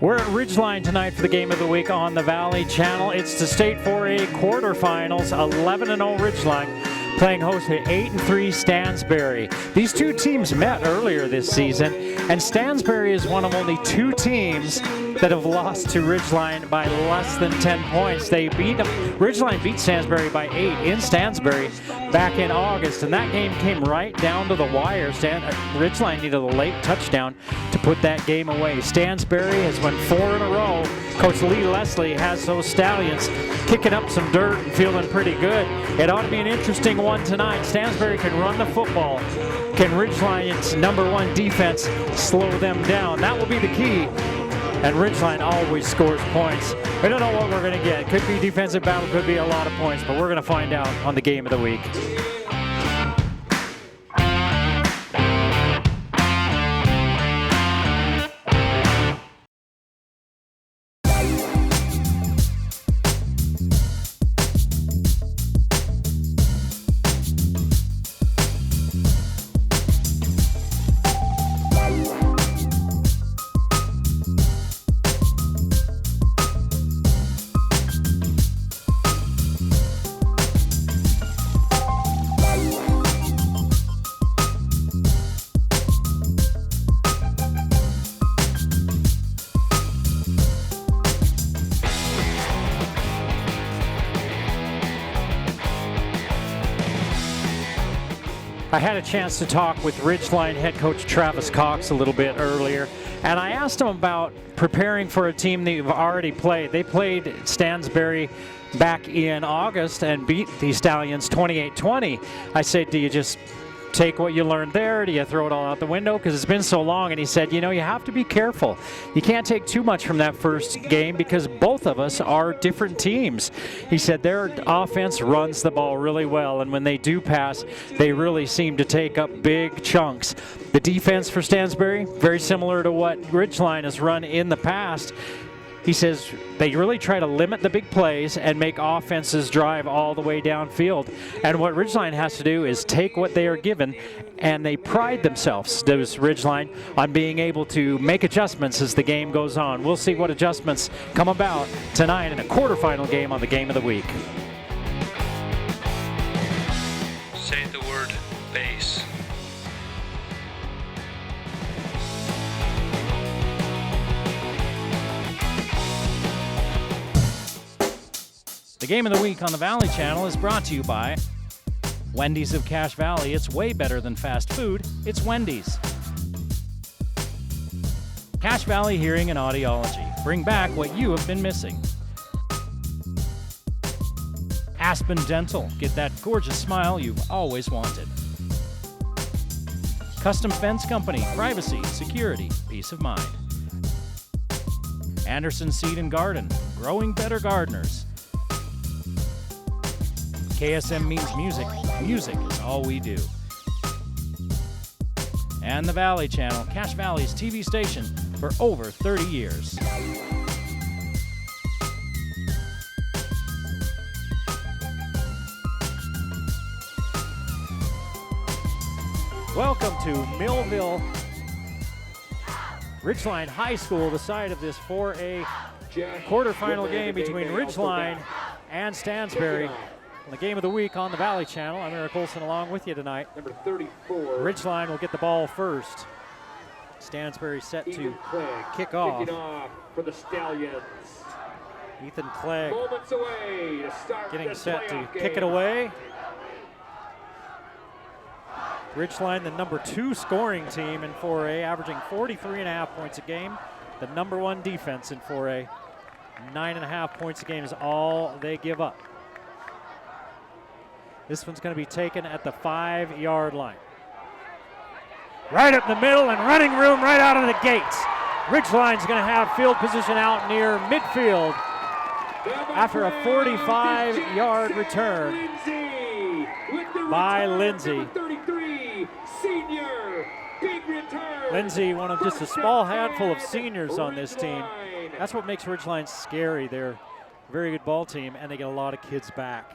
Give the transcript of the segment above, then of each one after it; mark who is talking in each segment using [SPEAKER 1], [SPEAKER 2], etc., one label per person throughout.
[SPEAKER 1] We're at Ridgeline tonight for the game of the week on the Valley Channel. It's the State 4A quarterfinals. 11-0 Ridgeline playing host to 8-3 Stansbury. These two teams met earlier this season, and Stansbury is one of only two teams that have lost to Ridgeline by less than 10 points. They beat them. Ridgeline beat Stansbury by 8 in Stansbury back in August, and that game came right down to the wire. Ridgeline needed a late touchdown to put that game away. Stansbury has won 4 in a row. Coach Lee Leslie has those Stallions kicking up some dirt and feeling pretty good. It ought to be an interesting one tonight. Stansbury can run the football. Can Ridgeline's #1 defense slow them down? That will be the key. And Ridgeline always scores points. We don't know what we're going to get. It could be defensive battle, could be a lot of points, but we're going to find out on the game of the week. I had a chance to talk with Ridgeline head coach Travis Cox a little bit earlier, and I asked him about preparing for a team that you've already played. They played Stansbury back in August and beat the Stallions 28-20. I said, do you just take what you learned there? Do you throw it all out the window? Because it's been so long. And he said, you know, you have to be careful. You can't take too much from that first game because both of us are different teams. He said their offense runs the ball really well, and when they do pass, they really seem to take up big chunks. The defense for Stansbury, very similar to what Ridgeline has run in the past. He says they really try to limit the big plays and make offenses drive all the way downfield. And what Ridgeline has to do is take what they are given, and they pride themselves, those Ridgeline, on being able to make adjustments as the game goes on. We'll see what adjustments come about tonight in a quarterfinal game on the game of the week.
[SPEAKER 2] Say the word base.
[SPEAKER 1] The game of the week on the Valley Channel is brought to you by Wendy's of Cache Valley. It's way better than fast food. It's Wendy's. Cache Valley Hearing and Audiology. Bring back what you have been missing. Aspen Dental. Get that gorgeous smile you've always wanted. Custom Fence Company. Privacy, security, peace of mind. Anderson Seed and Garden. Growing better gardeners. KSM means music. Music is all we do. And the Valley Channel, Cache Valley's TV station for over 30 years. Welcome to Millville Ridgeline High School, the site of this 4A quarterfinal game between Ridgeline and Stansbury. The game of the week on the Valley Channel. I'm Eric Olson along with you tonight.
[SPEAKER 3] Number 34.
[SPEAKER 1] Ridgeline will get the ball first. Stansbury set to kick off.
[SPEAKER 3] Kicking off for the Stallions.
[SPEAKER 1] Ethan Clegg
[SPEAKER 3] Moments away to start
[SPEAKER 1] getting set to kick it away. Ridgeline, the #2 scoring team in 4A, averaging 43.5 points a game. The #1 defense in 4A. 9.5 points a game is all they give up. This one's going to be taken at the 5-yard line. Right up the middle and running room right out of the gates. Ridgeline's going to have field position out near midfield after a 45-yard return by Lindsay. Lindsay, one of just a small handful of seniors on this team. That's what makes Ridgeline scary. They're a very good ball team, and they get a lot of kids back.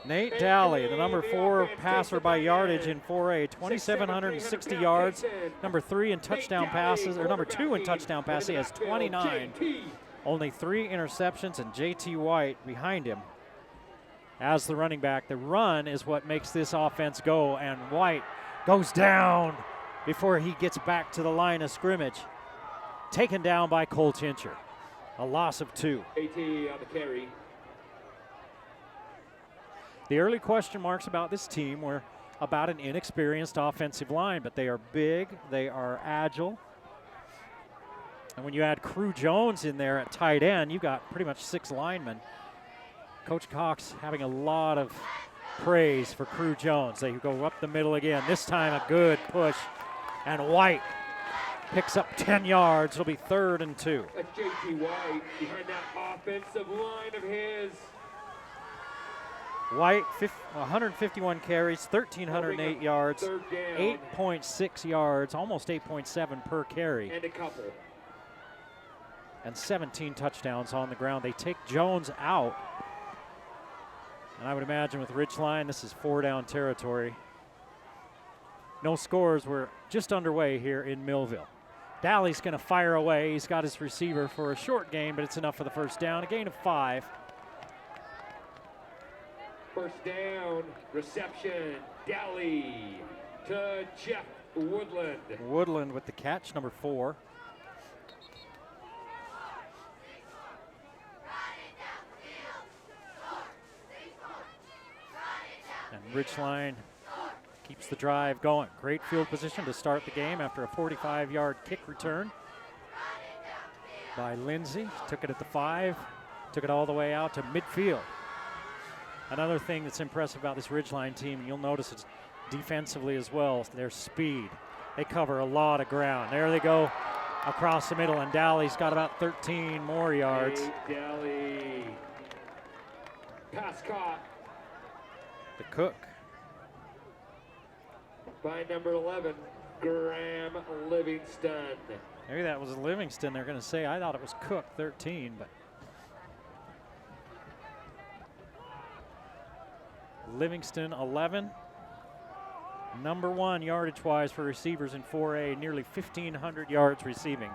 [SPEAKER 1] Nate Daly, the number 4 passer by yardage in 4A, 2,760 yards. Number 3 in touchdown passes, or number 2 in touchdown passes, he has 29. Only 3 interceptions, and J.T. White behind him as the running back. The run is what makes this offense go, and White goes down before he gets back to the line of scrimmage. Taken down by Cole Tincher. A loss of 2.
[SPEAKER 3] AT on the carry.
[SPEAKER 1] The early question marks about this team were about an inexperienced offensive line, but they are big, they are agile. And when you add Crew Jones in there at tight end, you got pretty much 6 linemen. Coach Cox having a lot of praise for Crew Jones. They go up the middle again. This time a good push, and White picks up 10 yards. It'll be 3rd and 2.
[SPEAKER 3] That's J.T. White behind that offensive line of his.
[SPEAKER 1] White, 151 carries, 1,308 yards, 8.6 yards, almost 8.7 per carry.
[SPEAKER 3] And a couple.
[SPEAKER 1] And 17 touchdowns on the ground. They take Jones out. And I would imagine with Ridgeline, this is 4-down territory. No scores. We're just underway here in Millville. Daly's going to fire away. He's got his receiver for a short gain, but it's enough for the first down. A gain of 5.
[SPEAKER 3] First down, reception, Daly to Jeff Woodland.
[SPEAKER 1] Woodland with the catch, number 4. And Ridgeline keeps the drive going. Great field position to start the game after a 45-yard kick return by Lindsay. Took it at the 5, took it all the way out to midfield. Another thing that's impressive about this Ridgeline team, and you'll notice it's defensively as well, their speed. They cover a lot of ground. There they go across the middle, and Daly's got about 13 more yards.
[SPEAKER 3] Hey, Daly. Pass caught
[SPEAKER 1] The Cook.
[SPEAKER 3] by number 11, Graham Livingston.
[SPEAKER 1] Maybe that was Livingston. They're going to say, I thought it was Cook, 13, but Livingston, 11. Number 1 yardage-wise for receivers in 4A, nearly 1,500 yards receiving.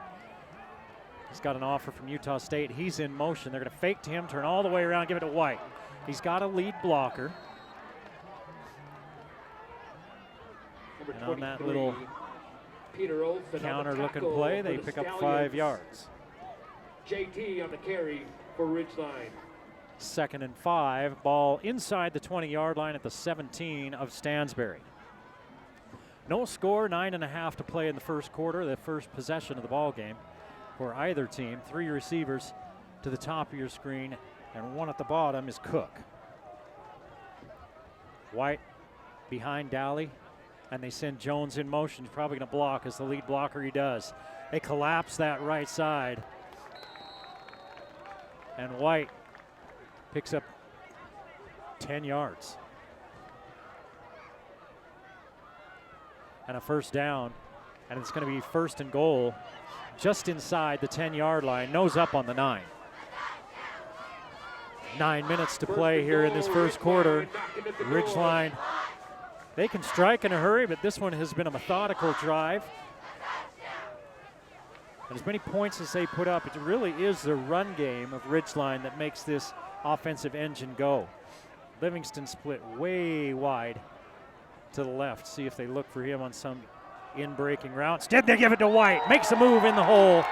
[SPEAKER 1] He's got an offer from Utah State. He's in motion. They're going to fake to him, turn all the way around, give it to White. He's got a lead blocker.
[SPEAKER 3] Number
[SPEAKER 1] And on that
[SPEAKER 3] 23,
[SPEAKER 1] little
[SPEAKER 3] Peter Olson
[SPEAKER 1] counter-looking play, they pick up 5 yards.
[SPEAKER 3] JT on the carry for Ridgeline.
[SPEAKER 1] 2nd and 5, ball inside the 20-yard line at the 17 of Stansbury. No score, 9.5 to play in the first quarter, the first possession of the ball game for either team. 3 receivers to the top of your screen, and 1 at the bottom is Cook. White behind Daly, and they send Jones in motion. He's probably going to block as the lead blocker he does. They collapse that right side, and White picks up 10 yards. And a first down, and it's going to be 1st and goal just inside the 10-yard line, nose up on the 9. 9 minutes to play here in this first quarter. Ridgeline, they can strike in a hurry, but this one has been a methodical drive. And as many points as they put up, it really is the run game of Ridgeline that makes this offensive engine go. Livingston split way wide to the left. See if they look for him on some in-breaking route. Instead, they give it to White. Makes a move in the hole.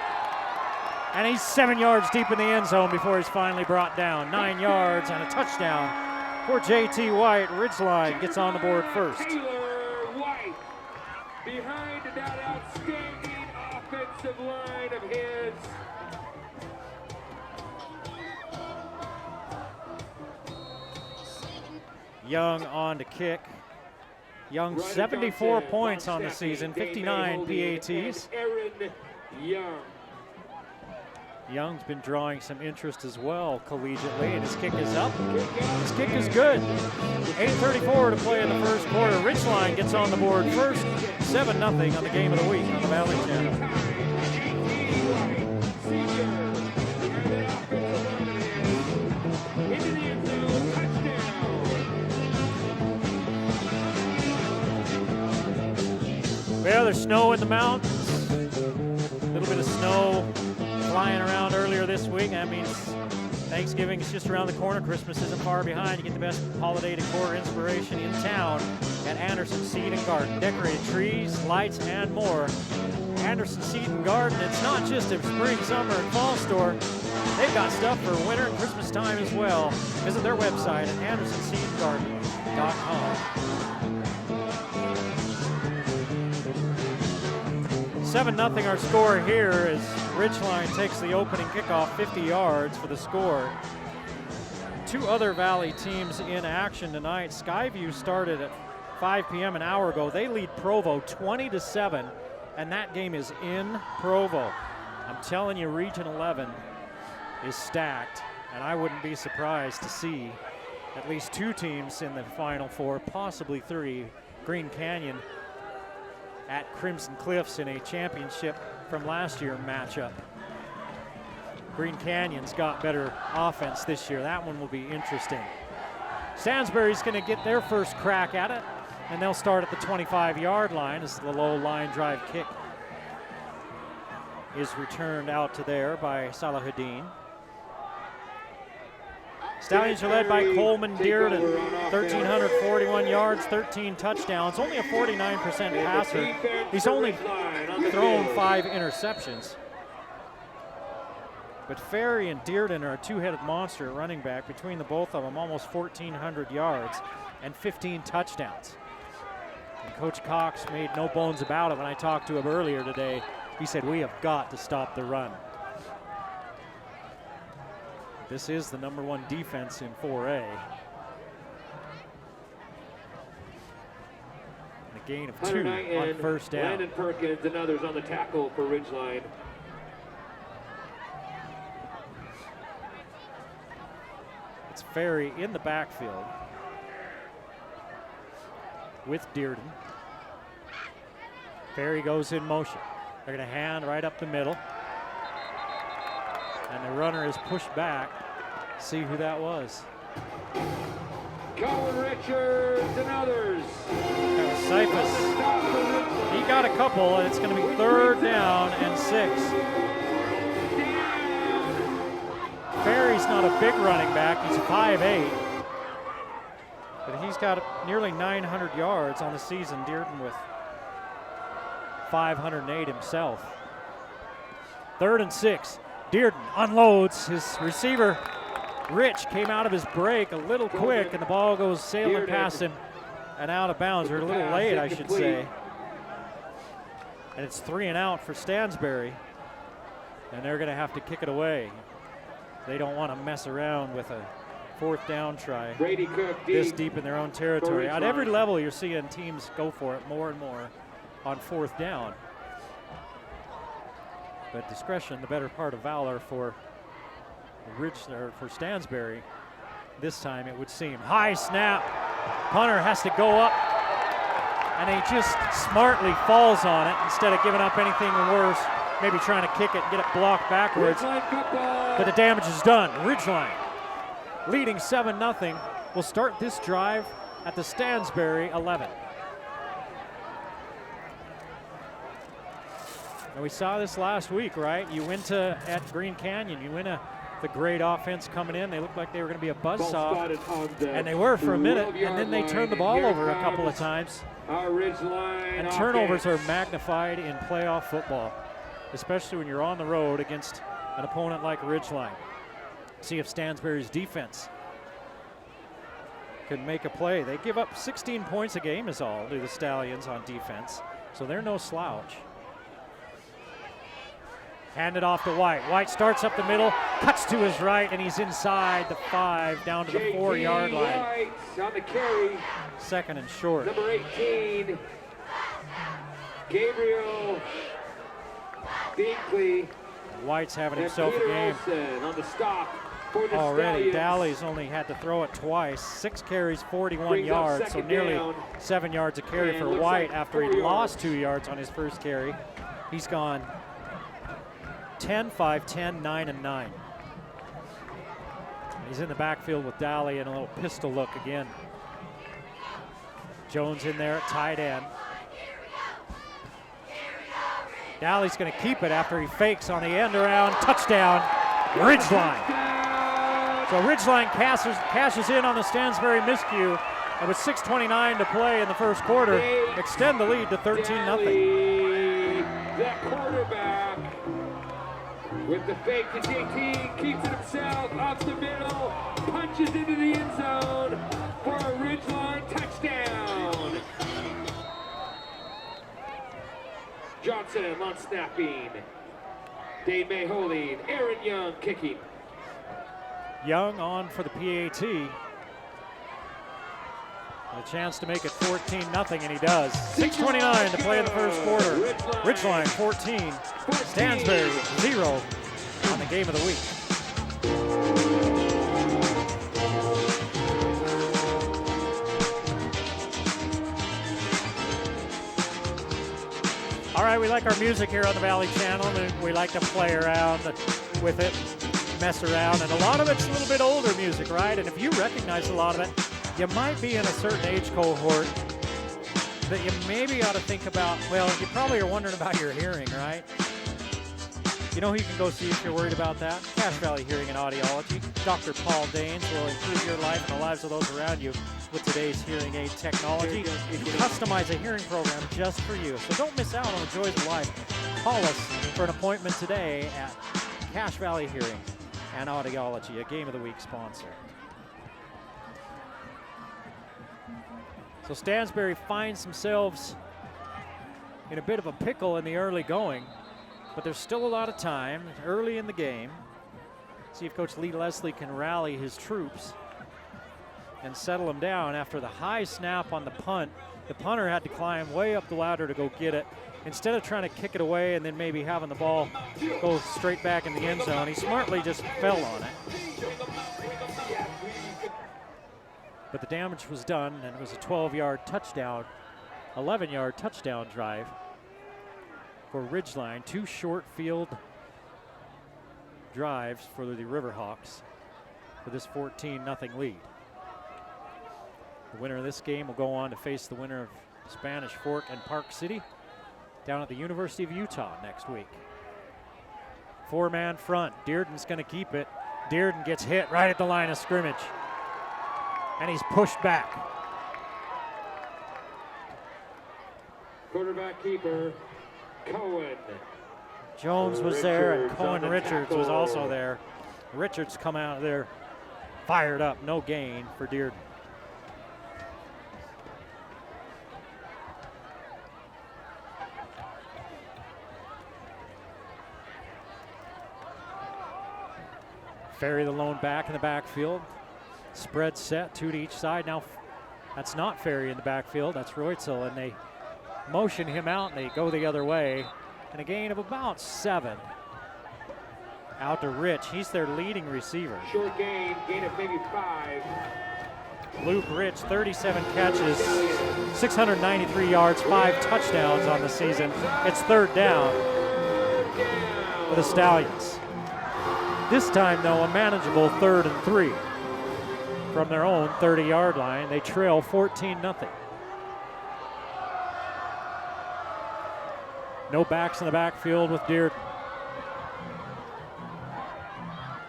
[SPEAKER 1] And he's 7 yards deep in the end zone before he's finally brought down. 9 yards and a touchdown for J.T. White. Ridgeline gets on the board first.
[SPEAKER 3] Taylor White behind that outstanding offensive line of his.
[SPEAKER 1] Young on to kick. Young, 74 points on the season, 59 PATs.
[SPEAKER 3] Aaron Young.
[SPEAKER 1] Young's been drawing some interest as well collegiately, and his kick is up. His kick is good. 8:34 to play in the first quarter. Ridgeline gets on the board first, 7-0 on the game of the week on the Valley Channel. other snow in the mountains. A little bit of snow flying around earlier this week. That means Thanksgiving is just around the corner. Christmas isn't far behind. You get the best holiday decor inspiration in town at Anderson Seed and Garden. Decorated trees, lights, and more. Anderson Seed and Garden, it's not just a spring, summer, and fall store. They've got stuff for winter and Christmas time as well. Visit their website at andersonseedandgarden.com. 7-0 our score here as Ridgeline takes the opening kickoff 50 yards for the score. Two other Valley teams in action tonight. Skyview started at 5 p.m. an hour ago. They lead Provo 20-7, and that game is in Provo. I'm telling you, Region 11 is stacked, and I wouldn't be surprised to see at least two teams in the Final Four, possibly three. Green Canyon at Crimson Cliffs in a championship from last year matchup. Green Canyon's got better offense this year. That one will be interesting. Stansbury's going to get their first crack at it, and they'll start at the 25-yard line as the low line drive kick is returned out to there by Salahuddin. Stallions are led by Coleman Dearden, 1,341 yards, 13 touchdowns, only a 49% passer. He's only thrown 5 interceptions. But Ferry and Dearden are a two-headed monster at running back. Between the both of them, almost 1,400 yards and 15 touchdowns. And Coach Cox made no bones about it when I talked to him earlier today. He said, we have got to stop the run. This is the #1 defense in 4A. And a gain of 2 on first down.
[SPEAKER 3] Landon Perkins and others on the tackle for Ridgeline.
[SPEAKER 1] It's Ferry in the backfield with Dearden. Ferry goes in motion. They're going to hand right up the middle. And the runner is pushed back. See who that was.
[SPEAKER 3] Colin Richards and others.
[SPEAKER 1] That was Cyphus. He got a couple, and it's going to be 3rd down and 6. Ferry's not a big running back. He's 5'8". But he's got nearly 900 yards on the season. Dearden with 508 himself. 3rd and 6. Dearden unloads. His receiver, Rich, came out of his break a little quick, and the ball goes sailing past him and out of bounds, or a little late, I should say. And it's 3 and out for Stansbury, and they're going to have to kick it away. They don't want to mess around with a 4th down try this deep in their own territory. At every level, you're seeing teams go for it more and more on 4th down. But discretion, the better part of valor for Stansbury. This time, it would seem. High snap. Punter has to go up, and he just smartly falls on it instead of giving up anything worse, maybe trying to kick it and get it blocked backwards. But the damage is done. Ridgeline, leading 7-0, will start this drive at the Stansbury 11. And we saw this last week, right? You went at Green Canyon, you win the great offense coming in. They looked like they were going to be a buzzsaw, and they were for a minute, and then they turned the ball over a couple of times. And turnovers are magnified in playoff football, especially when you're on the road against an opponent like Ridgeline. See if Stansbury's defense can make a play. They give up 16 points a game is all to the Stallions on defense, so they're no slouch. Handed off to White. White starts up the middle, cuts to his right, and he's inside the 5, down to the 4-yard line.
[SPEAKER 3] White on the carry.
[SPEAKER 1] 2nd and short.
[SPEAKER 3] Number 18, Gabriel Binkley.
[SPEAKER 1] White's having himself a game
[SPEAKER 3] Olsen on the stop for the
[SPEAKER 1] already.
[SPEAKER 3] Stallions.
[SPEAKER 1] Dalley's only had to throw it twice. 6 carries, 41 yards, so nearly
[SPEAKER 3] down.
[SPEAKER 1] 7 yards a carry
[SPEAKER 3] And
[SPEAKER 1] for
[SPEAKER 3] looks
[SPEAKER 1] White
[SPEAKER 3] like
[SPEAKER 1] after he
[SPEAKER 3] 4
[SPEAKER 1] lost
[SPEAKER 3] yards.
[SPEAKER 1] 2 yards on his first carry. He's gone 10, 5, 10, 9, and 9. He's in the backfield with Dalley and a little pistol look again. Jones in there at tight end. Dowley's going to keep it after he fakes on the end around. Touchdown, Ridgeline. So Ridgeline cashes in on the Stansbury miscue, and with 6:29 to play in the first quarter, extend the lead to 13-0.
[SPEAKER 3] That quarterback with the fake to JT, keeps it himself up the middle, punches into the end zone for a Ridgeline touchdown. Johnson on snapping. Dave May holding. Aaron Young kicking.
[SPEAKER 1] Young on for the PAT. A chance to make it 14-0, and he does. 6:29 to play in the first quarter. Ridgeline 14, Stansbury 0 on the game of the week. All right, we like our music here on the Valley Channel, and we like to play around with it, mess around, and a lot of it's a little bit older music, right? And if you recognize a lot of it, you might be in a certain age cohort that you maybe ought to think about. Well, you probably are wondering about your hearing, right? You know who you can go see if you're worried about that? Cache Valley Hearing and Audiology. Dr. Paul Daines will improve your life and the lives of those around you with today's hearing aid technology. Customize a hearing program just for you. So don't miss out on the joys of life. Call us for an appointment today at Cache Valley Hearing and Audiology, a Game of the Week sponsor. So Stansbury finds themselves in a bit of a pickle in the early going, but there's still a lot of time early in the game. See if Coach Lee Leslie can rally his troops and settle them down after the high snap on the punt. The punter had to climb way up the ladder to go get it. Instead of trying to kick it away and then maybe having the ball go straight back in the end zone, he smartly just fell on it. But the damage was done, and it was a 12-yard touchdown, 11-yard touchdown drive for Ridgeline. Two short field drives for the Riverhawks for this 14-0 lead. The winner of this game will go on to face the winner of Spanish Fork and Park City down at the University of Utah next week. Four-man front. Dearden's going to keep it. Dearden gets hit right at the line of scrimmage, and he's pushed back.
[SPEAKER 3] Quarterback keeper, Cohen.
[SPEAKER 1] Jones was there, and Cohen Richards was also there. Richards come out of there fired up. No gain for Dearden. Ferry the lone back in the backfield. Spread set, two to each side. Now that's not Ferry in the backfield, that's Reutzel, and they motion him out and they go the other way. And a gain of about 7. Out to Rich, he's their leading receiver.
[SPEAKER 3] Short gain of maybe 5.
[SPEAKER 1] Luke Rich, 37 catches, 693 yards, 5 touchdowns on the season. It's third down for the Stallions. This time, though, a manageable 3rd and 3 from their own 30-yard line. They trail 14-0. No backs in the backfield with Dearden.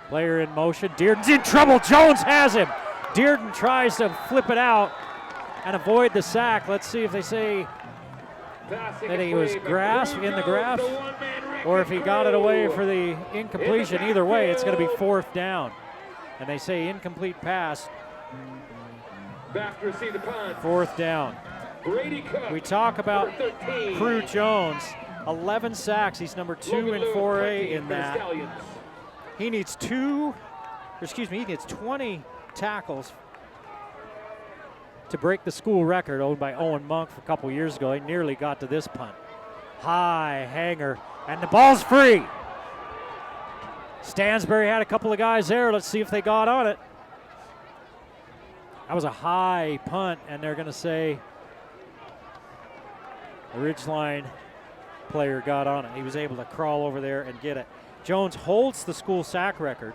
[SPEAKER 1] Player in motion. Dearden's in trouble. Jones has him. Dearden tries to flip it out and avoid the sack. Let's see if they say that he was in the grasp, or if he got it away for the incompletion. Either way, it's going to be 4th down. And they say incomplete pass.
[SPEAKER 3] Back to receive the punt.
[SPEAKER 1] 4th down. We talk about Crew Jones. 11 sacks. He's number 2 in 4A in that. He needs 20 tackles to break the school record owned by Owen Monk for a couple years ago. He nearly got to this punt. High hanger, and the ball's free. Stansbury had a couple of guys there. Let's see if they got on it. That was a high punt, and they're going to say the Ridgeline player got on it. He was able to crawl over there and get it. Jones holds the school sack record.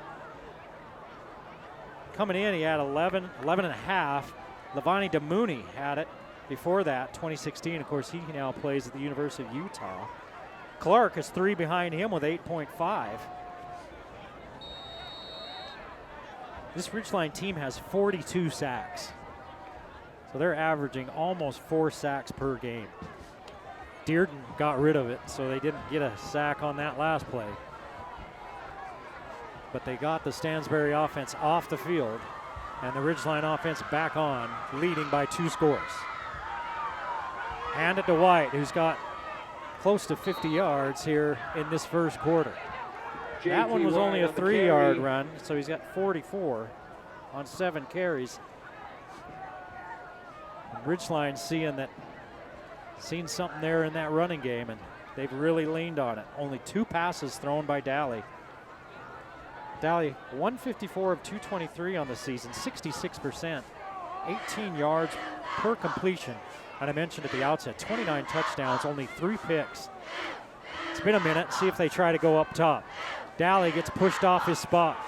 [SPEAKER 1] Coming in, he had 11 and a half. Levani DeMooney had it before that, 2016. Of course, he now plays at the University of Utah. Clark is 3 behind him with 8.5. This Ridgeline team has 42 sacks. So they're averaging almost 4 sacks per game. Dearden got rid of it, so they didn't get a sack on that last play. But they got the Stansbury offense off the field, and the Ridgeline offense back on, leading by 2 scores. Hand it to White, who's got close to 50 yards here in this first quarter. That one was only a 3-yard run, so he's got 44 on 7 carries. And Ridgeline seen something there in that running game, and they've really leaned on it. Only 2 passes thrown by Daly. Daly, 154 of 223 on the season, 66%, 18 yards per completion. And I mentioned at the outset, 29 touchdowns, only 3 picks. It's been a minute. See if they try to go up top. Daly gets pushed off his spot.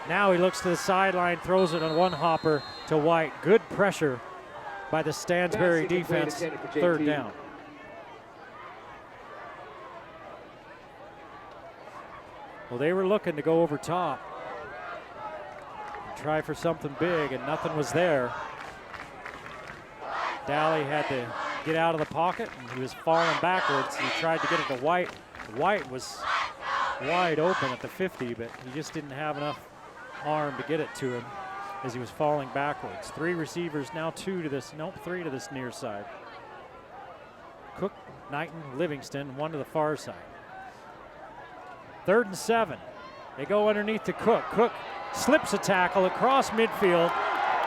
[SPEAKER 1] Now he looks to the sideline, throws it on one hopper to White. Good pressure by the Stansbury defense. 3rd down. Well, they were looking to go over top, try for something big, and nothing was there. Daly had to get out of the pocket, and he was falling backwards. He tried to get it to White. White was wide open at the 50, but he just didn't have enough arm to get it to him as he was falling backwards. 3 receivers, now 3 to this near side. Cook, Knighton, Livingston, 1 to the far side. 3rd and 7. They go underneath to Cook. Cook slips a tackle across midfield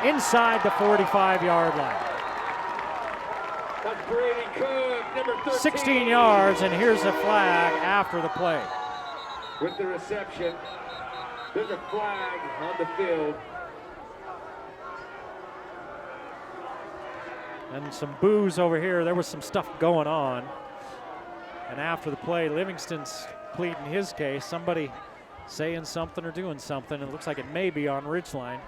[SPEAKER 1] inside the 45-yard line.
[SPEAKER 3] That's Brady Cook, number 13.
[SPEAKER 1] 16 yards, and here's a flag after the play.
[SPEAKER 3] With the reception, there's a flag on the field.
[SPEAKER 1] And some boos over here. There was some stuff going on. And after the play, Livingston's pleading his case. Somebody saying something or doing something. It looks like it may be on Ridgeline.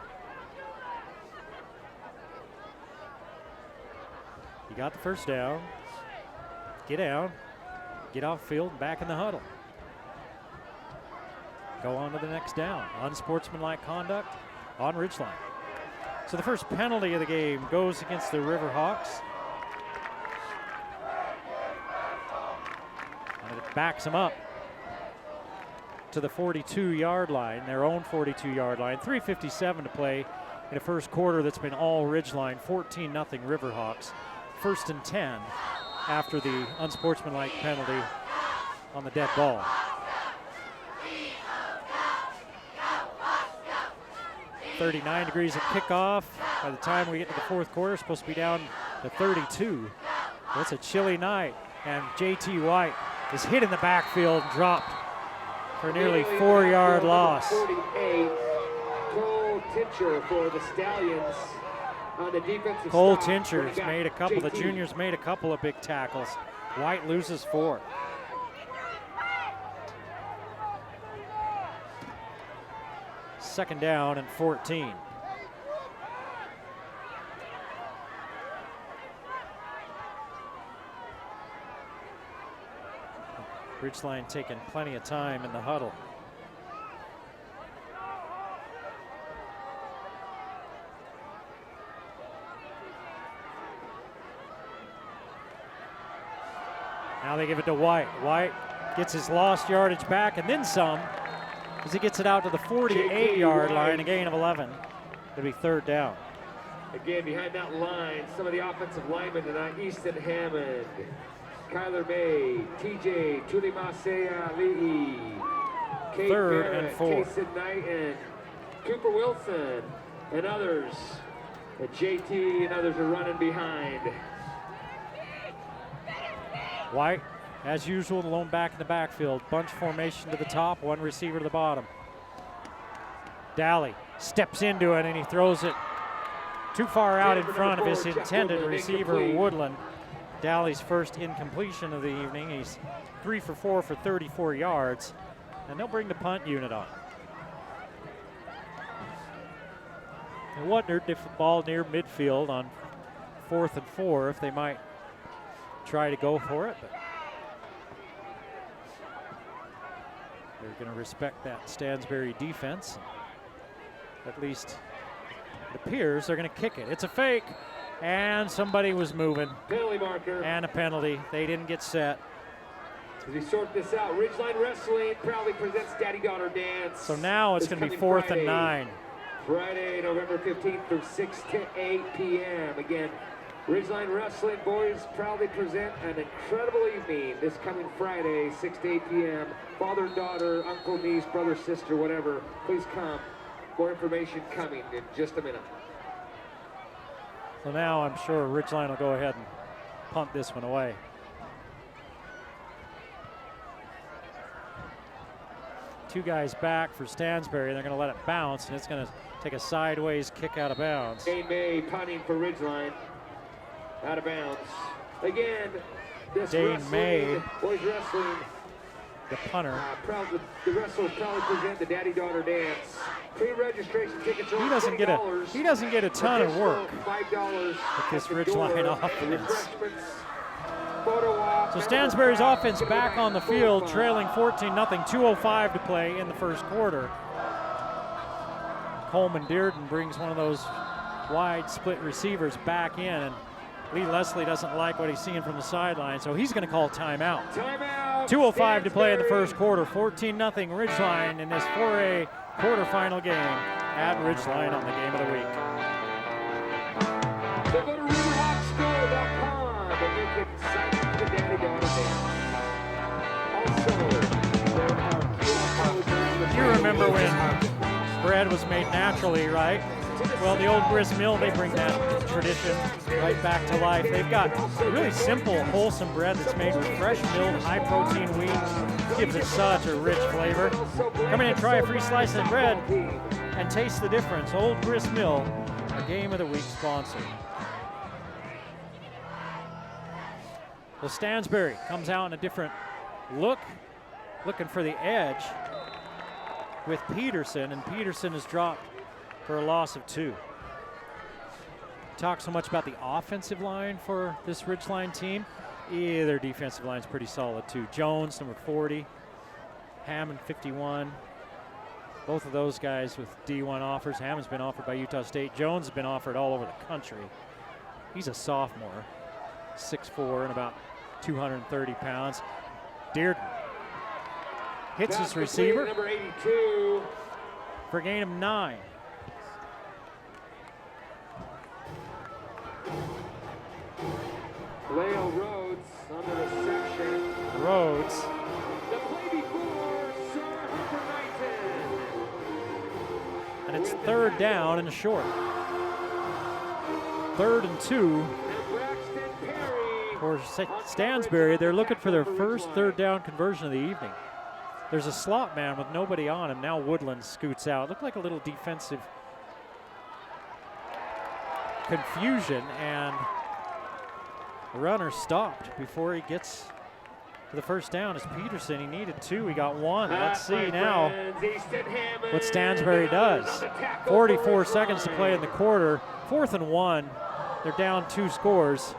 [SPEAKER 1] You got the first down. Get down. Get off field, back in the huddle. Go on to the next down. Unsportsmanlike conduct on Ridgeline. So the first penalty of the game goes against the Riverhawks. And it backs them up to the 42-yard line, their own 42-yard line. 3:57 to play in a first quarter that's been all Ridgeline. 14-0 Riverhawks. 1st and 10 after the unsportsmanlike penalty on the dead ball. .39 degrees at kickoff. By the time we get to the 4th quarter, it's supposed to be down to 32. Well, it's a chilly night, and J.T. White is hit in the backfield and dropped for a nearly 4-yard loss.
[SPEAKER 3] 48, Cole Tincher for the Stallions on the defensive
[SPEAKER 1] Cole
[SPEAKER 3] stop.
[SPEAKER 1] Tincher's made a couple, the
[SPEAKER 3] JT.
[SPEAKER 1] juniors made a couple of big tackles. White loses 4. Second down and 14. Ridgeline taking plenty of time in the huddle. Now they give it to White. White gets his lost yardage back and then some as he gets it out to the 48-yard line, a gain of 11. It'll be 3rd down.
[SPEAKER 3] Again, behind that line, some of the offensive linemen tonight: Easton Hammond, Kyler May, TJ Tulimasea Lee, Kate
[SPEAKER 1] 3rd
[SPEAKER 3] Barrett,
[SPEAKER 1] and 4.
[SPEAKER 3] Kason Knight, and Cooper Wilson, and others. And JT and others are running behind.
[SPEAKER 1] White, as usual, lone back in the backfield. Bunch formation to the top, 1 receiver to the bottom. Daly steps into it and he throws it too far out in front of his intended receiver, Woodland. Daly's first incompletion of the evening. He's 3 for 4 for 34 yards, and they'll bring the punt unit on. I wondered if the ball near midfield on 4th and 4, if they might try to go for it, but They're going to respect that Stansbury defense. At least it appears they're going to kick it. It's a fake, and somebody was moving.
[SPEAKER 3] Penalty marker.
[SPEAKER 1] And a penalty. They didn't get set.
[SPEAKER 3] As we sort this out, Ridgeline Wrestling proudly presents Daddy-Daughter Dance.
[SPEAKER 1] So now it's going to be 4th and 9.
[SPEAKER 3] Friday, November 15th from 6 to 8 p.m. Again, Ridgeline Wrestling boys proudly present an incredible evening this coming Friday, 6 to 8 p.m. Father, daughter, uncle, niece, brother, sister, whatever, please come. More information coming in just a minute.
[SPEAKER 1] So now I'm sure Ridgeline will go ahead and punt this one away. Two guys back for Stansbury. They're going to let it bounce, and it's going to take a sideways kick out of bounds.
[SPEAKER 3] Dane May punting for Ridgeline. Out of bounds. Again, this
[SPEAKER 1] Dane May,
[SPEAKER 3] boys wrestling.
[SPEAKER 1] the punter.
[SPEAKER 3] The wrestlers proudly present the Daddy-Daughter Dance. Pre-registration tickets are $20.
[SPEAKER 1] He doesn't get a ton of work
[SPEAKER 3] $5
[SPEAKER 1] with this Ridgeline offense.
[SPEAKER 3] Photo op.
[SPEAKER 1] So Stansbury's offense back on the field, trailing 14-0, 2:05 to play in the first quarter. Coleman Dearden brings one of those wide split receivers back in, and Lee Leslie doesn't like what he's seeing from the sideline, so he's going to call timeout.
[SPEAKER 3] Timeout.
[SPEAKER 1] 2:05 to play in the first quarter, 14-0 Ridgeline in this 4A quarterfinal game at Ridgeline on the Game of the Week.
[SPEAKER 3] So go to riverhawkschool.com and you can sign up for the Daddy-Daughter Dance. Also, there are QR codes.
[SPEAKER 1] You remember when bread was made naturally, right? Well, the old grist mill, they bring that tradition right back to life. They've got really simple, wholesome bread that's made with fresh milled, high-protein wheat. Gives it such a rich flavor. Come in and try a free slice of bread and taste the difference. Old Grist Mill, a Game of the Week sponsor. Well, Stansbury comes out in a different look, looking for the edge with Peterson, and Peterson is dropped for a loss of 2. Talk so much about the offensive line for this Ridgeline team. Yeah, their defensive line's pretty solid too. Jones, number 40, Hammond, 51. Both of those guys with D1 offers. Hammond's been offered by Utah State. Jones has been offered all over the country. He's a sophomore, 6'4" and about 230 pounds. Dearden hits his receiver
[SPEAKER 3] Number 82.
[SPEAKER 1] for a gain of 9.
[SPEAKER 3] Leo Rhodes under the section.
[SPEAKER 1] Rhodes.
[SPEAKER 3] The play before, Sir Hunter Knighton.
[SPEAKER 1] And it's 3rd down and short. 3rd and 2
[SPEAKER 3] And Braxton Perry.
[SPEAKER 1] for Stansbury. They're looking for their first 3rd down conversion of the evening. There's a slot man with nobody on him. Now Woodland scoots out. Looked like a little defensive confusion, and the runner stopped before he gets to the first down. It's Peterson. He needed 2. He got 1. Let's see now what Stansbury does. 44 seconds to play in the quarter. 4th and 1. They're down 2 scores.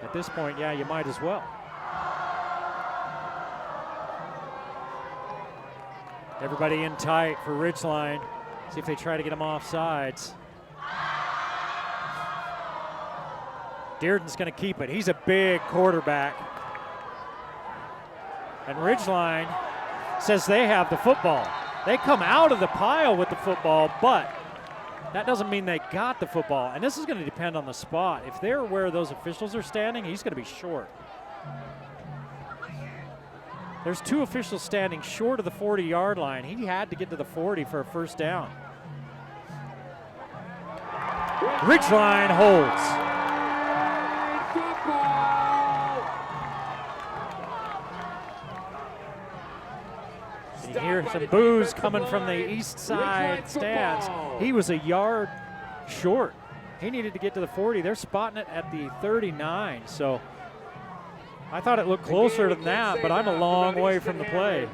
[SPEAKER 1] At this point, yeah, you might as well. Everybody in tight for Ridgeline. See if they try to get him off sides. Dearden's going to keep it. He's a big quarterback. And Ridgeline says they have the football. They come out of the pile with the football, but that doesn't mean they got the football. And this is going to depend on the spot. If they're where those officials are standing, he's going to be short. There's 2 officials standing short of the 40-yard line. He had to get to the 40 for a first down. Ridgeline holds. You hear some boos coming from the east side stands. He was a yard short. He needed to get to the 40. They're spotting it at the 39. So I thought it looked closer than that, but I'm a long way from the play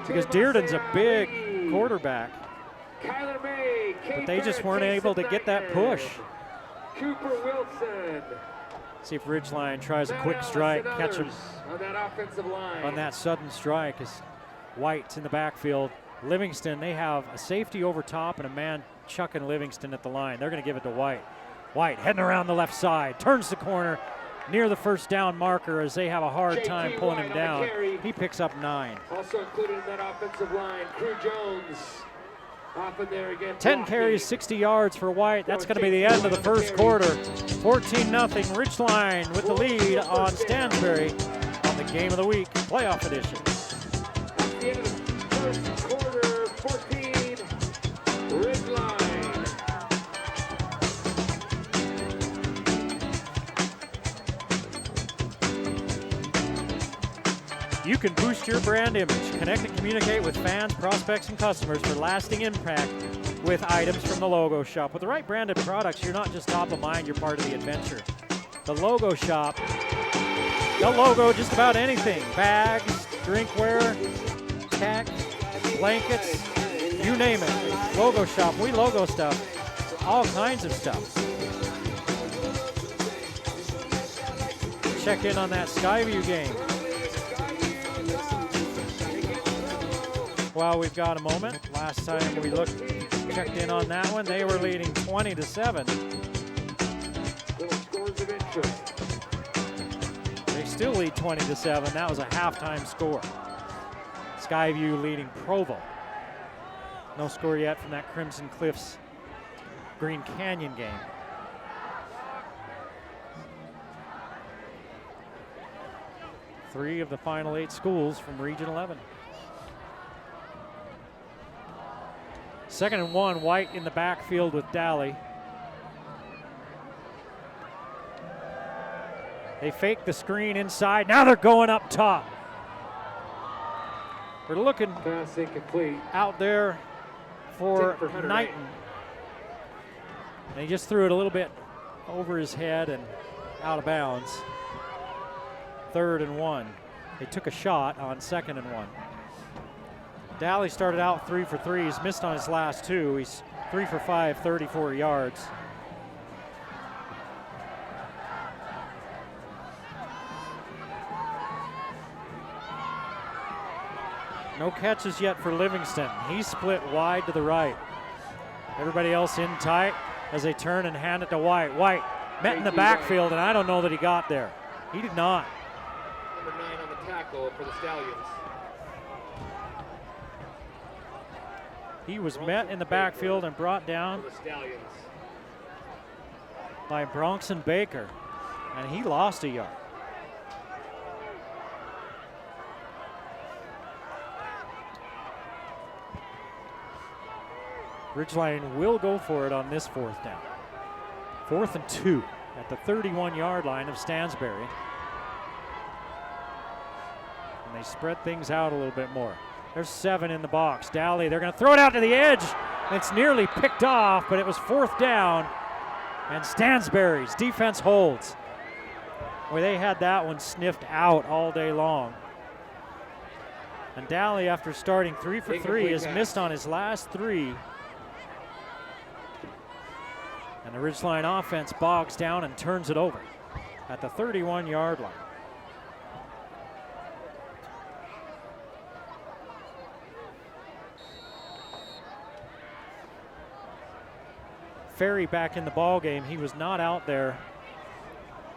[SPEAKER 1] because Dearden's a big quarterback. But they just weren't able to get that push.
[SPEAKER 3] Cooper Wilson.
[SPEAKER 1] See if Ridgeline tries a quick strike, catch him
[SPEAKER 3] on that offensive line.
[SPEAKER 1] on that sudden strike. As White's in the backfield. Livingston, they have a safety over top and a man chucking Livingston at the line. They're going to give it to White. White heading around the left side, turns the corner near the first down marker as they have a hard time pulling him down. He picks up 9.
[SPEAKER 3] Also included in that offensive line, Crew Jones. Off of there again.
[SPEAKER 1] 10 carries, 60 yards for White. That's going to be the end of the first quarter. 14-0, Ridgeline with the lead on Stansbury on the Game of the Week playoff edition.
[SPEAKER 3] At the end of the first quarter, 14, Ridgeline.
[SPEAKER 1] You can boost your brand image, connect and communicate with fans, prospects, and customers for lasting impact with items from the Logo Shop. With the right branded products, you're not just top of mind, you're part of the adventure. The Logo Shop, they'll logo just about anything. Bags, drinkware, tech, blankets, you name it. Logo Shop, we logo stuff, all kinds of stuff. Check in on that Skyview game. Well, we've got a moment. Last time we checked in on that one, they were leading 20-7.
[SPEAKER 3] Little scores of interest.
[SPEAKER 1] They still lead 20-7. That was a halftime score. Skyview leading Provo. No score yet from that Crimson Cliffs Green Canyon game. Three of the final 8 schools from Region 11. 2nd and 1, White in the backfield with Daly. They fake the screen inside. Now they're going up top. We're looking
[SPEAKER 3] Pass incomplete.
[SPEAKER 1] out there for Knighton. And he just threw it a little bit over his head and out of bounds. 3rd and 1. They took a shot on 2nd and 1. Daly started out 3 for 3. He's missed on his last 2. He's 3 for 5, 34 yards. No catches yet for Livingston. He's split wide to the right. Everybody else in tight as they turn and hand it to White. White met in the backfield, and I don't know that he got there. He did not.
[SPEAKER 3] Number 9 on the tackle for the Stallions.
[SPEAKER 1] He was met in the backfield and brought down by Bronson Baker, and he lost a yard. Ridgeline will go for it on this 4th down. 4th and 2 at the 31-yard line of Stansbury. And they spread things out a little bit more. There's 7 in the box. Daly, they're going to throw it out to the edge. It's nearly picked off, but it was 4th down. And Stansbury's defense holds. Well, they had that one sniffed out all day long. And Daly, after starting 3 for 3, has missed on his last 3. And the Ridgeline offense bogs down and turns it over at the 31-yard line. Ferry back in the ball game. He was not out there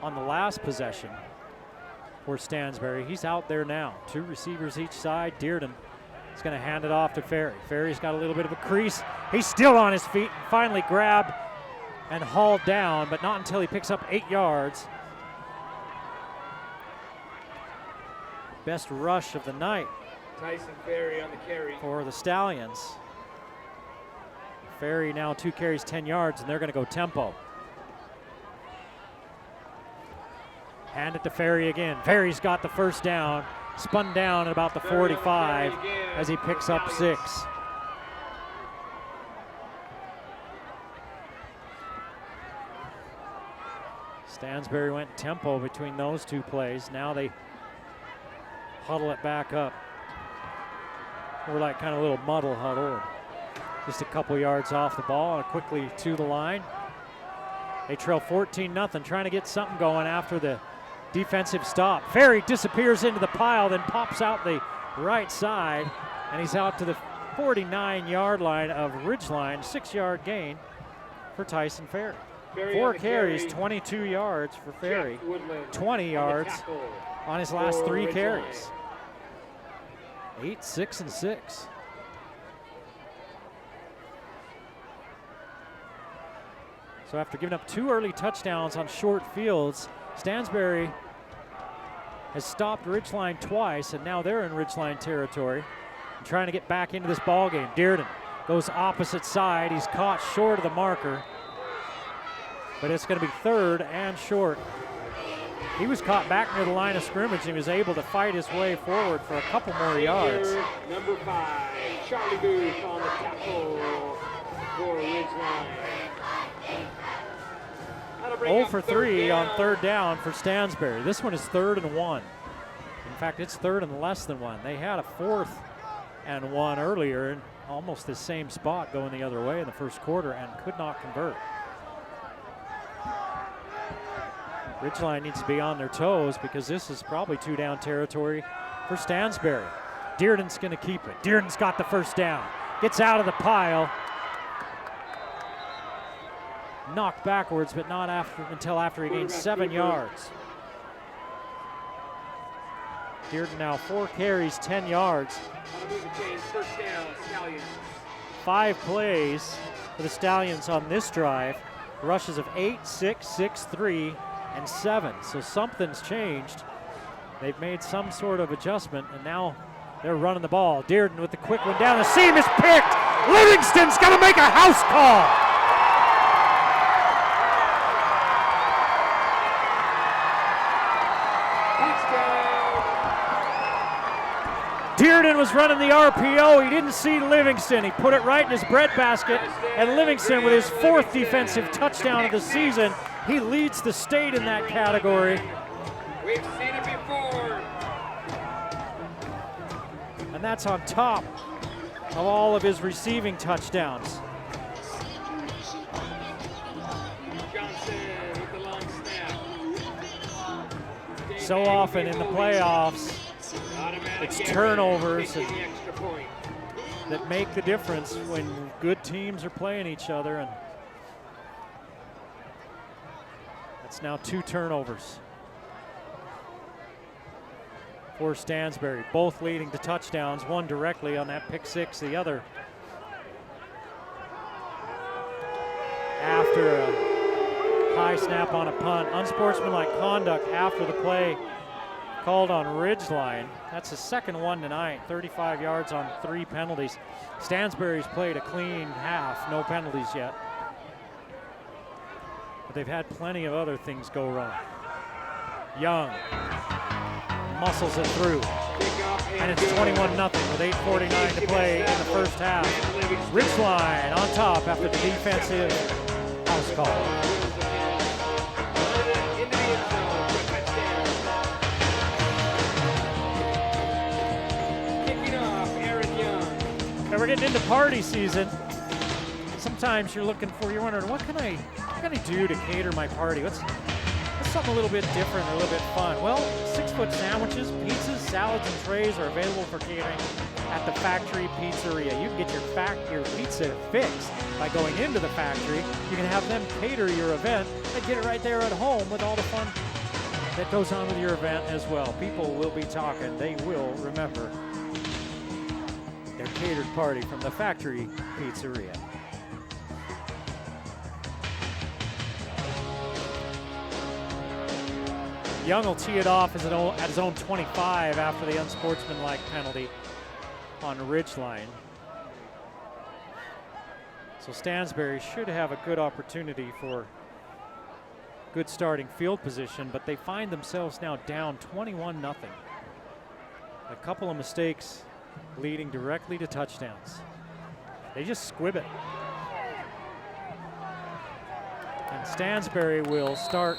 [SPEAKER 1] on the last possession for Stansbury. He's out there now. 2 receivers each side. Dearden is going to hand it off to Ferry. Ferry's got a little bit of a crease. He's still on his feet and finally grabbed and hauled down, but not until he picks up 8 yards. Best rush of the night.
[SPEAKER 3] Tyson Ferry on the carry
[SPEAKER 1] for the Stallions. Ferry now 2 carries, 10 yards, and they're going to go tempo. Hand it to Ferry again. Ferry's got the first down, spun down at about the 45 as he picks up 6. Stansbury went tempo between those 2 plays. Now they huddle it back up. We're like kind of a little muddle huddle. Just a couple yards off the ball and quickly to the line. They trail 14-0, trying to get something going after the defensive stop. Ferry disappears into the pile, then pops out the right side, and he's out to the 49-yard line of Ridgeline. 6-yard gain for Tyson Ferry. 4 carries, 22 yards for Ferry, 20 yards on his last 3 carries. 8, 6, and 6. So after giving up 2 early touchdowns on short fields, Stansbury has stopped Ridgeline twice, and now they're in Ridgeline territory and trying to get back into this ball game. Dearden goes opposite side. He's caught short of the marker, but it's going to be 3rd and short. He was caught back near the line of scrimmage. He was able to fight his way forward for a couple more yards.
[SPEAKER 3] Number 5, Charlie Booth on the tackle for Ridgeline.
[SPEAKER 1] 0 for 3 on 3rd down for Stansbury. This one is 3rd and 1. In fact, it's 3rd and less than 1. They had a 4th and 1 earlier in almost the same spot going the other way in the first quarter and could not convert. Ridgeline needs to be on their toes because this is probably 2-down territory for Stansbury. Dearden's going to keep it. Dearden's got the 1st down. Gets out of the pile. Knocked backwards, but not until after he gains 7 yards. Dearden now 4 carries, 10 yards. 5 plays for the Stallions on this drive. Rushes of 8, 6, 6, 3, and 7. So something's changed. They've made some sort of adjustment, and now they're running the ball. Dearden with the quick one down the seam is picked. Livingston's going to make a house call. Dearden was running the RPO. He didn't see Livingston. He put it right in his breadbasket, and Livingston with his 4th defensive touchdown of the season. He leads the state in that category.
[SPEAKER 3] We've seen it before.
[SPEAKER 1] And that's on top of all of his receiving touchdowns.
[SPEAKER 3] Johnson with the long snap.
[SPEAKER 1] So often in the playoffs, it's turnovers that make the difference when good teams are playing each other, and that's now 2 turnovers for Stansbury, both leading to touchdowns, one directly on that pick 6, the other after a high snap on a punt. Unsportsmanlike conduct after the play called on Ridgeline. That's the 2nd one tonight, 35 yards on 3 penalties. Stansbury's played a clean half, no penalties yet. But they've had plenty of other things go wrong. Young muscles it through. And it's 21-0 with 8:49 to play in the first half. Ridgeline on top after the defensive house call. And we're getting into party season. Sometimes you're wondering, what can I do to cater my party? What's something a little bit different or a little bit fun? Well, 6-foot sandwiches, pizzas, salads, and trays are available for catering at the Factory Pizzeria. You can get your pizza fixed by going into the factory. You can have them cater your event and get it right there at home with all the fun that goes on with your event as well. People will be talking. They will remember their catered party from the Factory Pizzeria. Young will tee it off at his own 25 after the unsportsmanlike penalty on Ridgeline. So Stansbury should have a good opportunity for good starting field position, but they find themselves now down 21-0. A couple of mistakes leading directly to touchdowns. They just squib it. And Stansbury will start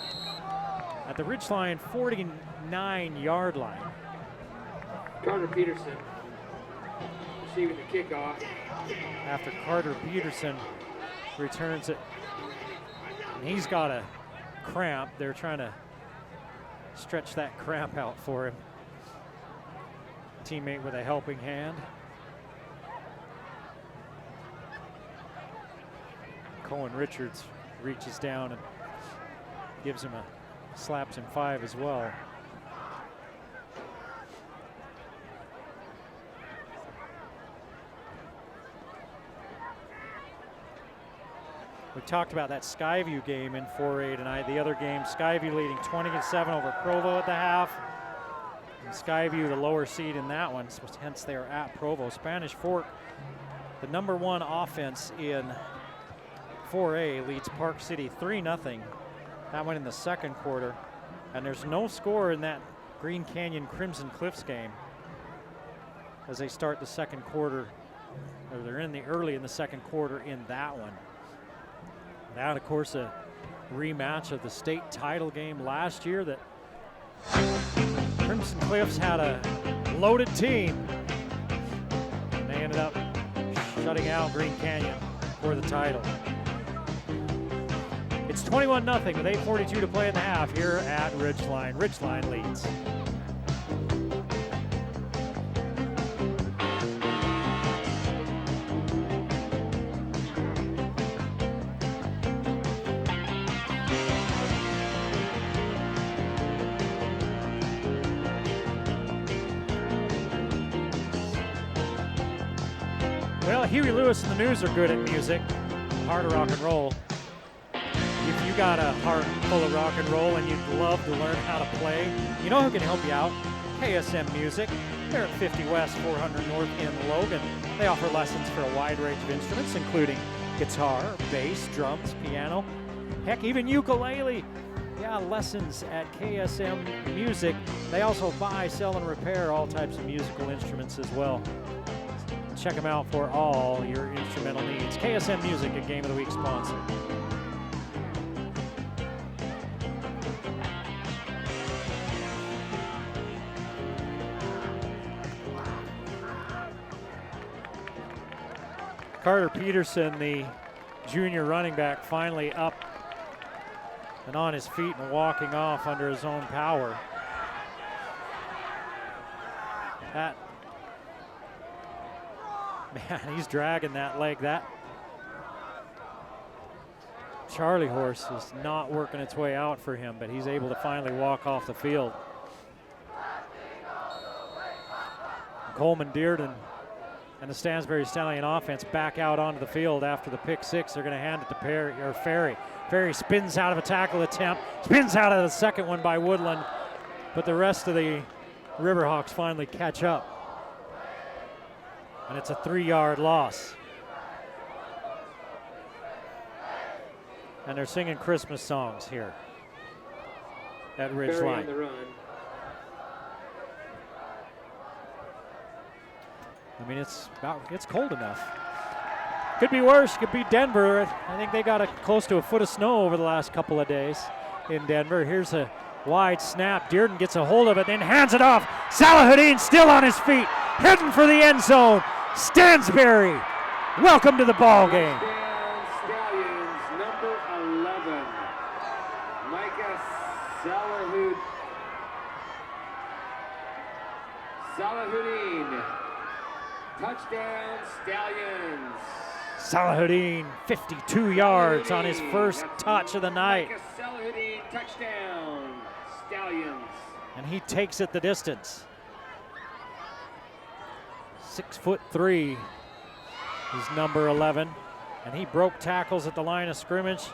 [SPEAKER 1] at the Ridgeline 49-yard line.
[SPEAKER 3] Carter Peterson receiving the kickoff.
[SPEAKER 1] After Carter Peterson returns it, and he's got a cramp. They're trying to stretch that cramp out for him. teammate with a helping hand. Cohen Richards reaches down and gives him slaps him 5 as well. We talked about that Skyview game in 4A tonight. The other game, Skyview leading 20-7 over Provo at the half. And Skyview, the lower seed in that one, so hence they are at Provo. Spanish Fork, the #1 offense in 4A, leads Park City 3-0. That one in the second quarter. And there's no score in that Green Canyon Crimson Cliffs game as they start the second quarter, or they're early in the second quarter in that one. That, of course, a rematch of the state title game last year that Crimson Cliffs had a loaded team. And they ended up shutting out Green Canyon for the title. It's 21-0 with 8:42 to play in the half here at Ridgeline. Ridgeline leads. Well, Huey Lewis and the News are good at music, hard rock and roll. If you got a heart full of rock and roll and you'd love to learn how to play, you know who can help you out? KSM Music. They're at 50 West, 400 North in Logan. They offer lessons for a wide range of instruments, including guitar, bass, drums, piano, heck, even ukulele. Yeah, lessons at KSM Music. They also buy, sell, and repair all types of musical instruments as well. Check them out for all your instrumental needs. KSM Music, a Game of the Week sponsor. Carter Peterson, the junior running back, finally up and on his feet and walking off under his own power. That, man, he's dragging that leg. That Charlie horse is not working its way out for him, but he's able to finally walk off the field. Coleman Dearden and the Stansbury Stallion offense back out onto the field after the pick six. They're going to hand it to Ferry. Ferry spins out of a tackle attempt, spins out of the second one by Woodland, but the rest of the Riverhawks finally catch up. And it's a 3-yard loss. And they're singing Christmas songs here at Ridgeline. I mean, it's cold enough. Could be worse. Could be Denver. I think they got close to a foot of snow over the last couple of days in Denver. Here's a wide snap. Dearden gets a hold of it, then hands it off. Salahuddin still on his feet, heading for the end zone. Stansbury, welcome to the ball game.
[SPEAKER 3] Stallions, number 11, Micah Salahuddin. Touchdown, Stallions.
[SPEAKER 1] Salahuddin, 52 yards on his first touch of the night.
[SPEAKER 3] Micah Salahuddin, touchdown, Stallions.
[SPEAKER 1] And he takes it the distance. 6'3" is number 11. And he broke tackles at the line of scrimmage.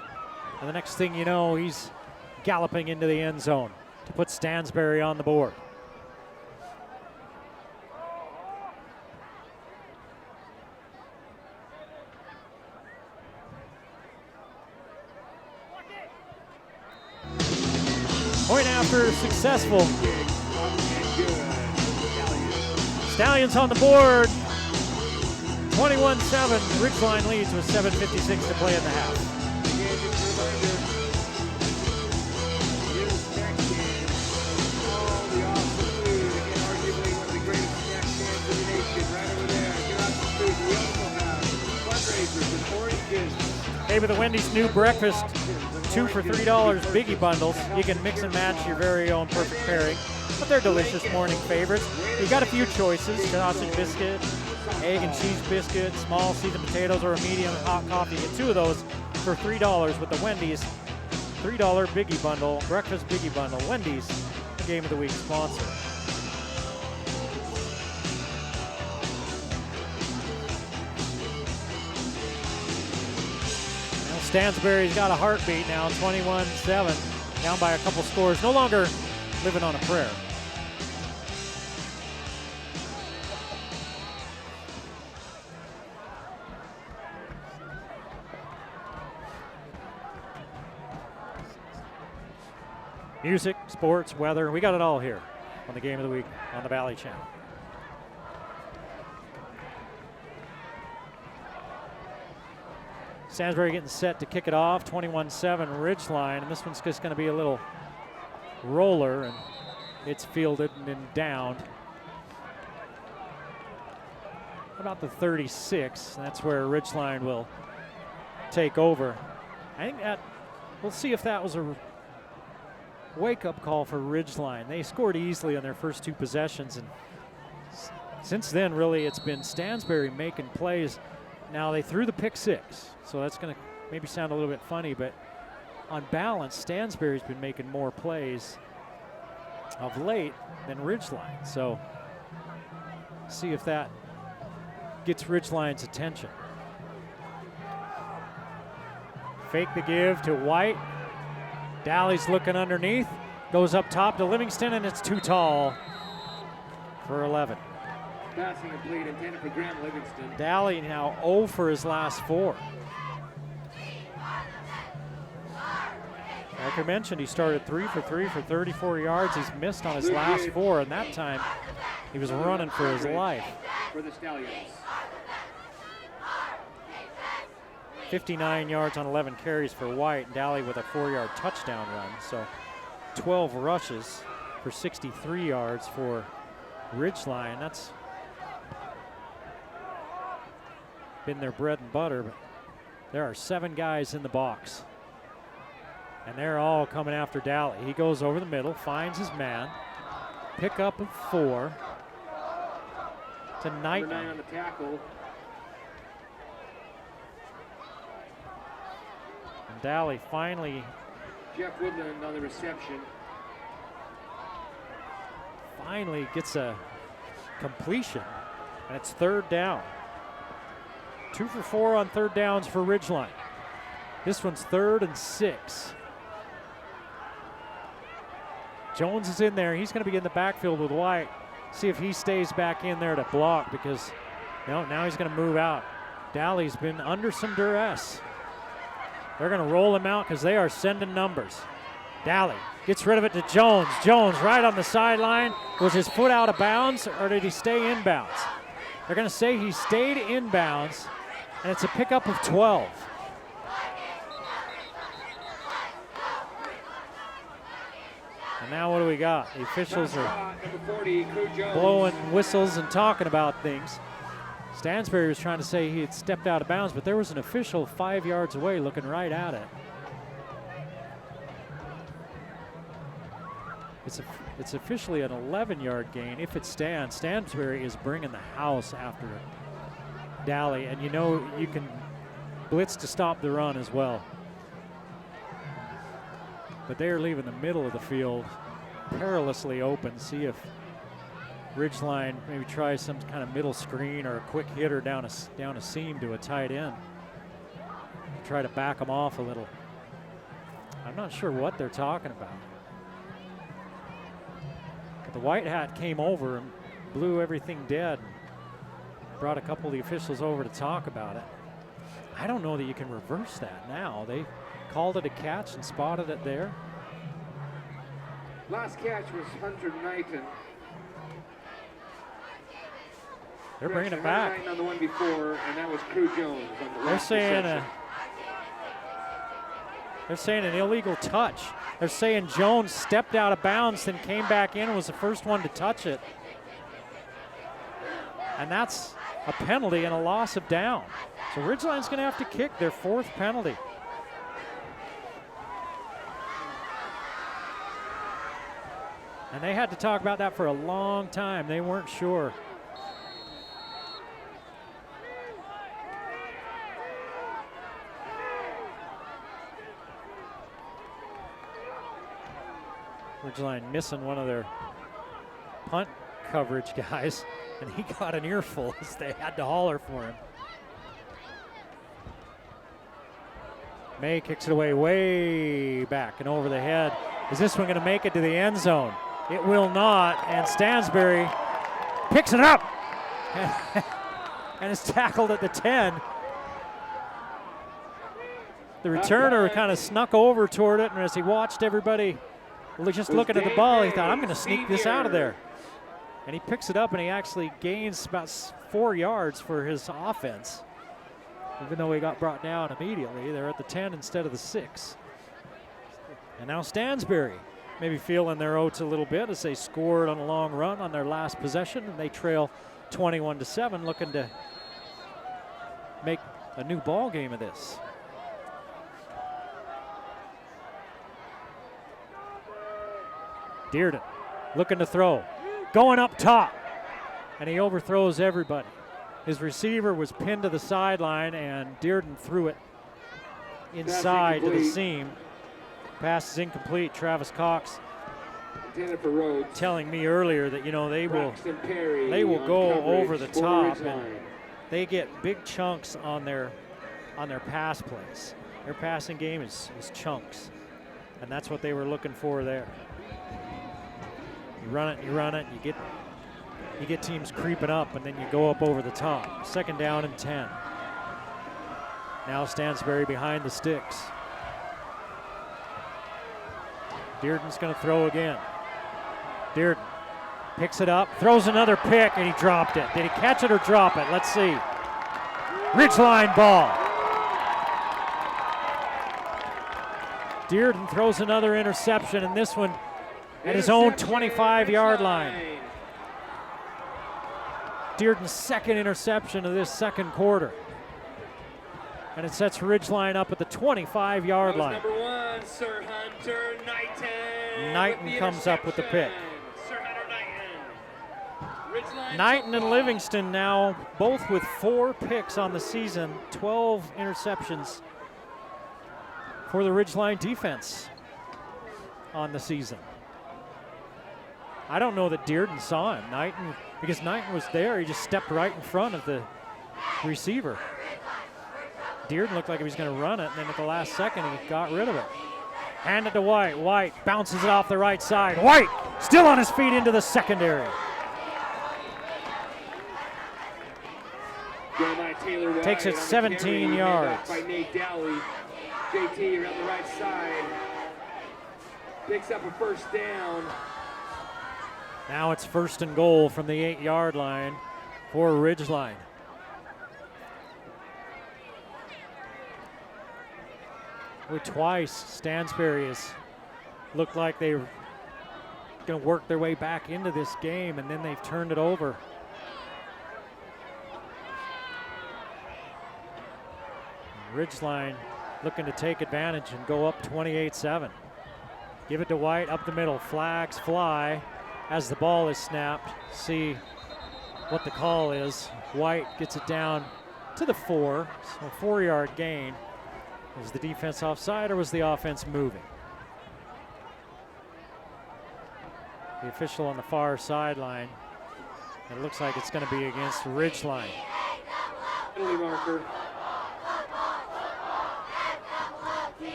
[SPEAKER 1] And the next thing you know, he's galloping into the end zone to put Stansbury on the board. Point after successful. Stallions on the board. 21-7. Ridgeline leads with 7:56 to play in the half. Hey, with the Wendy's new breakfast, 2 for $3 biggie bundles, you can mix and match your very own perfect pairing. but they're delicious morning favorites. You've got a few choices: sausage biscuit, egg and cheese biscuit, small seasoned potatoes, or a medium hot coffee. Get 2 of those for $3 with the Wendy's $3 Biggie Bundle, Breakfast Biggie Bundle. Wendy's, the Game of the Week sponsor. Well, Stansbury's got a heartbeat now, 21-7, down by a couple scores. No longer living on a prayer. Music, sports, weather, we got it all here on the Game of the Week on the Valley Channel. Stansbury getting set to kick it off, 21-7 Ridgeline, and this one's just going to be a little roller, and it's fielded and then downed. About the 36, that's where Ridgeline will take over. I think that, we'll see if that was a wake-up call for Ridgeline. They scored easily on their first 2 possessions, and since then, really, it's been Stansbury making plays. Now, they threw the pick 6, so that's going to maybe sound a little bit funny, but on balance, Stansbury's been making more plays of late than Ridgeline. So, see if that gets Ridgeline's attention. Fake the give to White. Daly's looking underneath, goes up top to Livingston, and it's too tall for 11.
[SPEAKER 3] Passing complete intended for Graham Livingston.
[SPEAKER 1] Daly now 0 for his last 4. Like I mentioned, he started 3 for 3 for 34 yards. He's missed on his last 4, and that time he was running for his life.
[SPEAKER 3] For the Stallions.
[SPEAKER 1] 59 yards on 11 carries for White, and Daly with a 4-yard touchdown run. So 12 rushes for 63 yards for Ridgeline. That's been their bread and butter, but there are 7 guys in the box, and they're all coming after Daly. He goes over the middle, finds his man, pick up of 4 to Knight.
[SPEAKER 3] 9 on the tackle.
[SPEAKER 1] And Daly finally
[SPEAKER 3] Jeff Woodland on the reception.
[SPEAKER 1] Finally gets a completion, and it's 3rd down. 2 for 4 on 3rd downs for Ridgeline. This one's 3rd and 6. Jones is in there. He's going to be in the backfield with White. See if he stays back in there to block, because now he's going to move out. Daly's been under some duress. They're going to roll him out because they are sending numbers. Daly gets rid of it to Jones. Jones right on the sideline. Was his foot out of bounds, or did he stay inbounds? They're going to say he stayed inbounds, and it's a pickup of 12. And now what do we got? The officials are blowing whistles and talking about things. Stansbury was trying to say he had stepped out of bounds, but there was an official 5 yards away looking right at it. It's officially an 11-yard gain. If it stands, Stansbury is bringing the house after Daly, and you know you can blitz to stop the run as well. But they are leaving the middle of the field perilously open. See if Ridgeline maybe tries some kind of middle screen or a quick hitter down a seam to a tight end. Try to back them off a little. I'm not sure what they're talking about. But the white hat came over and blew everything dead. Brought a couple of the officials over to talk about it. I don't know that you can reverse that now. They called it a catch and spotted it there.
[SPEAKER 3] Last catch was Hunter Knighton.
[SPEAKER 1] They're bringing it back.
[SPEAKER 3] Knighton on the one before, and that was Crew Jones on the last
[SPEAKER 1] they're saying an illegal touch. They're saying Jones stepped out of bounds, then came back in and was the first one to touch it. And that's a penalty and a loss of down. So Ridgeline's going to have to kick their 4th penalty. And they had to talk about that for a long time. They weren't sure. Ridgeline missing one of their punt coverage guys, and he got an earful as they had to holler for him. May kicks it away way back and over the head. Is this one going to make it to the end zone? It will not, and Stansbury picks it up and is tackled at the 10. The returner kind of snuck over toward it, and as he watched everybody just looking at the ball, he thought, I'm going to sneak this out of there. And he picks it up, and he actually gains about 4 yards for his offense. Even though he got brought down immediately, they're at the 10 instead of the 6. And now Stansbury maybe feeling their oats a little bit as they scored on a long run on their last possession, and they trail 21-7, looking to make a new ball game of this. Dearden looking to throw, going up top, and he overthrows everybody. His receiver was pinned to the sideline, and Dearden threw it inside to the seam. Pass is incomplete. Travis Cox telling me earlier that, you know, they will go over the top, and they get big chunks on their pass plays. Their passing game is chunks, and that's what they were looking for there. You run it, you get teams creeping up, and then you go up over the top. 2nd down and 10. Now Stansbury behind the sticks. Dearden's going to throw again. Dearden picks it up, throws another pick, and he dropped it. Did he catch it or drop it? Let's see. Ridgeline ball. Dearden throws another interception, and this one at his own 25-yard line. Dearden's 2nd interception of this 2nd quarter. And it sets Ridgeline up at the 25-yard line.
[SPEAKER 3] Number 1, Sir Hunter Knighton.
[SPEAKER 1] Knighton comes up with the pick.
[SPEAKER 3] Sir Hunter Knighton.
[SPEAKER 1] Knighton and Livingston now both with 4 picks on the season, 12 interceptions for the Ridgeline defense on the season. I don't know that Dearden saw him. Because Knighton was there, he just stepped right in front of the receiver. Dearden looked like he was going to run it, and then at the last second, he got rid of it. Hand it to White. White bounces it off the right side. White still on his feet into the secondary. Takes it 17 yards.
[SPEAKER 3] By Nate Dowley. JT around the right side. Picks up a 1st down.
[SPEAKER 1] Now it's 1st and goal from the 8-yard line for Ridgeline. Twice Stansbury has looked like they were going to work their way back into this game, and then they've turned it over. Ridgeline looking to take advantage and go up 28-7. Give it to White up the middle. Flags fly as the ball is snapped. See what the call is. White gets it down to the 4, so a 4-yard gain. Was the defense offside or was the offense moving? The official on the far sideline. It looks like it's going to be against Ridgeline.
[SPEAKER 3] Penalty marker.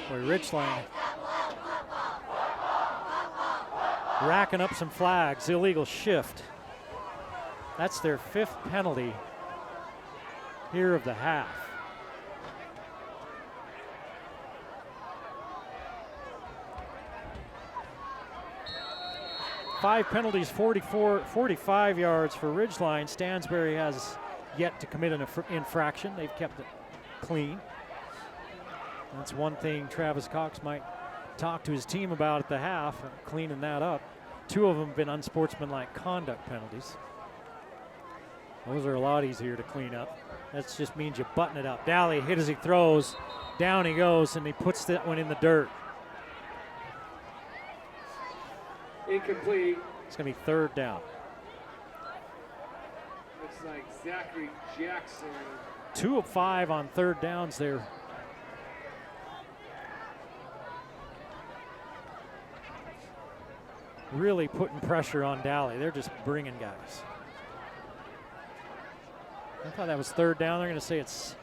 [SPEAKER 1] Boy, Ridgeline racking up some flags. Illegal shift. That's their 5th penalty here of the half. Five penalties, 45 yards for Ridgeline. Stansbury has yet to commit an infraction. They've kept it clean. That's one thing Travis Cox might talk to his team about at the half, cleaning that up. 2 of them have been unsportsmanlike conduct penalties. Those are a lot easier to clean up. That just means you button it up. Dally hit as he throws. Down he goes, and he puts that one in the dirt.
[SPEAKER 3] incomplete.
[SPEAKER 1] It's going to be 3rd down.
[SPEAKER 3] Looks like Zachary Jackson.
[SPEAKER 1] 2 of 5 on 3rd downs there. Really putting pressure on Dally. They're just bringing guys. I thought that was 3rd down. They're going to say it's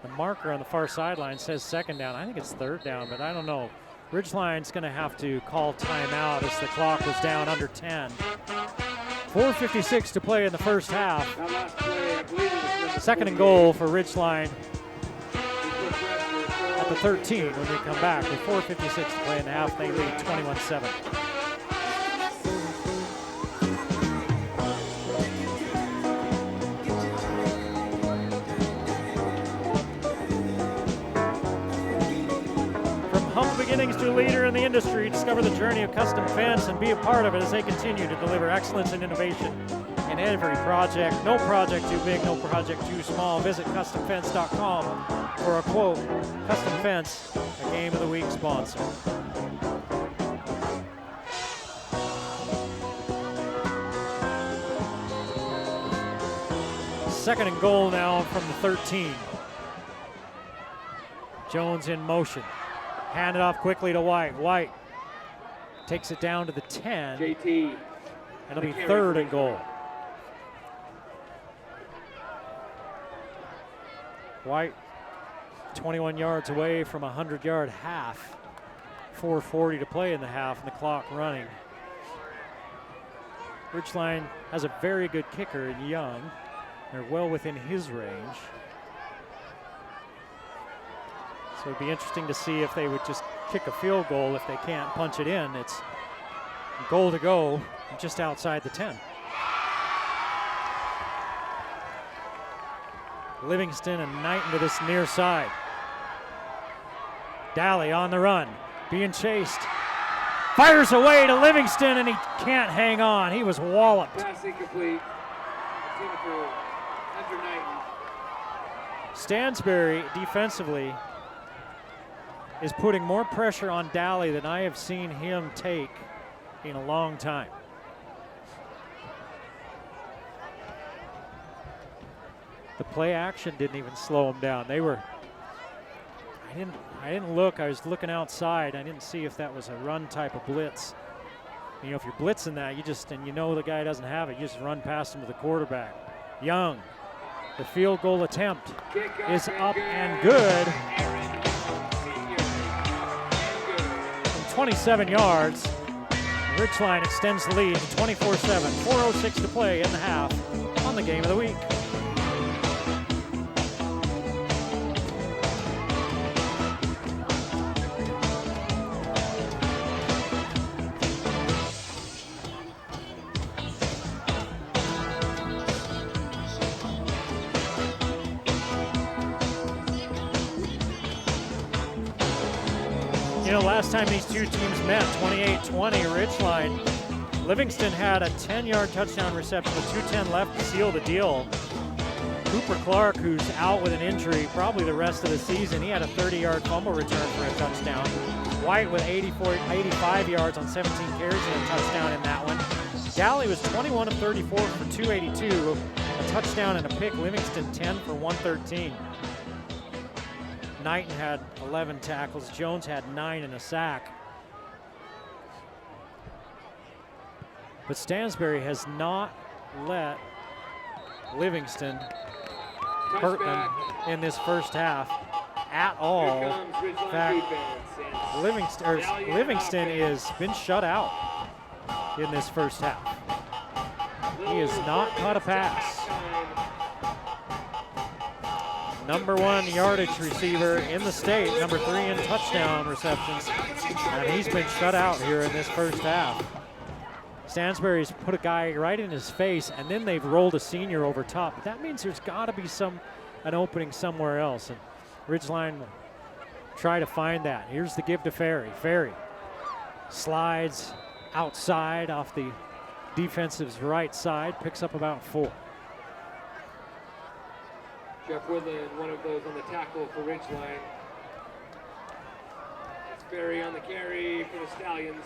[SPEAKER 1] the marker on the far sideline says 2nd down. I think it's 3rd down, but I don't know. Ridgeline's going to have to call timeout as the clock was down under 10. 4:56 to play in the first half.
[SPEAKER 3] That last play, I believe it was
[SPEAKER 1] 2nd and
[SPEAKER 3] 48.
[SPEAKER 1] goal for Ridgeline
[SPEAKER 3] He put pressure.
[SPEAKER 1] at the 13 when we come back. With 4:56 to play in the half, they lead 21-7. Beginnings to a leader in the industry, discover the journey of custom fence and be a part of it as they continue to deliver excellence and innovation in every project. No project too big, no project too small. Visit customfence.com for a quote. Custom Fence, a Game of the Week sponsor. Second and goal now from the 13. Jones in motion. Hand it off quickly to White. White takes it down to the 10.
[SPEAKER 3] JT.
[SPEAKER 1] It'll be 3rd and goal. White 21 yards away from a 100-yard half. 4:40 to play in the half and the clock running. Ridgeline has a very good kicker in Young. They're well within his range. So it'd be interesting to see if they would just kick a field goal if they can't punch it in. It's goal to go just outside the 10. Livingston and Knighton to this near side. Dally on the run, being chased. Fires away to Livingston and he can't hang on. He was walloped.
[SPEAKER 3] Pass incomplete. Intended for Andrew Knighton.
[SPEAKER 1] Stansbury defensively is putting more pressure on Dally than I have seen him take in a long time. The play action didn't even slow them down. They were, I didn't look, I was looking outside. I didn't see if that was a run type of blitz. You know, if you're blitzing that, you just, and you know the guy doesn't have it, you just run past him to the quarterback. Young, the field goal attempt is up and good. From 27 yards, Ridgeline extends the lead to 24-7. 4:06 to play in the half on the Game of the Week. You know, last time these two teams met, 28-20, Ridgeline. Livingston had a 10-yard touchdown reception with 2:10 left to seal the deal. Cooper Clark, who's out with an injury probably the rest of the season, he had a 30-yard fumble return for a touchdown. White with 85 yards on 17 carries and a touchdown in that one. Dally was 21 of 34 for 282, a touchdown and a pick. Livingston 10 for 113. Knighton had 11 tackles. Jones had 9 and a sack. But Stansbury has not let Livingston hurt them in this first half at all. In fact, Livingston has been shut out in this first half. He has not caught a pass. Number 1 yardage receiver in the state, number 3 in touchdown receptions, and he's been shut out here in this first half. Stansbury's put a guy right in his face, and then they've rolled a senior over top. That means there's got to be an opening somewhere else, and Ridgeline will try to find that. Here's the give to Ferry. Ferry slides outside off the defensive's right side, picks up about 4.
[SPEAKER 3] Jeff Woodland, one of those on the tackle for Ridgeline. Stansbury on the carry for the Stallions.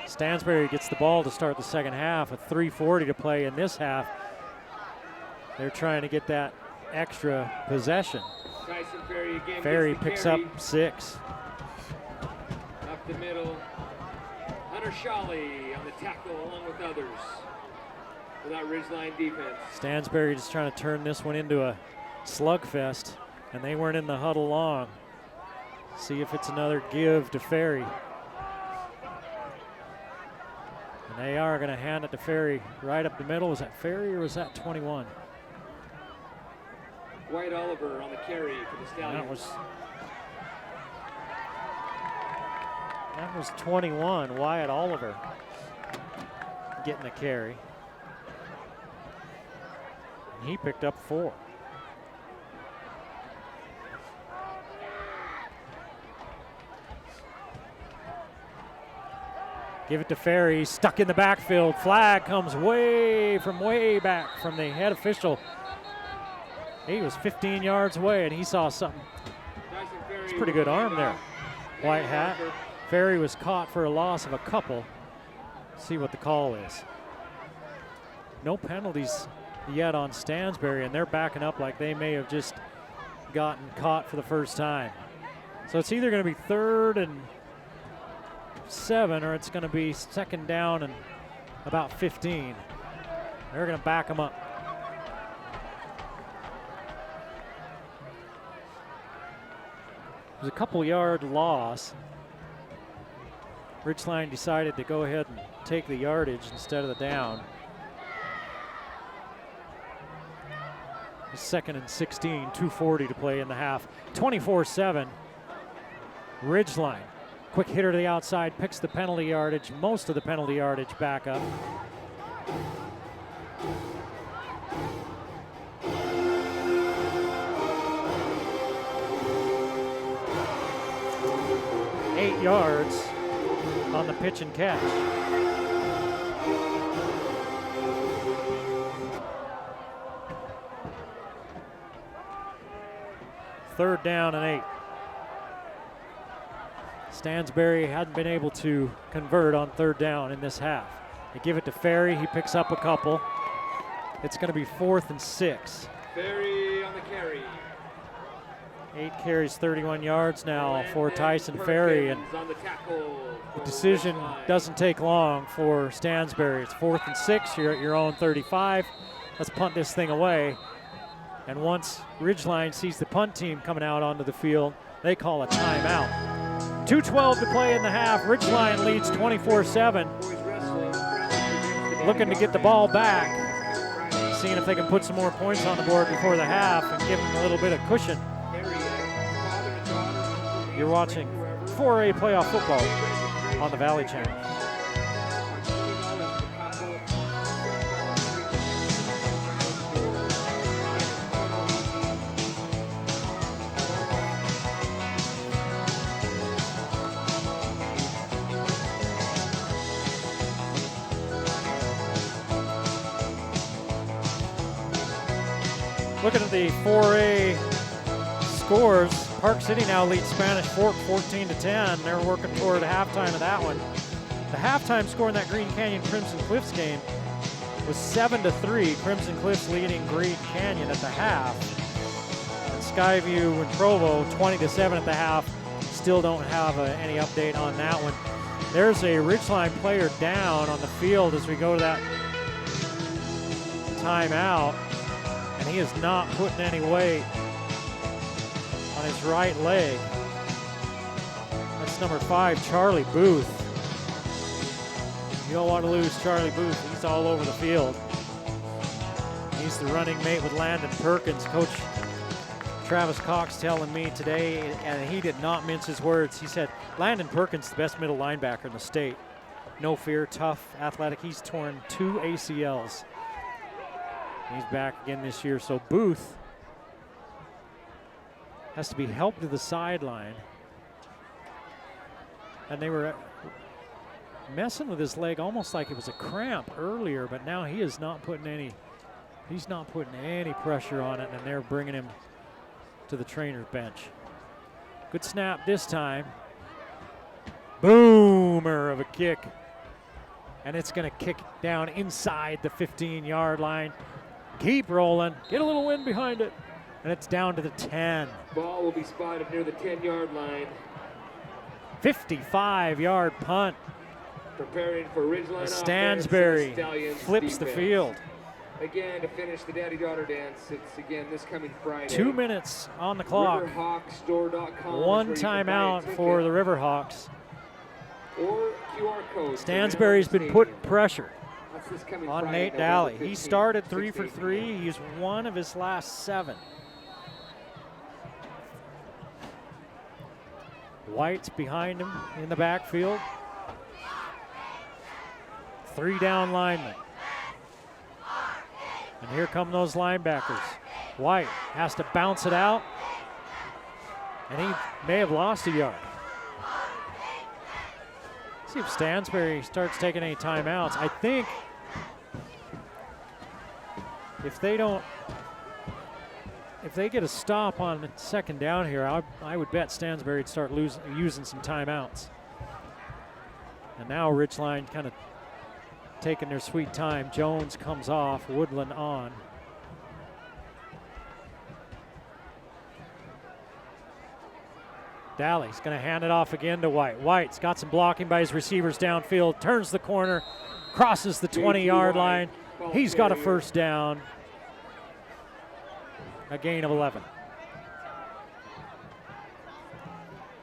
[SPEAKER 1] Stansbury gets the ball to start the second half with 3:40 to play in this half. They're trying to get that extra possession.
[SPEAKER 3] Tyson Ferry again.
[SPEAKER 1] Ferry
[SPEAKER 3] gets the
[SPEAKER 1] picks
[SPEAKER 3] carry.
[SPEAKER 1] up 6.
[SPEAKER 3] Up the middle. Hunter Shawley on the tackle along with others for that Ridgeline defense.
[SPEAKER 1] Stansbury just trying to turn this one into a slugfest, and they weren't in the huddle long. See if it's another give to Ferry. And they are going to hand it to Ferry right up the middle. Was that Ferry or was that 21?
[SPEAKER 3] White Oliver on the carry for the Stallions.
[SPEAKER 1] That was 21, Wyatt Oliver getting the carry. And he picked up 4. Give it to Ferry, stuck in the backfield. Flag comes way back from the head official. He was 15 yards away and he saw something. It's a pretty good arm there. White hat. Ferry was caught for a loss of a couple. See what the call is. No penalties yet on Stansbury, and they're backing up like they may have just gotten caught for the first time. So it's either going to be 3rd and 7 or it's going to be 2nd down and about 15. They're going to back them up. There's a couple yard loss. Ridgeline decided to go ahead and take the yardage instead of the down. 2nd and 16, 2:40 to play in the half. 24-7. Ridgeline. Quick hitter to the outside, picks the penalty yardage, most of the penalty yardage back up. Eight yards on the pitch and catch. Third down and 8. Stansbury hadn't been able to convert on 3rd down in this half. They give it to Ferry, he picks up a couple. It's going to be 4th and 6.
[SPEAKER 3] Ferry on the carry.
[SPEAKER 1] 8 carries, 31 yards now for Tyson Ferry, and the decision doesn't take long for Stansbury. It's 4th and 6, you're at your own 35. Let's punt this thing away. And once Ridgeline sees the punt team coming out onto the field, they call a timeout. 2:12 to play in the half. Ridgeline leads 24-7. Looking to get the ball back, seeing if they can put some more points on the board before the half and give them a little bit of cushion. You're watching 4A playoff football on the Valley Channel. Looking at the 4A scores, Park City now leads Spanish Fork 14-10. They're working toward halftime of that one. The halftime score in that Green Canyon Crimson Cliffs game was 7-3. Crimson Cliffs leading Green Canyon at the half. And Skyview and Provo 20-7 at the half. Still don't have any update on that one. There's a Ridgeline player down on the field as we go to that timeout. And he is not putting any weight on his right leg. That's number 5, Charlie Booth. You don't want to lose Charlie Booth. He's all over the field. He's the running mate with Landon Perkins. Coach Travis Cox telling me today, and he did not mince his words. He said, Landon Perkins, the best middle linebacker in the state. No fear, tough, athletic. He's torn 2 ACLs. He's back again this year. So Booth has to be helped to the sideline. And they were messing with his leg almost like it was a cramp earlier, but now he is not putting any, he's not putting any pressure on it, and they're bringing him to the trainer's bench. Good snap this time. Boomer of a kick. And it's going to kick down inside the 15-yard line. Keep rolling. Get a little wind behind it. And it's down to the 10.
[SPEAKER 3] Ball will be spotted near the 10-yard line.
[SPEAKER 1] 55-yard punt.
[SPEAKER 3] Preparing for Ridgeline
[SPEAKER 1] Stansbury flips the field.
[SPEAKER 3] Again, to finish the daddy-daughter dance, it's again this coming Friday.
[SPEAKER 1] 2 minutes on the clock.
[SPEAKER 3] Riverhawkstore.com.
[SPEAKER 1] One timeout for the Riverhawks.
[SPEAKER 3] Or QR code.
[SPEAKER 1] Stansbury's been putting pressure on
[SPEAKER 3] Friday,
[SPEAKER 1] Nate
[SPEAKER 3] November
[SPEAKER 1] Daly.
[SPEAKER 3] 15th,
[SPEAKER 1] He started 3
[SPEAKER 3] 6
[SPEAKER 1] for 3. He's one of his last 7. White's behind him in the backfield. 3 down linemen. And here come those linebackers. White has to bounce it out. And he may have lost a yard. See if Stansbury starts taking any timeouts. I think if they get a stop on second down here, I would bet Stansbury would start using some timeouts. And now Ridgeline kind of taking their sweet time. Jones comes off, Woodland on. Daly's going to hand it off again to White. White's got some blocking by his receivers downfield, turns the corner, crosses the 20-yard line. He's got a first down. A gain of 11.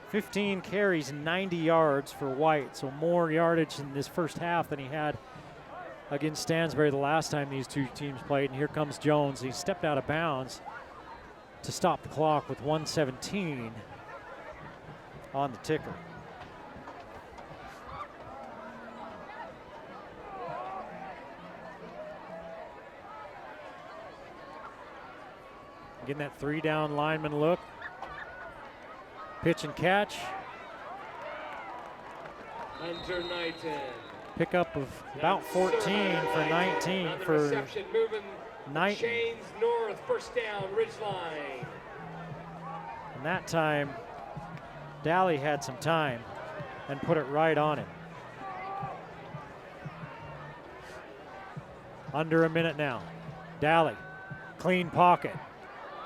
[SPEAKER 1] 15 carries, 90 yards for White, so more yardage in this first half than he had against Stansbury the last time these two teams played. And here comes Jones. He stepped out of bounds to stop the clock with 1:17 on the ticker. Getting that 3 down lineman look. Pitch and catch.
[SPEAKER 3] Hunter Knighton.
[SPEAKER 1] Pickup of about 14 for 19 for Knighton.
[SPEAKER 3] Chains north, first down, Ridgeline.
[SPEAKER 1] And that time, Daly had some time and put it right on him. Under a minute now. Daly, clean pocket.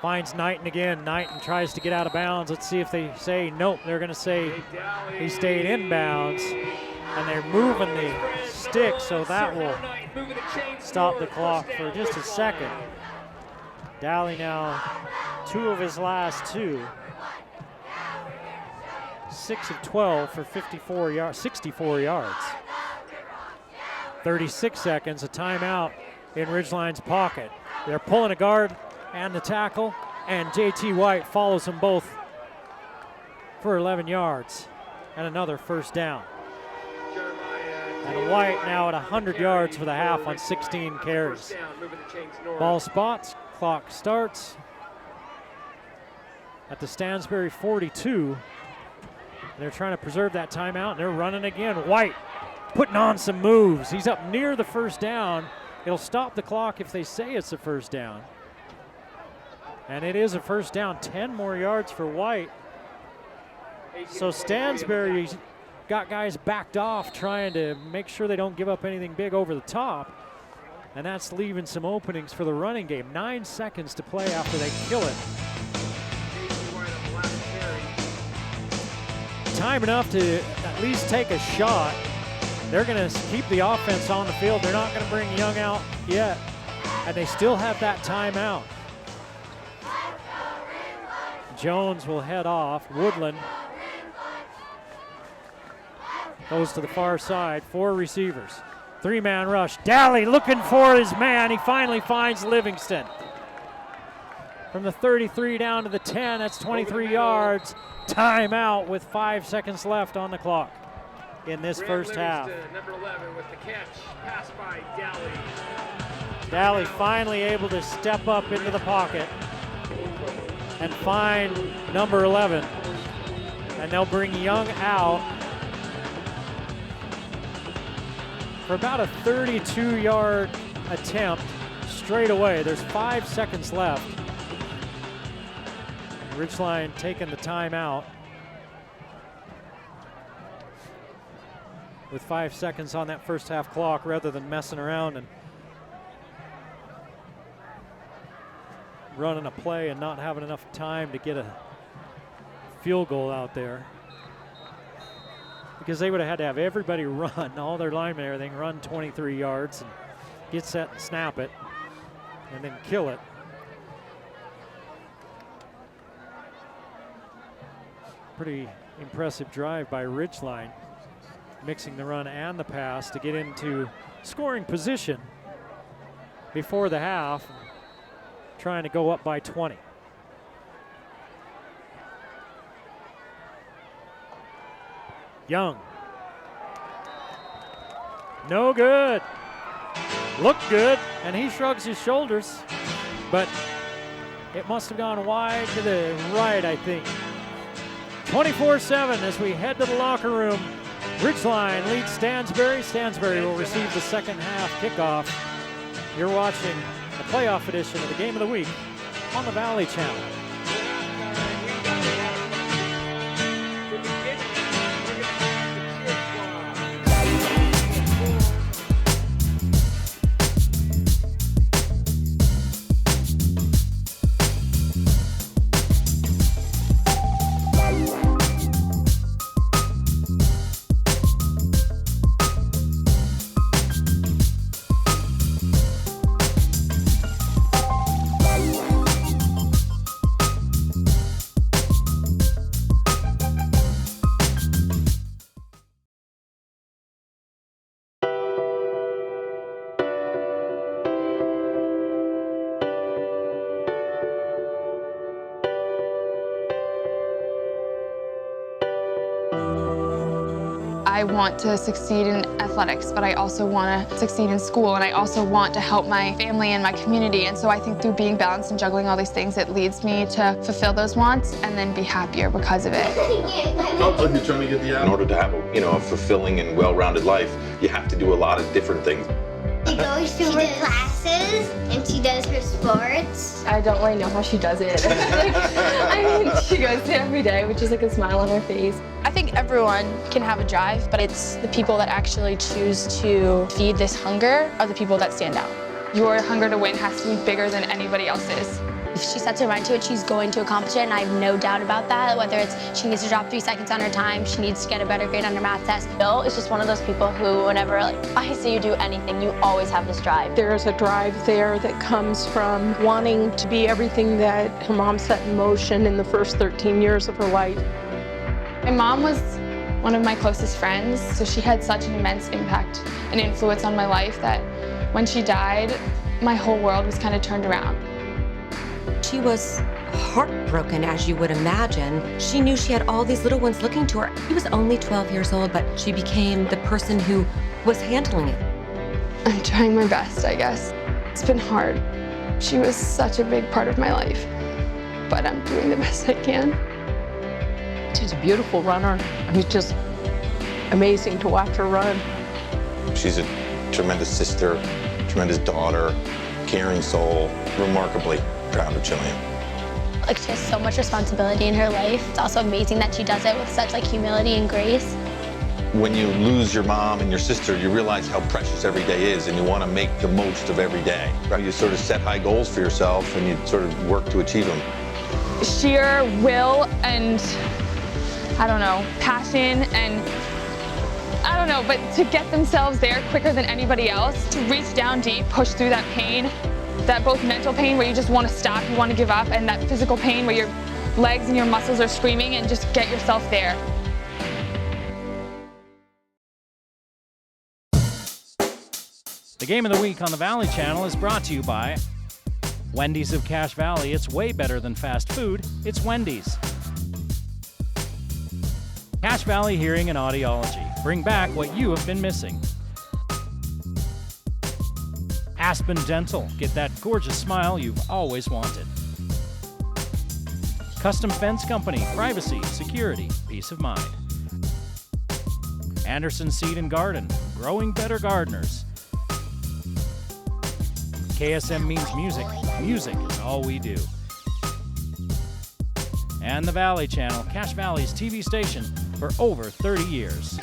[SPEAKER 1] Finds Knighton again. Knighton tries to get out of bounds. Let's see if they say nope. They're going to say he stayed in bounds. And they're moving the stick, so that will stop the clock for just a second. Daly now 2 of his last 2. 6 of 12 for 64 yards, 64 yards. 36 seconds, a timeout in Ridgeline's pocket. They're pulling a guard and the tackle, and JT White follows them both for 11 yards and another first down. And White now at 100 yards for the half on 16 carries. Ball spots, clock starts at the Stansbury 42. They're trying to preserve that timeout, and they're running again. White putting on some moves. He's up near the first down. It'll stop the clock if they say it's a first down. And it is a first down, 10 more yards for White. So Stansbury's got guys backed off trying to make sure they don't give up anything big over the top. And that's leaving some openings for the running game. 9 seconds to play after they kill it. Time enough to at least take a shot. They're going to keep the offense on the field. They're not going to bring Young out yet. And they still have that timeout. Jones will head off. Woodland goes to the far side. 4 receivers. 3-man rush. Daly looking for his man. He finally finds Livingston. From the 33 down to the 10, that's 23 yards. Timeout with 5 seconds left on the clock in this first half.
[SPEAKER 3] Number 11 with the catch. Pass by Daly.
[SPEAKER 1] Daly finally able to step up into the pocket and find number 11. And they'll bring Young out for about a 32-yard attempt straight away. There's 5 seconds left. Ridgeline taking the timeout. with 5 seconds on that first half clock rather than messing around and running a play and not having enough time to get a field goal out there. Because they would have had to have everybody run, all their linemen and everything, run 23 yards and get set and snap it and then kill it. Pretty impressive drive by Ridgeline, mixing the run and the pass to get into scoring position before the half, trying to go up by 20. Young. No good. Looked good, and he shrugs his shoulders, but it must have gone wide to the right, I think. 24-7 as we head to the locker room. Ridgeline leads Stansbury. Stansbury will receive the second half kickoff. You're watching the playoff edition of the Game of the Week on the Valley Channel.
[SPEAKER 4] I want to succeed in athletics, but I also want to succeed in school, and I also want to help my family and my community. And so I think through being balanced and juggling all these things, it leads me to fulfill those wants and then be happier because of it.
[SPEAKER 5] Oh, you're trying to get the out. In order to have a fulfilling and well-rounded life, you have to do a lot of different things.
[SPEAKER 6] She goes to her classes and she does her sports.
[SPEAKER 7] I don't really know how she does it. She goes to every day with just like a smile on her face.
[SPEAKER 4] I think everyone can have a drive, but it's the people that actually choose to feed this hunger are the people that stand out. Your hunger to win has to be bigger than anybody else's.
[SPEAKER 6] If she sets her mind to it, she's going to accomplish it, and I have no doubt about that. Whether it's she needs to drop 3 seconds on her time, she needs to get a better grade on her math test.
[SPEAKER 8] Bill is just one of those people who, whenever I see you do anything, you always have this drive.
[SPEAKER 9] There's a drive there that comes from wanting to be everything that her mom set in motion in the first 13 years of her life.
[SPEAKER 4] My mom was one of my closest friends, so she had such an immense impact and influence on my life that when she died, my whole world was kind of turned around.
[SPEAKER 10] She was heartbroken, as you would imagine. She knew she had all these little ones looking to her. She was only 12 years old, but she became the person who was handling it.
[SPEAKER 4] I'm trying my best, I guess. It's been hard. She was such a big part of my life, but I'm doing the best I can.
[SPEAKER 9] She's a beautiful runner. It's just amazing to watch her run.
[SPEAKER 5] She's a tremendous sister, tremendous daughter, caring soul, remarkably proud of Jillian.
[SPEAKER 6] She has so much responsibility in her life. It's also amazing that she does it with such humility and grace.
[SPEAKER 5] When you lose your mom and your sister, you realize how precious every day is, and you want to make the most of every day. You sort of set high goals for yourself, and you sort of work to achieve them.
[SPEAKER 4] Sheer will and, passion and, but to get themselves there quicker than anybody else, to reach down deep, push through that pain, that both mental pain where you just want to stop, you want to give up, and that physical pain where your legs and your muscles are screaming, and just get yourself there.
[SPEAKER 1] The Game of the Week on the Valley Channel is brought to you by Wendy's of Cache Valley. It's way better than fast food. It's Wendy's. Cache Valley Hearing and Audiology. Bring back what you have been missing. Aspen Dental. Get that gorgeous smile you've always wanted. Custom Fence Company. Privacy, security, peace of mind. Anderson Seed and Garden. Growing better gardeners. KSM means music. Music is all we do. And the Valley Channel, Cache Valley's TV station for over 30 years.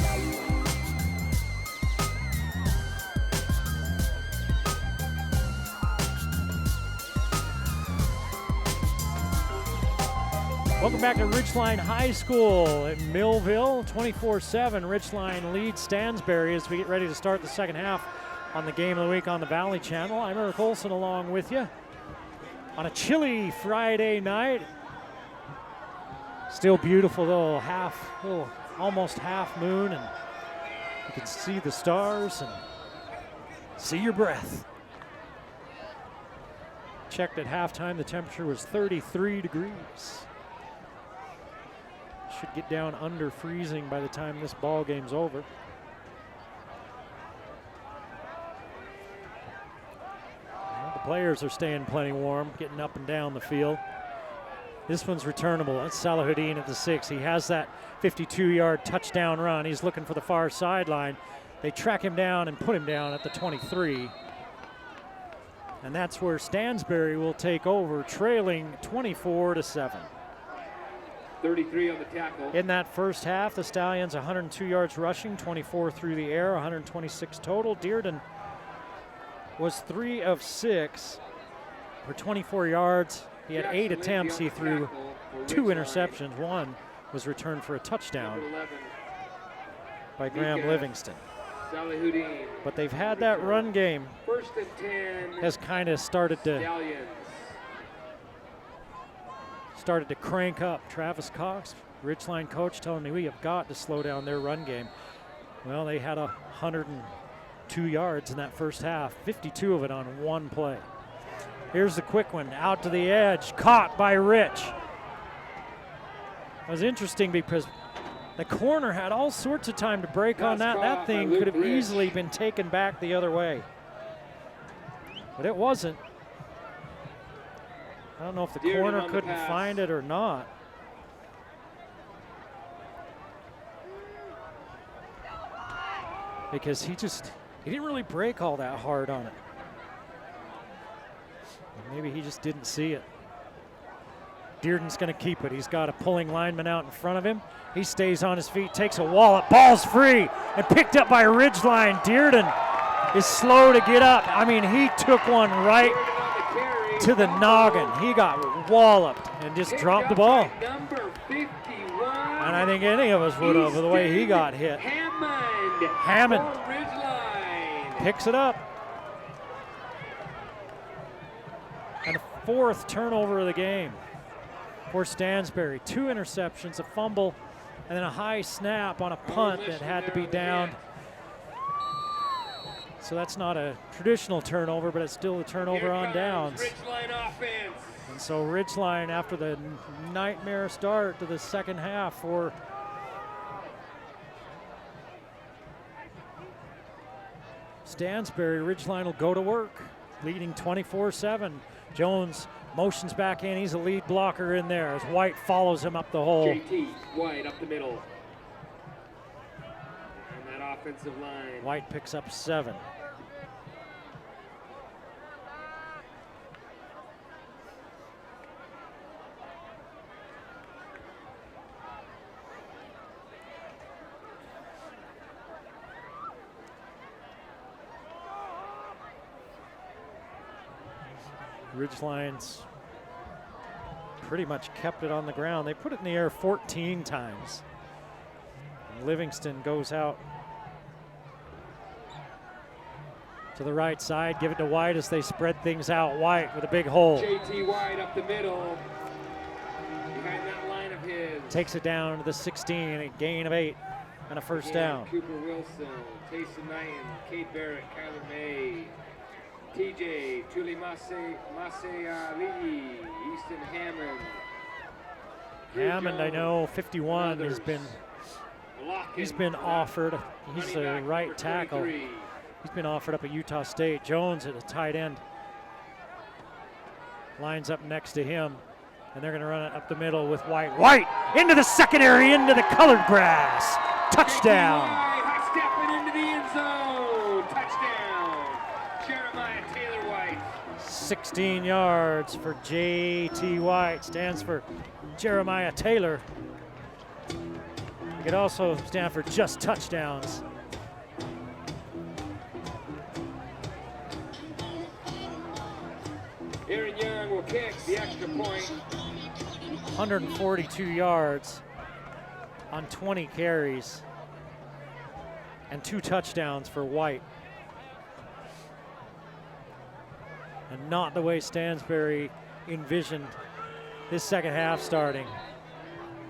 [SPEAKER 1] Welcome back to Ridgeline High School at Millville. 24-7, Ridgeline leads Stansbury as we get ready to start the second half on the Game of the Week on the Valley Channel. I'm Eric Olson along with you on a chilly Friday night. Still beautiful though, almost half moon, and you can see the stars and see your breath. Checked at halftime, the temperature was 33 degrees. Should get down under freezing by the time this ball game's over. Well, the players are staying plenty warm, getting up and down the field. This one's returnable. That's Salahuddin at the 6. He has that 52-yard touchdown run. He's looking for the far sideline. They track him down and put him down at the 23. And that's where Stansbury will take over, trailing 24-7.
[SPEAKER 3] 33 on the tackle.
[SPEAKER 1] In that first half, the Stallions 102 yards rushing, 24 through the air, 126 total. Dearden was 3 of 6 for 24 yards. He had 8 attempts. He threw 2 interceptions. One was returned for a touchdown by Graham Livingston. But they've had that run game.
[SPEAKER 3] First and 10.
[SPEAKER 1] Has kind of started to crank up. Travis Cox, Ridgeline coach, telling me we have got to slow down their run game. Well, they had 102 yards in that first half, 52 of it on one play. Here's the quick one, out to the edge, caught by Rich. It was interesting because the corner had all sorts of time to break on that. That thing could have easily been taken back the other way. But it wasn't. I don't know if the corner couldn't find it or not. Because he didn't really break all that hard on it. Maybe he just didn't see it. Dearden's going to keep it. He's got a pulling lineman out in front of him. He stays on his feet, takes a wallop, ball's free, and picked up by Ridgeline. Dearden is slow to get up. I mean, he took one right to the noggin. He got walloped and just dropped the ball.
[SPEAKER 3] Number 51.
[SPEAKER 1] And I think any of us would have, the way he got hit. Hammond picks it up. And the 4th turnover of the game for Stansbury. 2 interceptions, a fumble, and then a high snap on a punt that had to be down. So that's not a traditional turnover, but it's still a turnover on downs. And so Ridgeline, after the nightmare start to the second half for Stansbury, Ridgeline will go to work, leading 24-7. Jones motions back in. He's a lead blocker in there as White follows him up the hole.
[SPEAKER 3] JT White up the middle. And that offensive line.
[SPEAKER 1] White picks up 7. Ridgeline's pretty much kept it on the ground. They put it in the air 14 times. And Livingston goes out to the right side, give it to White as they spread things out. White with a big hole.
[SPEAKER 3] JT White up the middle. Behind that line of his.
[SPEAKER 1] Takes it down to the 16, a gain of 8 and a first down.
[SPEAKER 3] Cooper Wilson, Tayson Knighton, Kate Barrett, Kyler May, TJ, Tuli Ali, Easton Hammond.
[SPEAKER 1] Hammond, I know, 51 he's been offered. He's a right tackle. He's been offered up at Utah State. Jones at a tight end lines up next to him, and they're going to run it up the middle with White. White into the secondary, into the colored grass. Touchdown.
[SPEAKER 3] High stepping into the end zone. Touchdown. Jeremiah Taylor White.
[SPEAKER 1] 16 yards for J.T. White. Stands for Jeremiah Taylor. It could also stand for just touchdowns.
[SPEAKER 3] Aaron Young will kick the extra point.
[SPEAKER 1] 142 yards on 20 carries and 2 touchdowns for White. And not the way Stansbury envisioned this second half starting.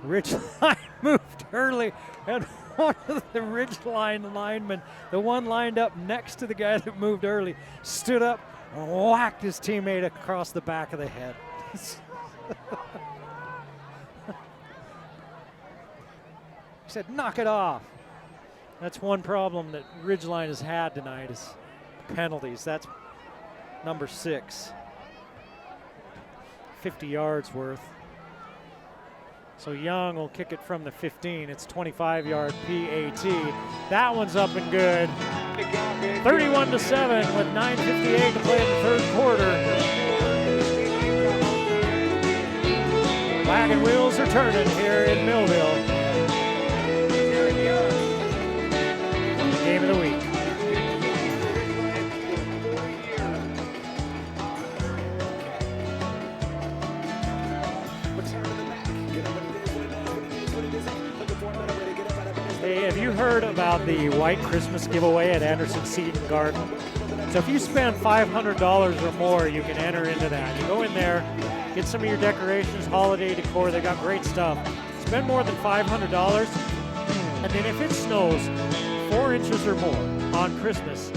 [SPEAKER 1] Ridgeline moved early, and one of the Ridgeline linemen, the one lined up next to the guy that moved early, stood up and whacked his teammate across the back of the head. He said, knock it off. That's one problem that Ridgeline has had tonight is penalties. That's number 6. 50 yards worth. So Young will kick it from the 15. It's 25-yard PAT. That one's up and good. 31-7 with 9:58 to play in the third quarter. Wagon wheels are turning here in Millville. Game of the week. Hey, have you heard about the White Christmas giveaway at Anderson Seton Garden? So if you spend $500 or more, you can enter into that. You go in there, get some of your decorations, holiday decor. They got great stuff. Spend more than $500, and then if it snows 4 inches or more on Christmas,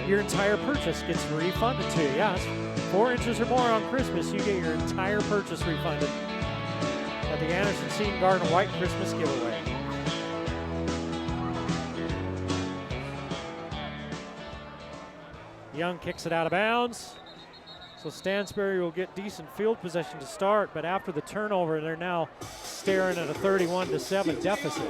[SPEAKER 1] your entire purchase gets refunded to you. Yes, 4 inches or more on Christmas, you get your entire purchase refunded at the Anderson Seton Garden White Christmas giveaway. Young kicks it out of bounds. So Stansbury will get decent field possession to start, but after the turnover, they're now staring at a 31-7 deficit.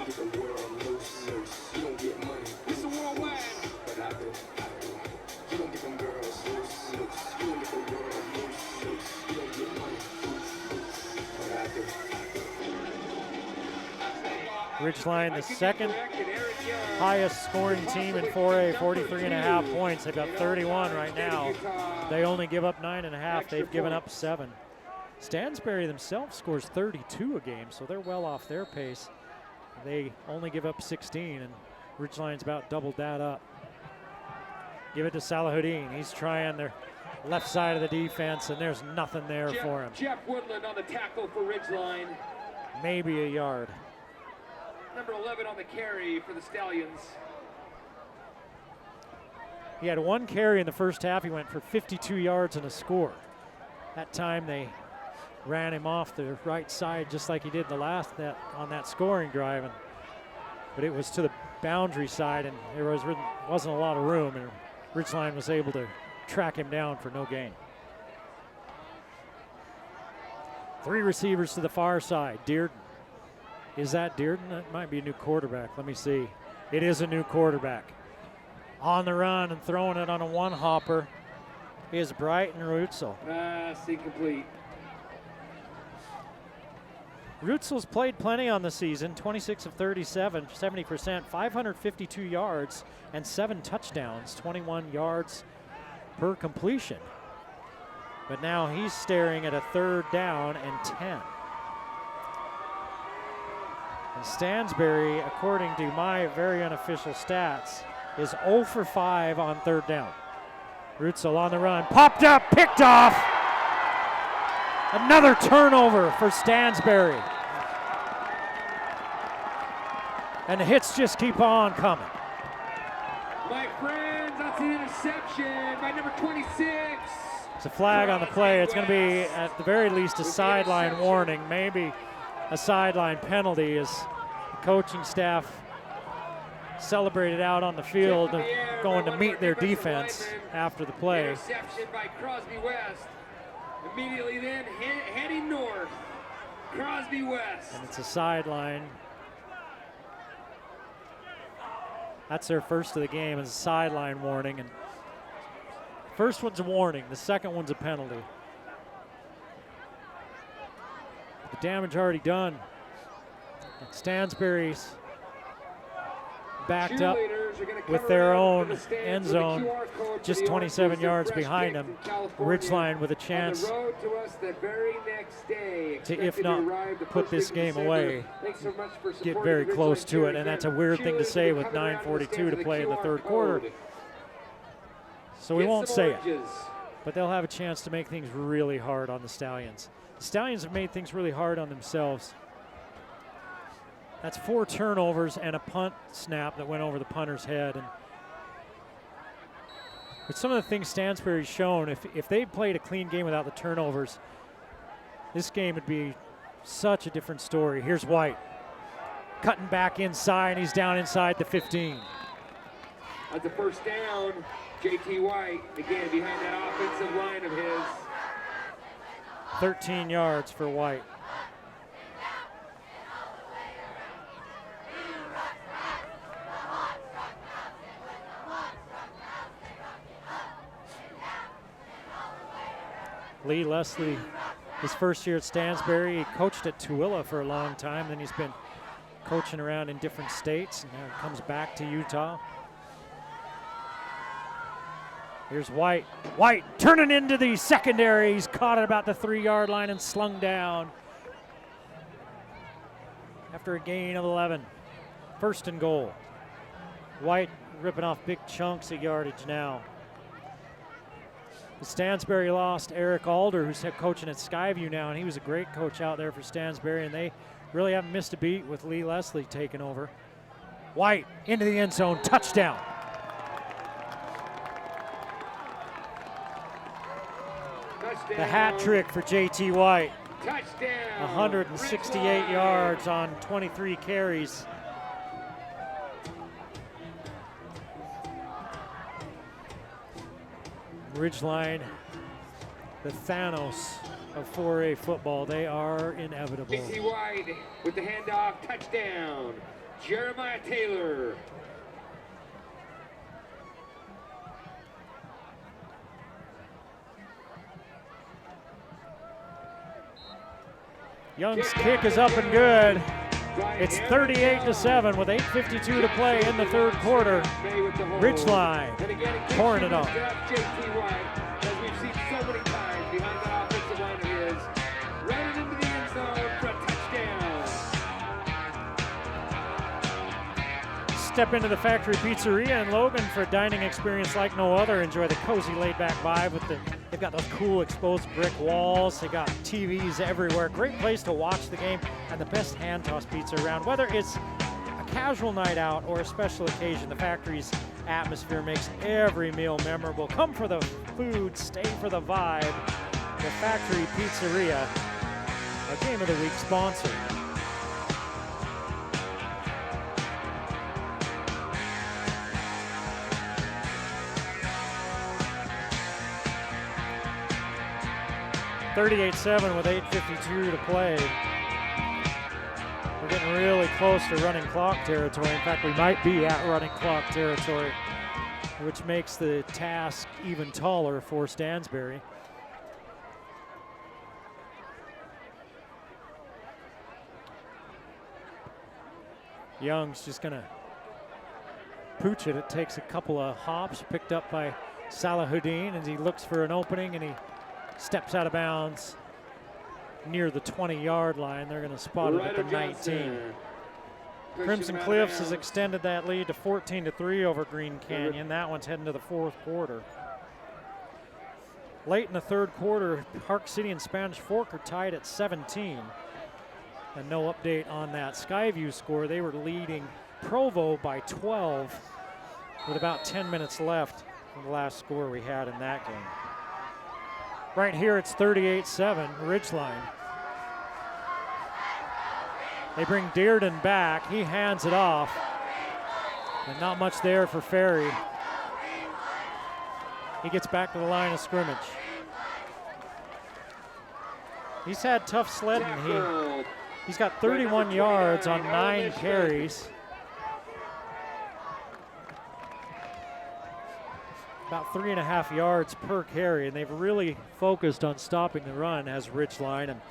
[SPEAKER 1] Ridgeline, the second highest scoring team in 4A, 43.5 points. They've got 31 right now. They only give up 9.5. They've given up 7. Stansbury themselves scores 32 a game, so they're well off their pace. They only give up 16, and Ridgeline's about doubled that up. Give it to Salahuddin. He's trying their left side of the defense, and there's nothing there for him.
[SPEAKER 3] Jeff Woodland on the tackle for Ridgeline.
[SPEAKER 1] Maybe a yard.
[SPEAKER 3] Number 11 on the carry for the Stallions.
[SPEAKER 1] He had 1 carry in the first half. He went for 52 yards and a score. That time they ran him off the right side just like he did on that scoring drive. But it was to the boundary side, and there wasn't a lot of room, and Ridgeline was able to track him down for no gain. 3 receivers to the far side. Dearden. Is that Dearden? That might be a new quarterback. Let me see. It is a new quarterback. On the run and throwing it on a one-hopper is Brighton Rutzel.
[SPEAKER 3] Pass incomplete.
[SPEAKER 1] Rutzel's played plenty on the season, 26 of 37, 70%, 552 yards and 7 touchdowns, 21 yards per completion. But now he's staring at a 3rd down and 10. And Stansbury, according to my very unofficial stats, is 0 for 5 on 3rd down. Rutzel on the run, popped up, picked off. Another turnover for Stansbury. And the hits just keep on coming.
[SPEAKER 3] My friends, that's an interception by number 26.
[SPEAKER 1] It's a flag on the play. It's going to be, at the very least, a sideline warning, maybe a sideline penalty, as the coaching staff celebrated out on the field, going to meet their defense after the play.
[SPEAKER 3] Interception by Crosby West. Immediately then heading north. Crosby West.
[SPEAKER 1] And it's a sideline. That's their first of the game, is a sideline warning. And first one's a warning, the second one's a penalty. The damage already done. And Stansbury's backed up with their own end zone, just 27 yards behind them. Ridgeline with a chance to, if not put this game away, get very close to it. And that's a weird thing to say with 9:42 to play in the third quarter. So we won't say it, but they'll have a chance to make things really hard on the Stallions. The Stallions have made things really hard on themselves. That's 4 turnovers and a punt snap that went over the punter's head. And with some of the things Stansbury's shown, if they played a clean game without the turnovers, this game would be such a different story. Here's White, cutting back inside, he's down inside the 15.
[SPEAKER 3] That's a first down. JT White, again, behind that offensive line of his.
[SPEAKER 1] 13 yards for White. Lee Leslie, his first year at Stansbury, he coached at Tooele for a long time, then he's been coaching around in different states, and now he comes back to Utah. Here's White. White turning into the secondary. He's caught at about the 3-yard line and slung down after a gain of 11. First and goal. White ripping off big chunks of yardage now. Stansbury lost Eric Alder, who's head coaching at Skyview now, and he was a great coach out there for Stansbury, and they really haven't missed a beat with Lee Leslie taking over. White into the end zone, touchdown. The hat trick for JT White.
[SPEAKER 3] Touchdown.
[SPEAKER 1] 168 yards on 23 carries. Ridgeline, the Thanos of 4A football, they are inevitable.
[SPEAKER 3] JT White with the handoff, touchdown. Jeremiah Taylor.
[SPEAKER 1] Young's kick is up and good. It's 38-7 with 8:52 to play in the third quarter. Ridgeline pouring it on.
[SPEAKER 3] JT White, as we've seen so many times behind that offensive line of his, running into the end zone for a touchdown.
[SPEAKER 1] Step into the Factory Pizzeria in Logan for a dining experience like no other. Enjoy the cozy, laid-back vibe with they've got those cool exposed brick walls. They got TVs everywhere. Great place to watch the game and the best hand-tossed pizza around. Whether it's a casual night out or a special occasion, the Factory's atmosphere makes every meal memorable. Come for the food, stay for the vibe. The Factory Pizzeria, a Game of the Week sponsor. (38-7) with 8:52 to play. We're getting really close to running clock territory. In fact, we might be at running clock territory, which makes the task even taller for Stansbury. Young's just gonna pooch it. It takes a couple of hops, picked up by Salahuddin as he looks for an opening, and he steps out of bounds near the 20-yard line. They're going to spot it at the 19. Crimson Cliffs has extended that lead to 14-3 over Green Canyon. That one's heading to the fourth quarter. Late in the third quarter, Park City and Spanish Fork are tied at 17. And no update on that Skyview score. They were leading Provo by 12 with about 10 minutes left from the last score we had in that game. Right here, it's 38-7, Ridgeline. They bring Dearden back. He hands it off. And not much there for Ferry. He gets back to the line of scrimmage. He's had tough sledding. He's got 31 yards on 9 carries. About 3.5 yards per carry, and they've really focused on stopping the run as Ridgeline. And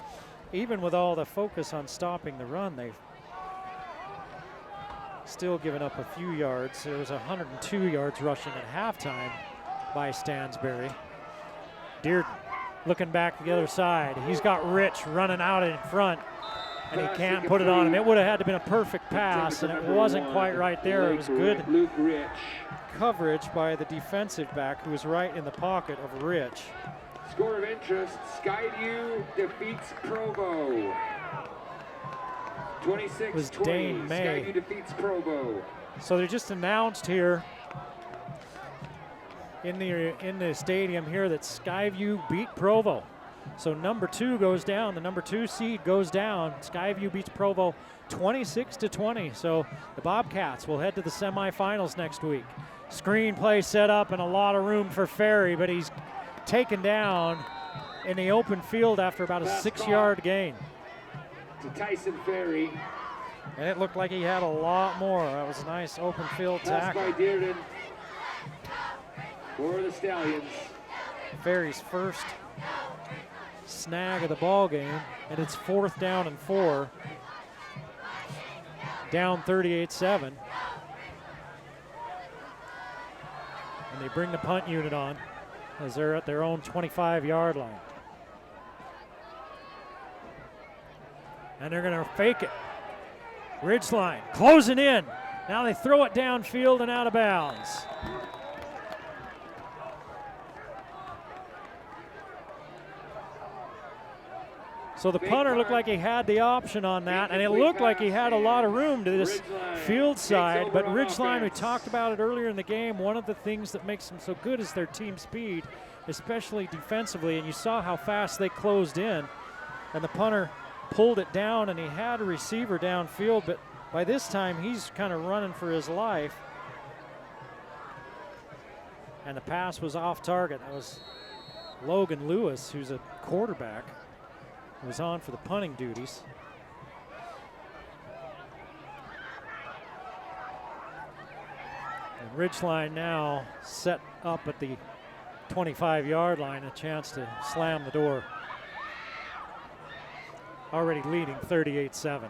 [SPEAKER 1] even with all the focus on stopping the run, they've still giving up a few yards. There was 102 yards rushing at halftime by Stansbury. Dearden looking back to the other side. He's got Rich running out in front, and he can't put it on him. It would have had to been a perfect pass, and it wasn't quite right there. It was good coverage by the defensive back, who was right in the pocket of Rich.
[SPEAKER 3] Score of interest, Skyview defeats Provo. 26-20,
[SPEAKER 1] was Dane May.
[SPEAKER 3] Skyview defeats Provo.
[SPEAKER 1] So they just announced here in the stadium here that Skyview beat Provo. So number 2 goes down. The number 2 seed goes down. Skyview beats Provo 26-20. So the Bobcats will head to the semifinals next week. Screen play set up and a lot of room for Ferry, but he's taken down in the open field after about a 6-yard gain.
[SPEAKER 3] To Tyson Ferry.
[SPEAKER 1] And it looked like he had a lot more. That was a nice open field tackle.
[SPEAKER 3] Pass by Dearden for the Stallions.
[SPEAKER 1] Ferry's first snag of the ball game, and it's 4th down and 4. Down 38-7. And they bring the punt unit on as they're at their own 25-yard line. And they're going to fake it. Ridgeline closing in. Now they throw it downfield and out of bounds. So the punter looked like he had the option on that, and it looked like he had a lot of room to this field side. But Ridgeline, we talked about it earlier in the game, one of the things that makes them so good is their team speed, especially defensively. And you saw how fast they closed in. And the punter pulled it down, and he had a receiver downfield, but by this time he's kind of running for his life. And the pass was off target. That was Logan Lewis, who's a quarterback, who was on for the punting duties. And Ridgeline now set up at the 25-yard line, a chance to slam the door. Already leading 38-7.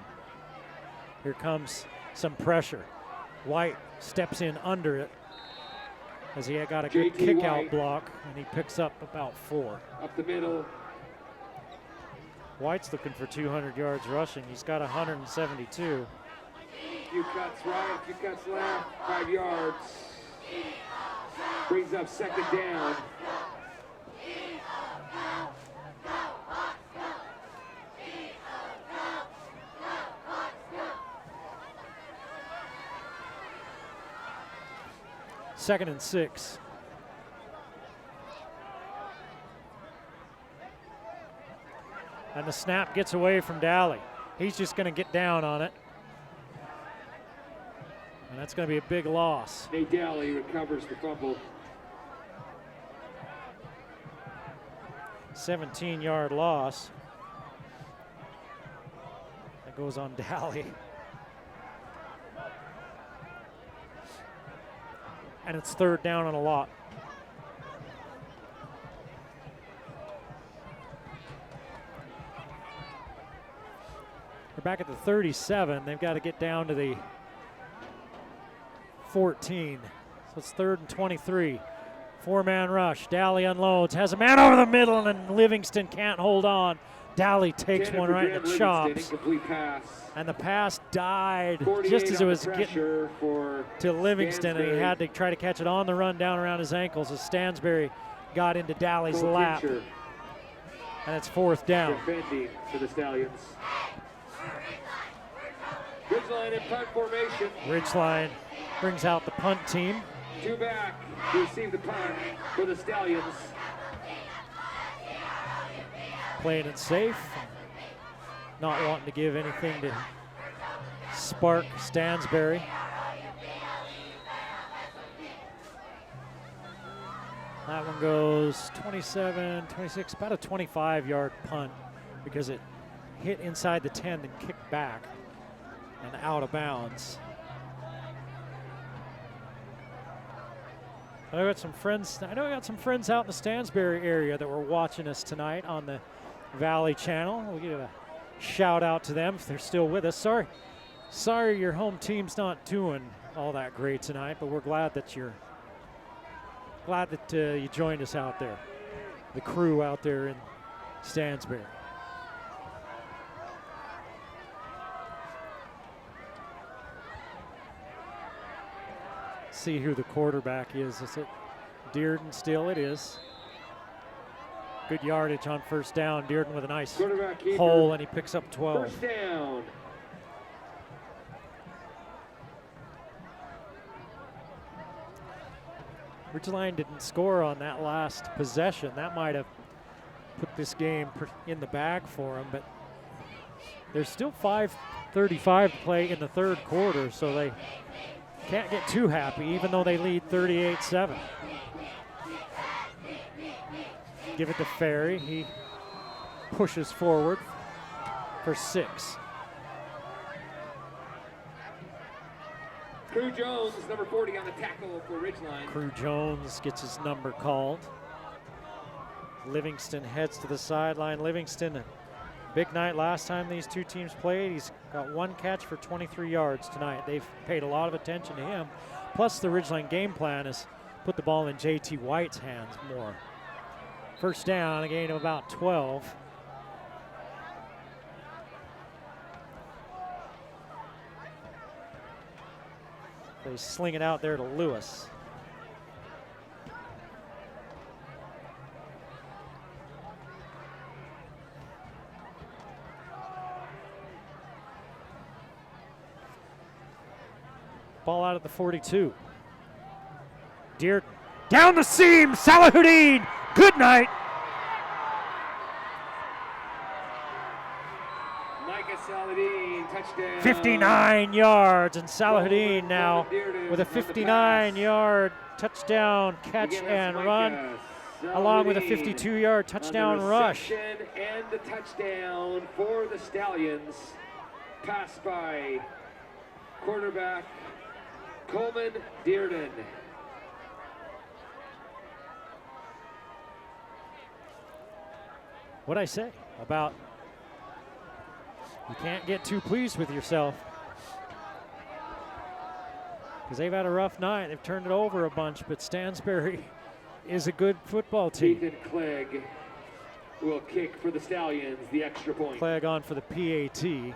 [SPEAKER 1] Here comes some pressure. White steps in under it as he got a good kick-out block, and he picks up about 4.
[SPEAKER 3] Up the middle.
[SPEAKER 1] White's looking for 200 yards rushing. He's got 172.
[SPEAKER 3] Few cuts right, few cuts left, 5 yards. Brings up 2nd down.
[SPEAKER 1] Second and 6. And the snap gets away from Daly. He's just going to get down on it. And that's going to be a big loss.
[SPEAKER 3] Nate Daly recovers the fumble.
[SPEAKER 1] 17-yard loss. That goes on Daly. And it's 3rd down and a lot. They're back at the 37. They've got to get down to the 14. So it's 3rd and 23. 4-man rush. Daly unloads, has a man over the middle, and then Livingston can't hold on. Daly takes one right in the chops. And the pass died just as it was getting to Livingston, and he had to try to catch it on the run down around his ankles as Stansbury got into Daly's lap. And it's 4th down.
[SPEAKER 3] Defending for the Stallions. Ridgeline in punt formation.
[SPEAKER 1] Ridgeline brings out the punt team.
[SPEAKER 3] 2 back to receive the punt for the Stallions.
[SPEAKER 1] Playing it safe, not wanting to give anything to spark Stansbury. That one goes 27, 26, about a 25-yard punt because it hit inside the 10 and kicked back and out of bounds. I know I got some friends out in the Stansbury area that were watching us tonight on the Valley Channel. We'll give a shout out to them if they're still with us. Sorry, Sorry your home team's not doing all that great tonight, but we're glad that you joined us out there, the crew out there in Stansbury. See who the quarterback is. Is it Dearden still? It is. Good yardage on first down. Dearden with a nice hole, and he picks up 12.
[SPEAKER 3] First down.
[SPEAKER 1] Ridgeline didn't score on that last possession. That might have put this game in the bag for him, but there's still 5:35 to play in the third quarter, so they can't get too happy, even though they lead 38-7. Give it to Ferry. He pushes forward for 6.
[SPEAKER 3] Crew Jones, number 40 on the tackle for Ridgeline.
[SPEAKER 1] Crew Jones gets his number called. Livingston heads to the sideline. Livingston, big night last time these two teams played. He's got 1 catch for 23 yards tonight. They've paid a lot of attention to him. Plus the Ridgeline game plan is put the ball in JT White's hands more. First down, a gain of about 12. They sling it out there to Lewis. Ball out at the 42. Dearden down the seam, Salahuddin, good night.
[SPEAKER 3] Micah Salahuddin, touchdown.
[SPEAKER 1] 59 yards, and Salahuddin now with a 59-yard touchdown catch and run, along with a 52-yard touchdown rush.
[SPEAKER 3] And the touchdown for the Stallions. Pass by quarterback Coleman Dearden.
[SPEAKER 1] What'd I say about you can't get too pleased with yourself? Because they've had a rough night. They've turned it over a bunch, but Stansbury is a good football team.
[SPEAKER 3] Ethan Clegg will kick for the Stallions, the extra point.
[SPEAKER 1] Clegg on for the PAT.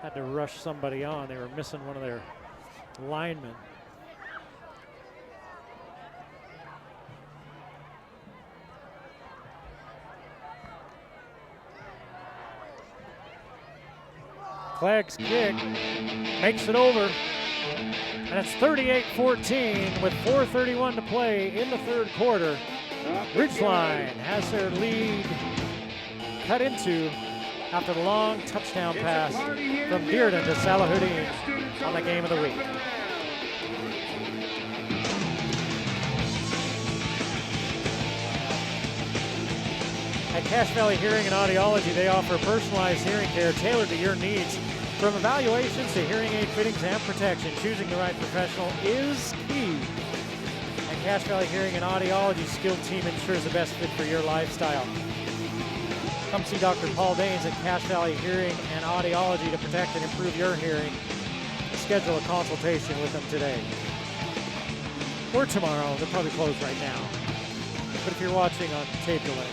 [SPEAKER 1] Had to rush somebody on. They were missing one of their linemen. Clegg's kick makes it over, and it's 38-14 with 4:31 to play in the third quarter. Ridgeline has their lead cut into after the long touchdown pass from Dearden to Salahuddin on the game of the week. At Cache Valley Hearing and Audiology, they offer personalized hearing care tailored to your needs. From evaluations to hearing aid fittings and protection, choosing the right professional is key. At Cache Valley Hearing and Audiology's skilled team ensures the best fit for your lifestyle. Come see Dr. Paul Daines at Cache Valley Hearing and Audiology to protect and improve your hearing. Schedule a consultation with them today. Or tomorrow. They're probably closed right now. But if you're watching on tape delay,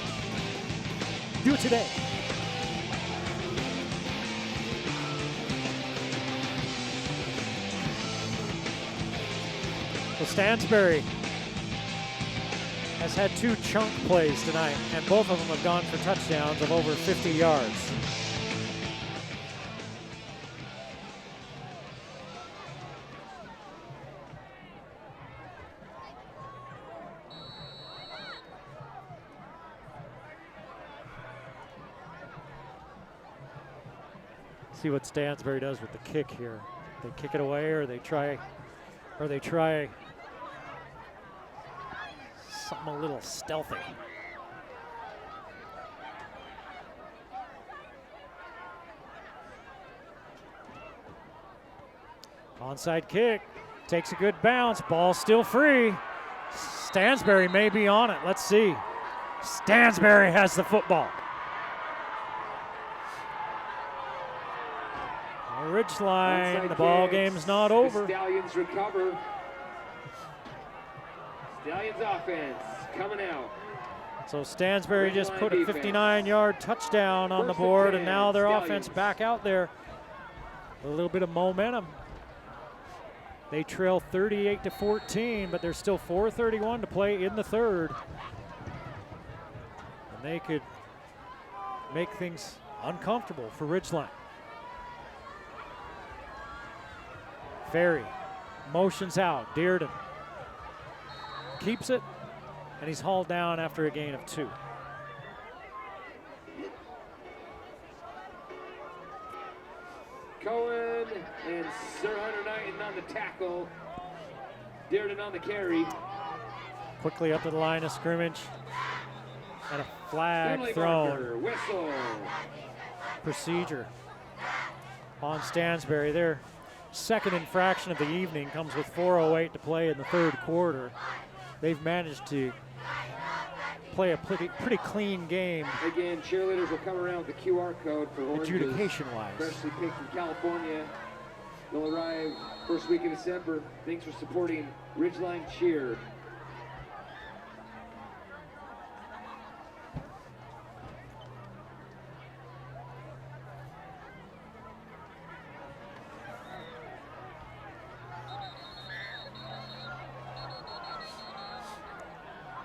[SPEAKER 1] do it today. So Stansbury has had 2 chunk plays tonight, and both of them have gone for touchdowns of over 50 yards. See what Stansbury does with the kick here. They kick it away, or they try something a little stealthy. Onside kick, takes a good bounce, ball still free. Stansbury may be on it, let's see. Stansbury has the football. Ridgeline,
[SPEAKER 3] Onside
[SPEAKER 1] the ball
[SPEAKER 3] kicks.
[SPEAKER 1] game's not
[SPEAKER 3] The
[SPEAKER 1] over.
[SPEAKER 3] Stallions recover. Stallions offense coming out.
[SPEAKER 1] So Stansbury just
[SPEAKER 3] Ridgeline
[SPEAKER 1] put a
[SPEAKER 3] defense.
[SPEAKER 1] 59-yard touchdown on the
[SPEAKER 3] First and
[SPEAKER 1] board,
[SPEAKER 3] 10,
[SPEAKER 1] and now their
[SPEAKER 3] Stallions.
[SPEAKER 1] offense back out there. A little bit of momentum. They trail 38-14, but there's still 4:31 to play in the third. And they could make things uncomfortable for Ridgeline. Ferry motions out. Dearden keeps it, and he's hauled down after a gain of 2.
[SPEAKER 3] Cohen and Sir Hunter Knighton on the tackle. Dearden on the carry.
[SPEAKER 1] Quickly up to the line of scrimmage. And a flag
[SPEAKER 3] Penalty
[SPEAKER 1] thrown.
[SPEAKER 3] marker, whistle.
[SPEAKER 1] Procedure on Stansbury. Their second infraction of the evening comes with 4:08 to play in the third quarter. They've managed to play a pretty clean game.
[SPEAKER 3] Again, cheerleaders will come around with the QR code for oranges.
[SPEAKER 1] Adjudication-wise.
[SPEAKER 3] Freshly picked from California. They'll arrive first week in December. Thanks for supporting Ridgeline Cheer.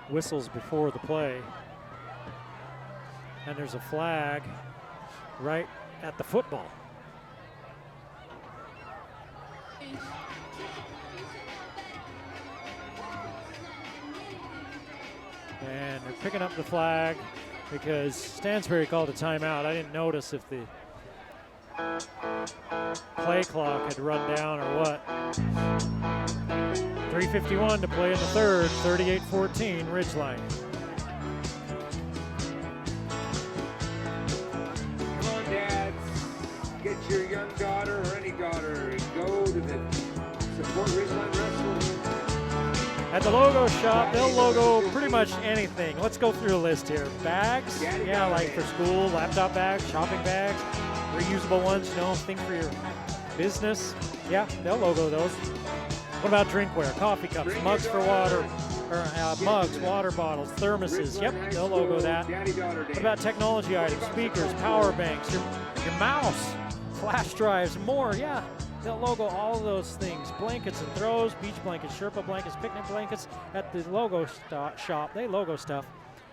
[SPEAKER 1] Whistles before the play. And there's a flag right at the football. And they're picking up the flag because Stansbury called a timeout. I didn't notice if the play clock had run down or what. 3:51 to play in the third, 38-14, Ridgeline.
[SPEAKER 3] Come on, dads. Get your young daughter or any daughter and go to the support Ridgeline Wrestling.
[SPEAKER 1] At the logo shop, they'll logo pretty much anything. Let's go through the list here. Bags, yeah, like for school, laptop bags, shopping bags, reusable ones, you know, things for your business. Yeah, they'll logo those. What about drinkware, coffee cups, mugs for water, or mugs, water bottles, thermoses? Yep, they'll logo that. What about technology items, speakers, power banks, your mouse, flash drives, more? Yeah, they'll logo all of those things. Blankets and throws, beach blankets, Sherpa blankets, picnic blankets. At the logo shop, they logo stuff,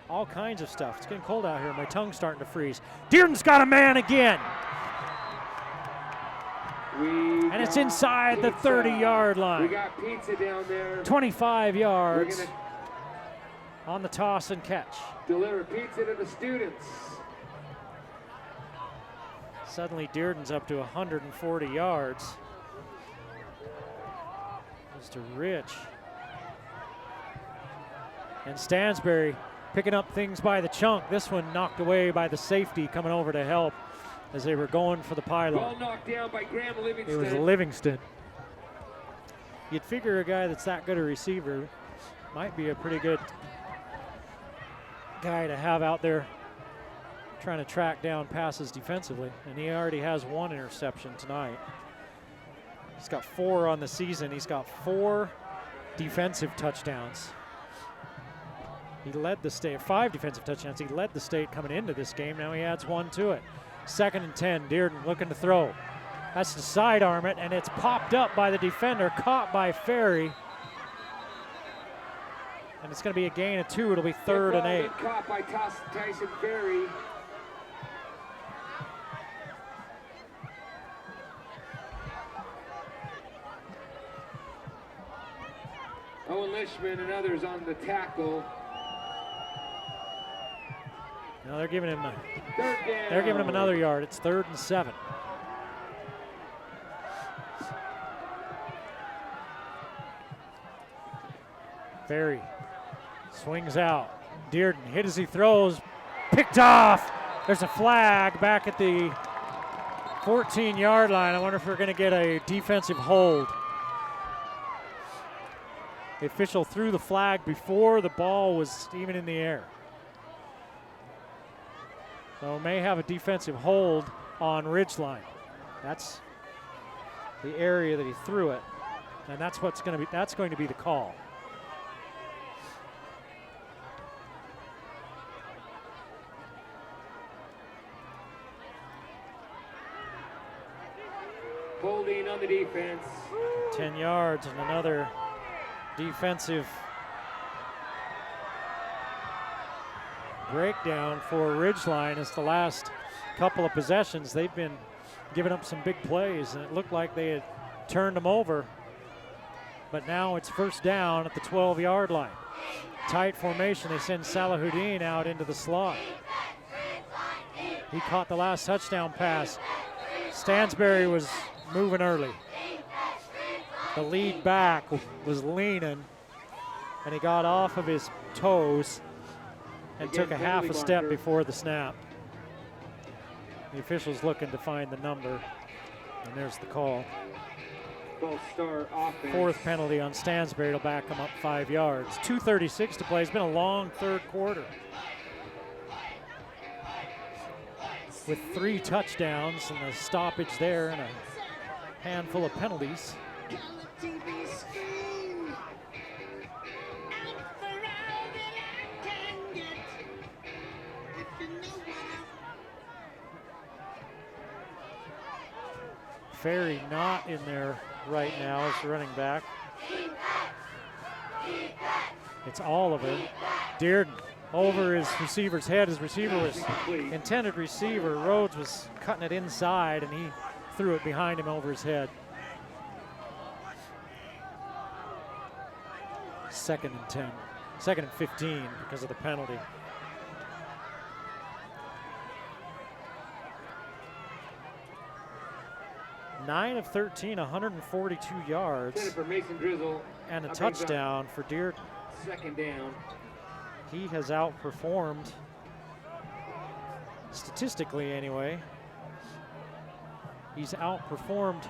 [SPEAKER 1] all kinds of stuff. It's getting cold out here. My tongue's starting to freeze. Dearden's got a man again. And it's inside the 30-yard line.
[SPEAKER 3] We got pizza down there.
[SPEAKER 1] 25 yards on the toss and catch.
[SPEAKER 3] Deliver pizza to the students.
[SPEAKER 1] Suddenly Dearden's up to 140 yards. Goes to Rich. And Stansbury picking up things by the chunk. This one knocked away by the safety coming over to help as they were going for the pylon.
[SPEAKER 3] Ball knocked down by Graham Livingston.
[SPEAKER 1] It was Livingston. You'd figure a guy that's that good a receiver might be a pretty good guy to have out there trying to track down passes defensively, and he already has 1 interception tonight. He's got 4 on the season. He's got 4 defensive touchdowns. He led the state, 5 defensive touchdowns. He led the state coming into this game. Now he adds 1 to it. 2nd and 10, Dearden looking to throw. That's to sidearm it, and it's popped up by the defender, caught by Ferry. And it's going to be a gain of 2. It'll be 3rd and 8.
[SPEAKER 3] Caught by Tyson Ferry. Owen Lishman and others on the tackle.
[SPEAKER 1] Now they're giving him
[SPEAKER 3] They're
[SPEAKER 1] giving him another yard. It's 3rd and 7. Ferry swings out. Dearden hit as he throws. Picked off. There's a flag back at the 14-yard line. I wonder if we're going to get a defensive hold. The official threw the flag before the ball was even in the air. So may have a defensive hold on Ridgeline. That's the area that he threw it, and that's going to be the call.
[SPEAKER 3] Holding on the defense.
[SPEAKER 1] 10 yards and another defensive breakdown for Ridgeline. As the last couple of possessions, they've been giving up some big plays, and it looked like they had turned them over. But now it's first down at the 12-yard line. Tight formation, they send Salahuddin out into the slot. He caught the last touchdown pass. Stansbury was moving early. The lead back was leaning, and he got off of his toes and took a half a step before the snap. The official's looking to find the number, and there's the call.
[SPEAKER 3] False start offense.
[SPEAKER 1] Fourth penalty on Stansbury will back him up 5 yards. 2:36 to play. It's been a long third quarter with 3 touchdowns and a stoppage there and a handful of penalties. Ferry not in there right now as running back. It's Oliver. Dearden over his receiver's head. His receiver was intended receiver. Rhodes was cutting it inside, and he threw it behind him over his head. 2nd and 10. 2nd and 15 because of the penalty. Nine of 13, 142 yards,
[SPEAKER 3] For Mason Drizzle,
[SPEAKER 1] and a touchdown for Dearden.
[SPEAKER 3] 2nd down.
[SPEAKER 1] He has outperformed, statistically anyway, he's outperformed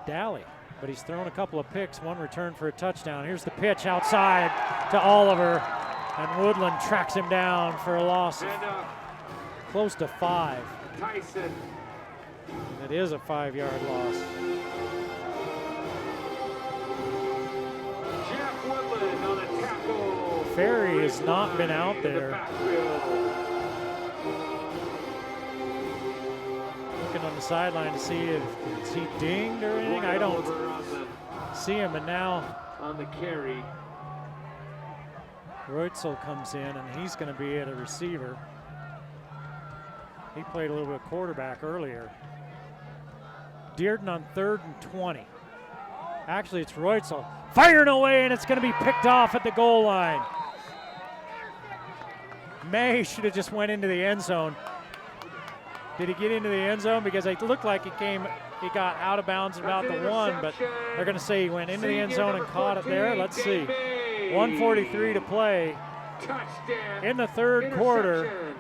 [SPEAKER 1] Daly, but he's thrown a couple of picks, one return for a touchdown. Here's the pitch outside to Oliver, and Woodland tracks him down for a loss of close to 5.
[SPEAKER 3] Tyson.
[SPEAKER 1] And it is a 5-yard loss.
[SPEAKER 3] Jeff Woodland on a tackle.
[SPEAKER 1] Ferry has not been out there. Looking on the sideline to see if is he dinged or anything. I don't see him, and now
[SPEAKER 3] on the carry.
[SPEAKER 1] Reutzel comes in, and he's going to be at a receiver. He played a little bit of quarterback earlier. Dearden on 3rd and 20. Actually, it's Reutzel firing away, and it's going to be picked off at the goal line. May should have just went into the end zone. Did he get into the end zone? Because it looked like he got out of bounds about the 1, but they're going to say he went into the end zone and caught it there. Let's see. 1:43 to play in the third quarter.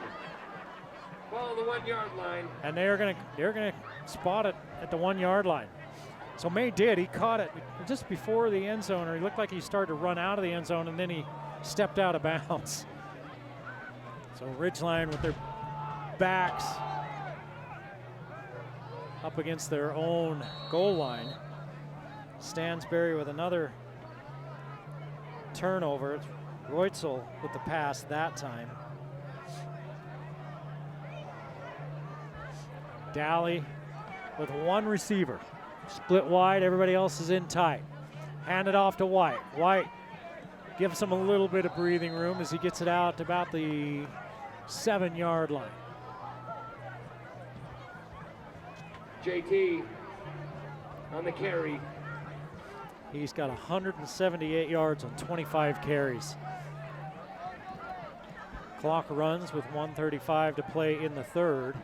[SPEAKER 3] Ball the 1-yard line.
[SPEAKER 1] And they're gonna spot it at the 1-yard line. So May did. He caught it just before the end zone, or he looked like he started to run out of the end zone, and then he stepped out of bounds. So Ridgeline with their backs up against their own goal line. Stansbury with another turnover. It's Reutzel with the pass that time. Daly with one receiver. Split wide, everybody else is in tight. Hand it off to White. White gives him a little bit of breathing room as he gets it out to about the 7-yard line.
[SPEAKER 3] JT on the carry.
[SPEAKER 1] He's got 178 yards on 25 carries. Clock runs with 1:35 to play in the third.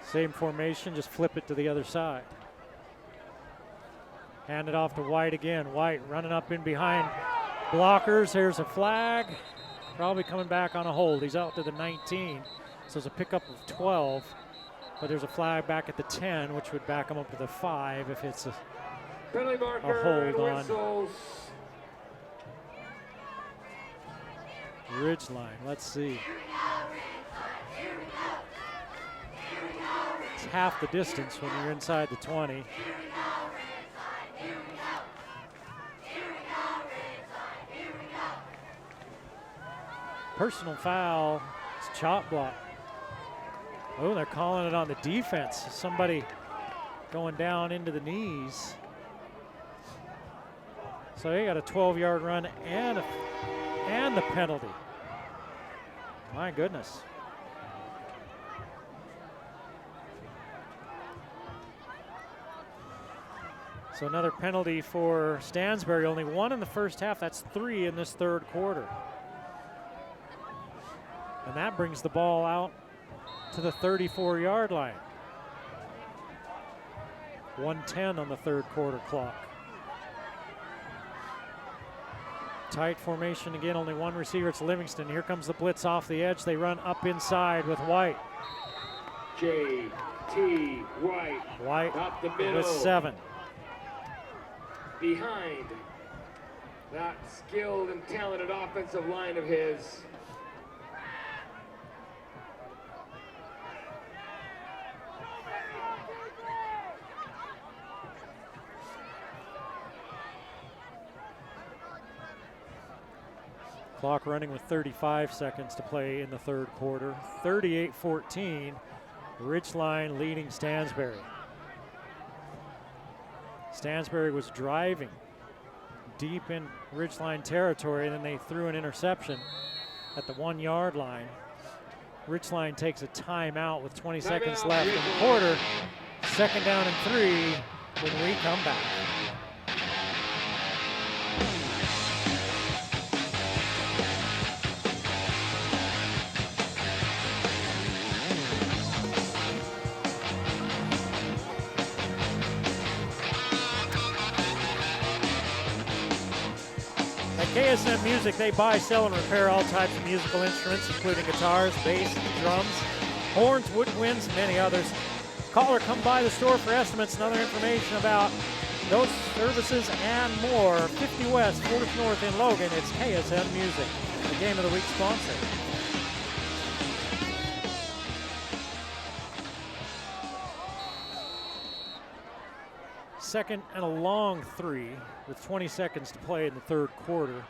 [SPEAKER 1] Same formation, just flip it to the other side. Hand it off to White again. White running up in behind blockers. There's a flag. Probably coming back on a hold. He's out to the 19, so it's a pickup of 12. But there's a flag back at the 10, which would back him up to the 5 if it's a hold on Ridgeline. Let's see. half the distance when you're inside the 20. Personal foul. It's chop block. Oh, they're calling it on the defense. Somebody going down into the knees. So they got a 12-yard run and the penalty. My goodness. So another penalty for Stansbury. Only one in the first half. That's 3 in this third quarter. And that brings the ball out to the 34-yard line. 1:10 on the third quarter clock. Tight formation again, only one receiver, it's Livingston. Here comes the blitz off the edge. They run up inside with White.
[SPEAKER 3] J.T. White.
[SPEAKER 1] White
[SPEAKER 3] up the middle.
[SPEAKER 1] with 7.
[SPEAKER 3] Behind that skilled and talented offensive line of his.
[SPEAKER 1] Clock running with 35 seconds to play in the third quarter. 38-14, Ridgeline leading Stansbury. Stansbury was driving deep in Ridgeline territory, and then they threw an interception at the 1-yard line. Ridgeline takes a timeout with 20 seconds left in the quarter. 2nd down and 3 when we come back. KSM Music, they buy, sell, and repair all types of musical instruments, including guitars, bass, drums, horns, woodwinds, and many others. Call or come by the store for estimates and other information about those services and more. 50 West, 4th North in Logan, it's KSM Music, the Game of the Week sponsor. Second and a long 3 with 20 seconds to play in the third quarter.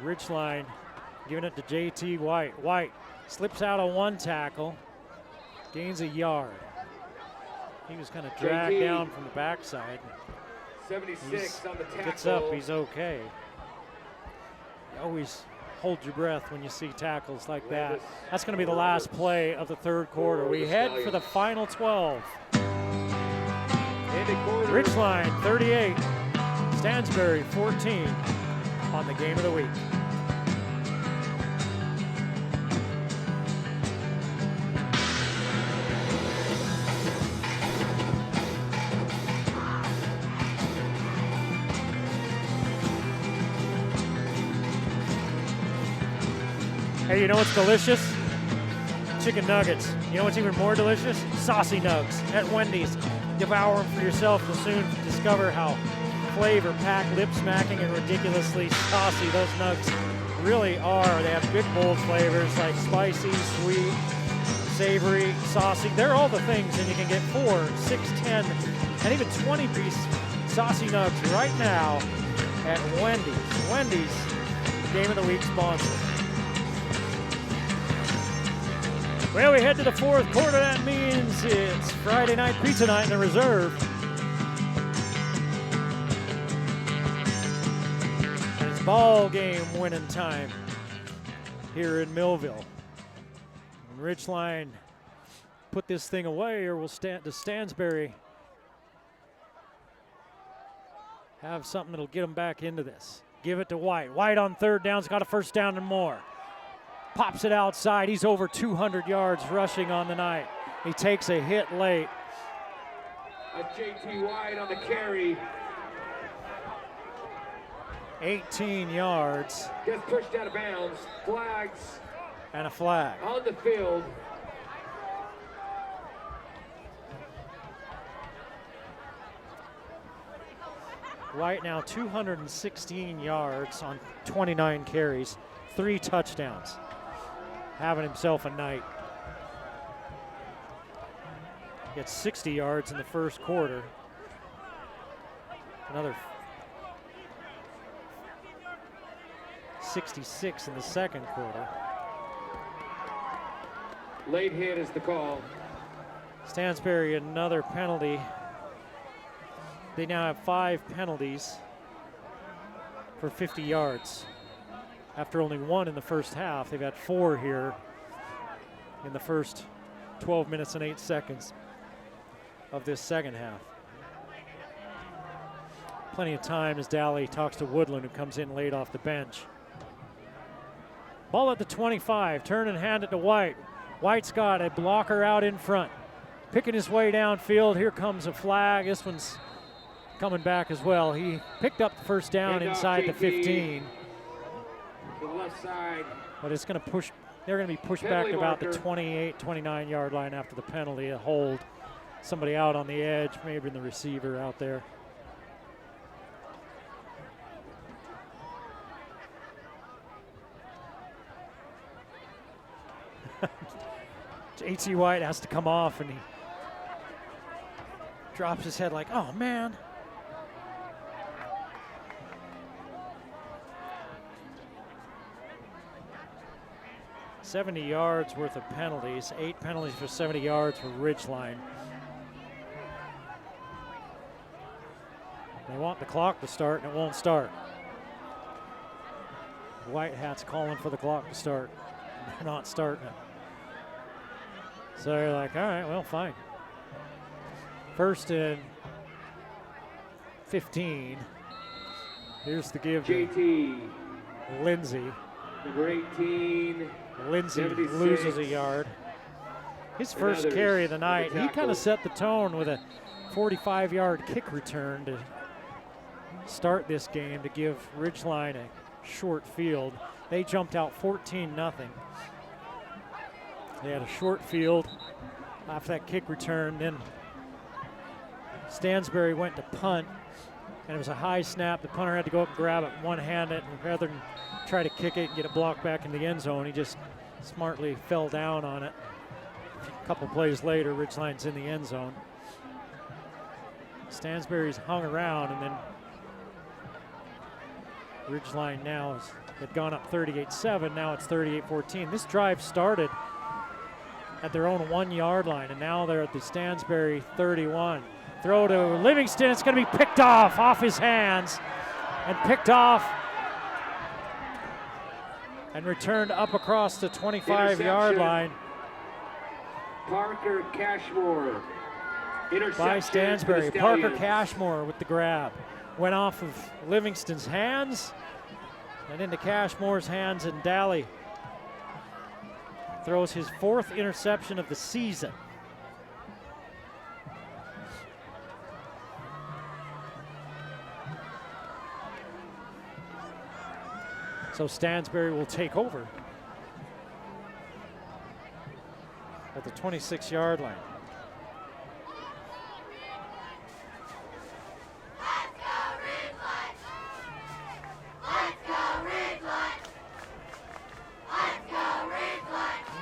[SPEAKER 1] Ridgeline giving it to J.T. White. White slips out on 1 tackle, gains a yard. He was kind of dragged down from the backside.
[SPEAKER 3] 76 on the tackle.
[SPEAKER 1] Gets up, he's okay. You always hold your breath when you see tackles like that. That's going to be the last play of the third quarter. We head for the final 12. Ridgeline 38, Stansbury 14 on the Game of the Week. Hey, you know what's delicious? Chicken nuggets. You know what's even more delicious? Saucy nugs at Wendy's. Devour them for yourself. You'll soon discover how flavor-packed, lip-smacking, and ridiculously saucy those nugs really are. They have big, bold flavors like spicy, sweet, savory, saucy. They're all the things, and you can get 4, 6, 10, and even 20-piece saucy nugs right now at Wendy's. Wendy's, Game of the Week sponsor. Well, we head to the fourth quarter. That means it's Friday night pizza night in the reserve. And it's ball game winning time here in Millville. And Ridgeline put this thing away, or will Stansbury have something that'll get them back into this? Give it to White. White on 3rd down's got a 1st down and more. Pops it outside. He's over 200 yards rushing on the night. He takes a hit late.
[SPEAKER 3] J.T. White on the carry.
[SPEAKER 1] 18 yards.
[SPEAKER 3] Gets pushed out of bounds. Flags.
[SPEAKER 1] And a flag.
[SPEAKER 3] On the field.
[SPEAKER 1] White now 216 yards on 29 carries, 3 touchdowns. Having himself a night. He had 60 yards in the first quarter. Another 66 in the second quarter.
[SPEAKER 3] Late hit is the call.
[SPEAKER 1] Stansbury, another penalty. They now have 5 penalties for 50 yards. After only 1 in the first half, they've had 4 here in the first 12 minutes and 8 seconds of this second half. Plenty of time as Daly talks to Woodland, who comes in late off the bench. Ball at the 25, turn and hand it to White. White's got a blocker out in front. Picking his way downfield, here comes a flag. This one's coming back as well. He picked up the first down inside the 15.
[SPEAKER 3] To the left side.
[SPEAKER 1] But it's going to push, they're going to be pushed back to about the 28, 29 yard line after the penalty, a hold. Somebody out on the edge, maybe the receiver out there. H.E. White has to come off, and he drops his head like, oh man. $70 yards worth of penalties, 8 penalties for 70 yards for Ridgeline. They want the clock to start, and it won't start. White Hat's calling for the clock to start. They're not starting it. So they're like, all right, well, fine. First and 15. Here's the give to
[SPEAKER 3] JT.
[SPEAKER 1] Lindsay.
[SPEAKER 3] Number 18.
[SPEAKER 1] Lindsay
[SPEAKER 3] 76.
[SPEAKER 1] loses a yard. His first carry of the night. He kind of set the tone with a 45-yard kick return to start this game to give Ridgeline a short field. They jumped out 14-0. They had a short field after that kick return. Then Stansbury went to punt, and it was a high snap. The punter had to go up and grab it one-handed, and rather than try to kick it and get it blocked back in the end zone, he just smartly fell down on it. A couple plays later, Ridgeline's in the end zone. Stansbury's hung around, and then Ridgeline now had gone up 38-7. Now it's 38-14. This drive started at their own 1 yard line, and now they're at the Stansbury 31. Throw to Livingston. It's going to be picked off his hands, and picked off and returned up across the 25-yard line.
[SPEAKER 3] Parker Cashmore.
[SPEAKER 1] By Stansbury. Parker Cashmore with the grab. Went off of Livingston's hands and into Cashmore's hands, and Daly throws his 4th interception of the season. So Stansbury will take over at the 26-yard line.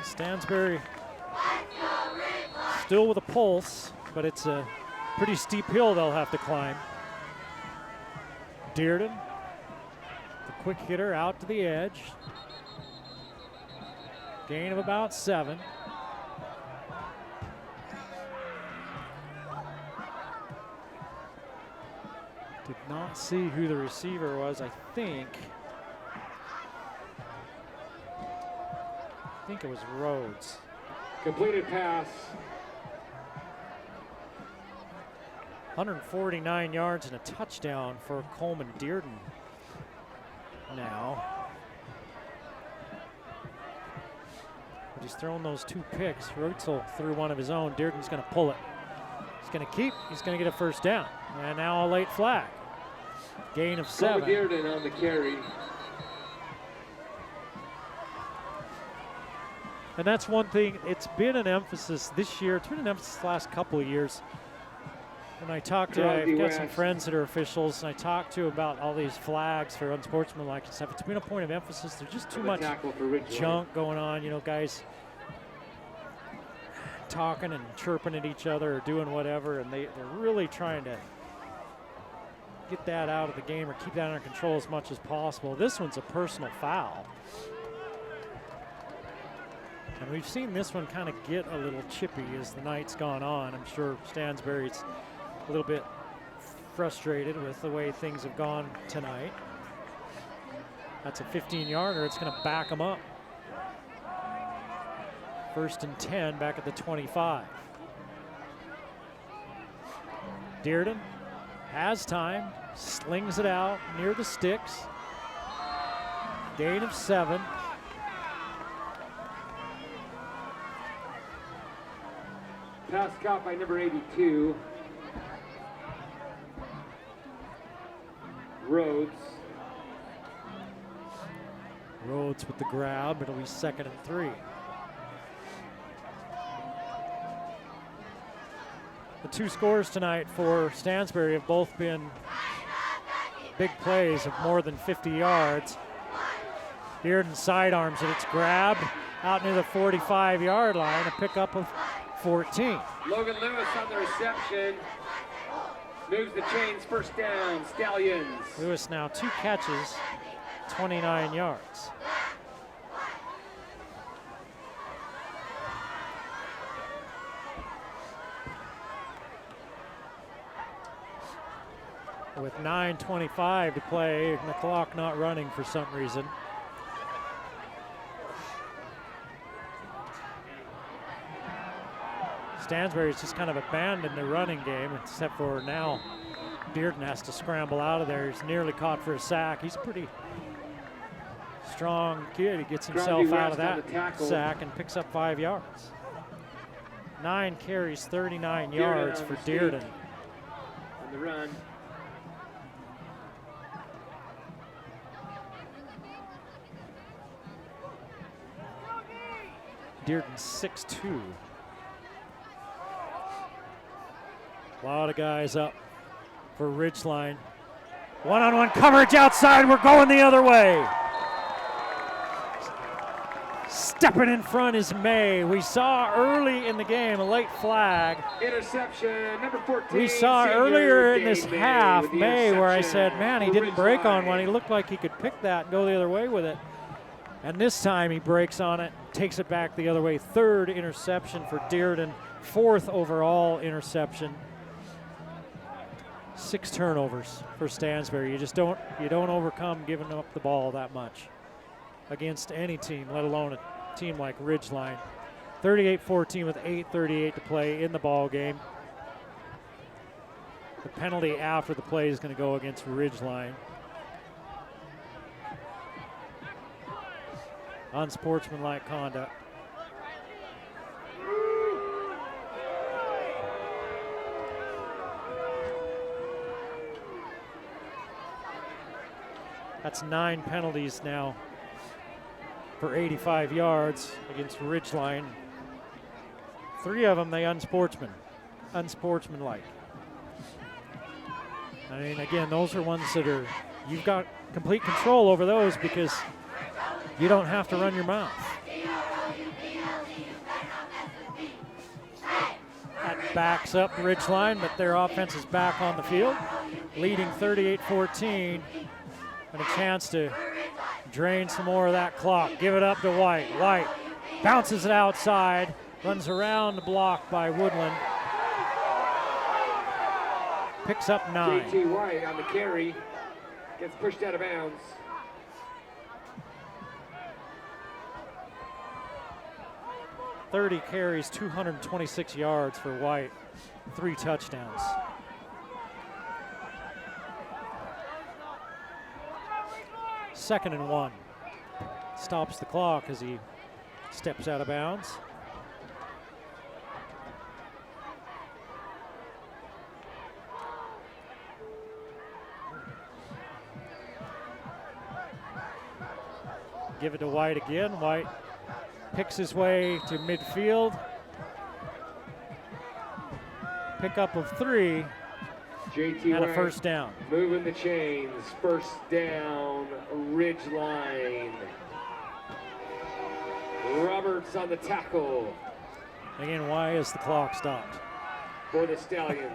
[SPEAKER 1] Stansbury still with a pulse, but it's a pretty steep hill they'll have to climb. Dearden, the quick hitter, out to the edge. Gain of about 7. Did not see who the receiver was, I think it was Rhodes.
[SPEAKER 3] Completed pass.
[SPEAKER 1] 149 yards and a touchdown for Coleman Dearden now. But he's thrown those 2 picks. Rhodes threw one of his own. Dearden's going to pull it. He's going to keep. He's going to get a first down. And now a late flag. Gain of 7.
[SPEAKER 3] Dearden on the carry.
[SPEAKER 1] And that's one thing, it's been an emphasis this year, it's been an emphasis the last couple of years. When I talk to, I've got some friends that are officials, and I talk to about all these flags for unsportsmanlike and stuff. It's been a point of emphasis. There's just too much junk going on, you know, guys talking and chirping at each other or doing whatever, and they're really trying to get that out of the game or keep that under control as much as possible. This one's a personal foul. And we've seen this one kind of get a little chippy as the night's gone on. I'm sure Stansbury's a little bit frustrated with the way things have gone tonight. That's a 15-yarder. It's going to back them up. 1st and 10 back at the 25. Dearden has time, slings it out near the sticks. Gain of 7.
[SPEAKER 3] Pass caught by number 82. Rhodes.
[SPEAKER 1] Rhodes with the grab. It'll be 2nd and 3. The 2 scores tonight for Stansbury have both been big plays of more than 50 yards. Dearden sidearms it. It's grabbed out near the 45-yard line. A pickup of 14.
[SPEAKER 3] Logan Lewis on the reception. Moves the chains, 1st down, Stallions.
[SPEAKER 1] Lewis now 2 catches, 29 yards. With 9:25 to play, and the clock not running for some reason. Stansbury's just kind of abandoned the running game, except for now Dearden has to scramble out of there. He's nearly caught for a sack. He's a pretty strong kid. He gets himself out of that sack and picks up 5 yards. 9 carries, 39 yards for Dearden.
[SPEAKER 3] On the run.
[SPEAKER 1] Dearden 6'2". A lot of guys up for Ridgeline. One-on-one coverage outside. We're going the other way. Stepping in front is May. We saw early in the game a late flag.
[SPEAKER 3] Interception, number 14.
[SPEAKER 1] We saw earlier in this half May where I said, man, he didn't break on one. He looked like he could pick that and go the other way with it. And this time he breaks on it, takes it back the other way. 3rd interception for Dearden, 4th overall interception. 6 turnovers for Stansbury. You don't overcome giving up the ball that much against any team, let alone a team like Ridgeline. 38-14 with 8:38 to play in the ball game. The penalty after the play is going to go against Ridgeline. Unsportsmanlike conduct. That's 9 penalties now for 85 yards against Ridgeline. 3 of them they unsportsmanlike. I mean, again, those are ones that are, you've got complete control over those because you don't have to run your mouth. That backs up Ridgeline, but their offense is back on the field, leading 38-14. And a chance to drain some more of that clock. Give it up to White. White bounces it outside, runs around the block by Woodland. Picks up 9.
[SPEAKER 3] JT White on the carry. Gets pushed out of bounds.
[SPEAKER 1] .30 carries, 226 yards for White, 3 touchdowns. Second and 1. Stops the clock as he steps out of bounds. Give it to White again. White picks his way to midfield. Pickup of 3.
[SPEAKER 3] JT
[SPEAKER 1] and a
[SPEAKER 3] White
[SPEAKER 1] 1st down.
[SPEAKER 3] Moving the chains. 1st down, Ridgeline. Roberts on the tackle.
[SPEAKER 1] Again, why is the clock stopped?
[SPEAKER 3] For the Stallions.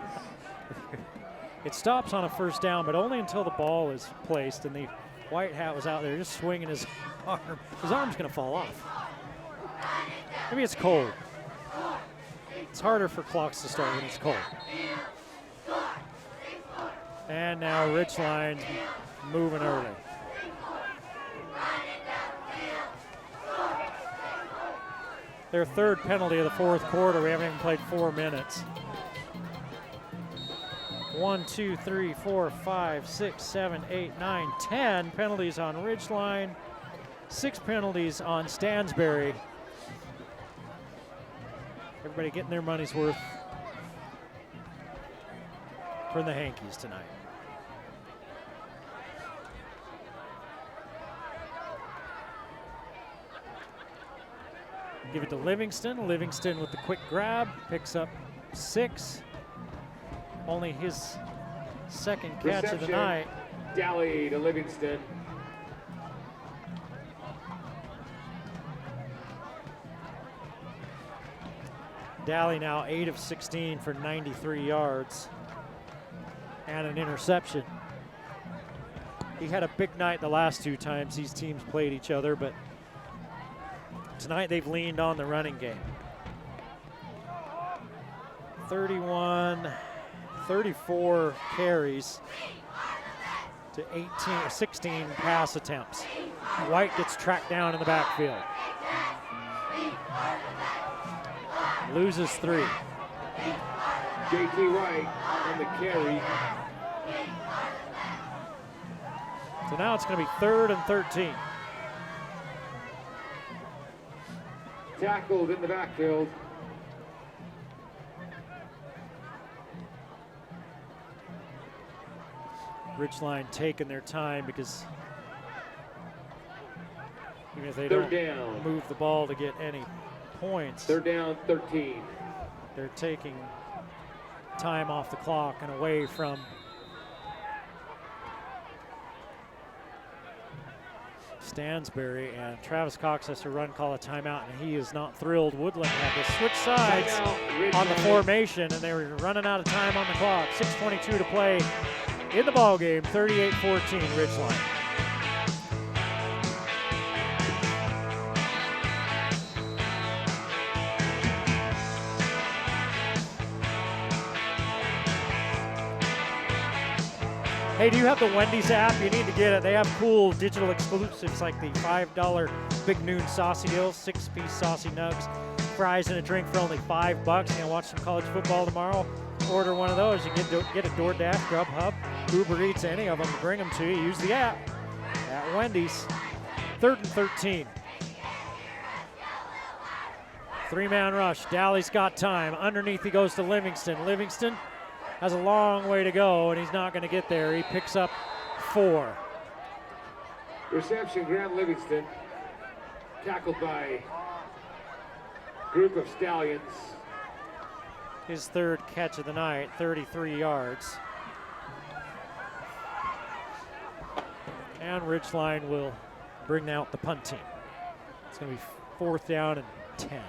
[SPEAKER 1] It stops on a first down, but only until the ball is placed, and the white hat was out there just swinging his arm. His arm's going to fall off. Maybe it's cold. It's harder for clocks to start when it's cold. And now Ridgeline moving early. Their third penalty of the fourth quarter. We haven't even played 4 minutes. 1, 2, 3, 4, 5, 6, 7, 8, 9, 10 penalties on Ridgeline. 6 penalties on Stansbury. Everybody getting their money's worth for the Hankies tonight. Give it to Livingston. Livingston with the quick grab, picks up 6. Only his second catch of the night.
[SPEAKER 3] Daly to Livingston.
[SPEAKER 1] Daly now 8 of 16 for 93 yards and an interception. He had a big night the last 2 times these teams played each other, but tonight they've leaned on the running game. 34 carries to 16 pass attempts. White gets tracked down in the backfield. Loses 3.
[SPEAKER 3] J.T. White on the carry.
[SPEAKER 1] So now it's going to be 3rd and 13.
[SPEAKER 3] Tackled in the backfield.
[SPEAKER 1] Ridgeline taking their time because even if they
[SPEAKER 3] Third
[SPEAKER 1] don't
[SPEAKER 3] down.
[SPEAKER 1] move the ball to get any points,
[SPEAKER 3] They're down 13.
[SPEAKER 1] they're taking time off the clock and away from Stansbury, and Travis Cox has to run, call a timeout, and he is not thrilled. Woodland had to switch sides on the formation, and they were running out of time on the clock. 6:22 to play in the ball game. 38-14 Ridgeline. Hey, do you have the Wendy's app? You need to get it. They have cool digital exclusives like the $5 Big Noon Saucy Deal, 6-piece saucy nugs, fries and a drink for only $5. You know, watch some college football tomorrow. Order one of those. You get a DoorDash, Grubhub, Uber Eats, any of them. Bring them to you. Use the app at Wendy's. 3rd and 13. 3-man rush. Daly's got time. Underneath he goes to Livingston. Livingston has a long way to go, and he's not going to get there. He picks up 4.
[SPEAKER 3] Reception, Graham Livingston. Tackled by group of Stallions.
[SPEAKER 1] His 3rd catch of the night, 33 yards. And Ridgeline will bring out the punt team. It's going to be 4th down and 10.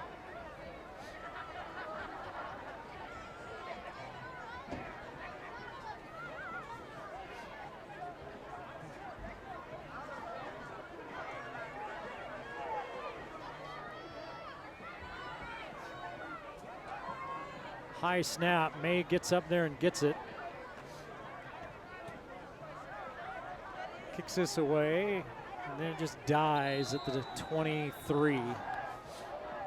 [SPEAKER 1] High snap. May gets up there and gets it. Kicks this away, and then it just dies at the 23.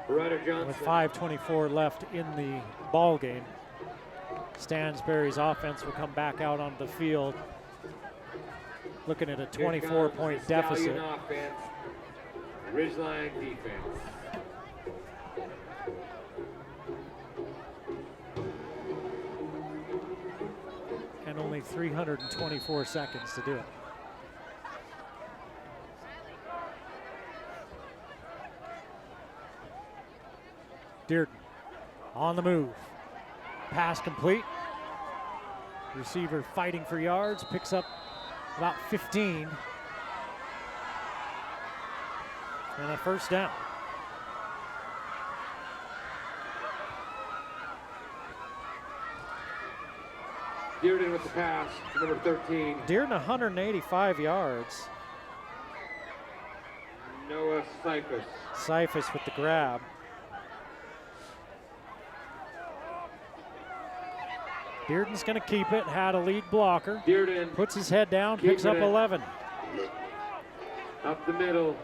[SPEAKER 1] With 5:24 left in the ball game. Stansbury's offense will come back out onto the field, looking at a 24-point deficit.
[SPEAKER 3] Offense, Ridgeline defense.
[SPEAKER 1] And only 324 seconds to do it. Dearden on the move. Pass complete. Receiver fighting for yards, picks up about 15. And a 1st down.
[SPEAKER 3] Dearden with the pass to number 13.
[SPEAKER 1] Dearden 185 yards.
[SPEAKER 3] Noah Cyphus.
[SPEAKER 1] Cyphus with the grab. Dearden's going to keep it. Had a lead blocker.
[SPEAKER 3] Dearden
[SPEAKER 1] puts his head down, picks up 11.
[SPEAKER 3] Up the middle.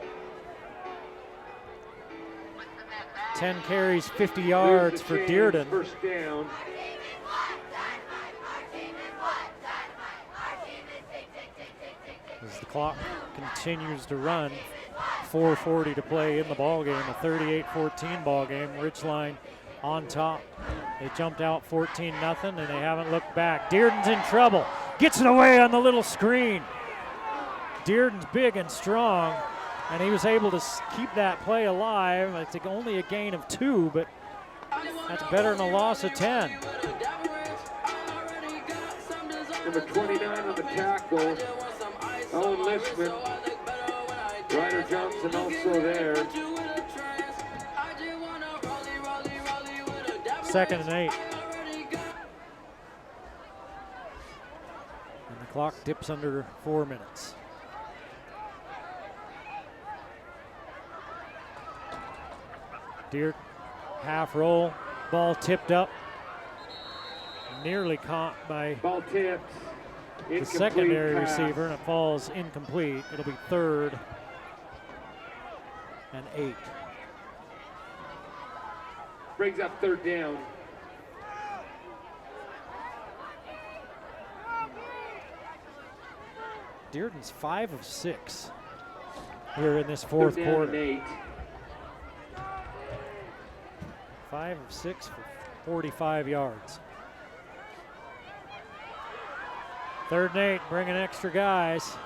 [SPEAKER 1] 10 carries, 50 yards for Dearden.
[SPEAKER 3] First down.
[SPEAKER 1] As the clock continues to run, 4:40 to play in the ball game, a 38-14 ball game. Ridgeline on top. They jumped out 14-0, and they haven't looked back. Dearden's in trouble. Gets it away on the little screen. Dearden's big and strong, and he was able to keep that play alive. It's only a gain of 2, but that's better than a loss of 10.
[SPEAKER 3] Number 29 on the tackle, Owen Lishman. Ryder Johnson also there.
[SPEAKER 1] 2nd and 8. And the clock dips under 4 minutes. Dearden, half roll, ball tipped up. Nearly caught by
[SPEAKER 3] ball tipped.
[SPEAKER 1] The secondary receiver, and it falls incomplete. It'll be 3rd and 8.
[SPEAKER 3] Brings up 3rd down.
[SPEAKER 1] Dearden's 5 of 6 here in this 4th quarter.
[SPEAKER 3] 8.
[SPEAKER 1] 5 of 6 for 45 yards. 3rd and 8, bringing extra guys.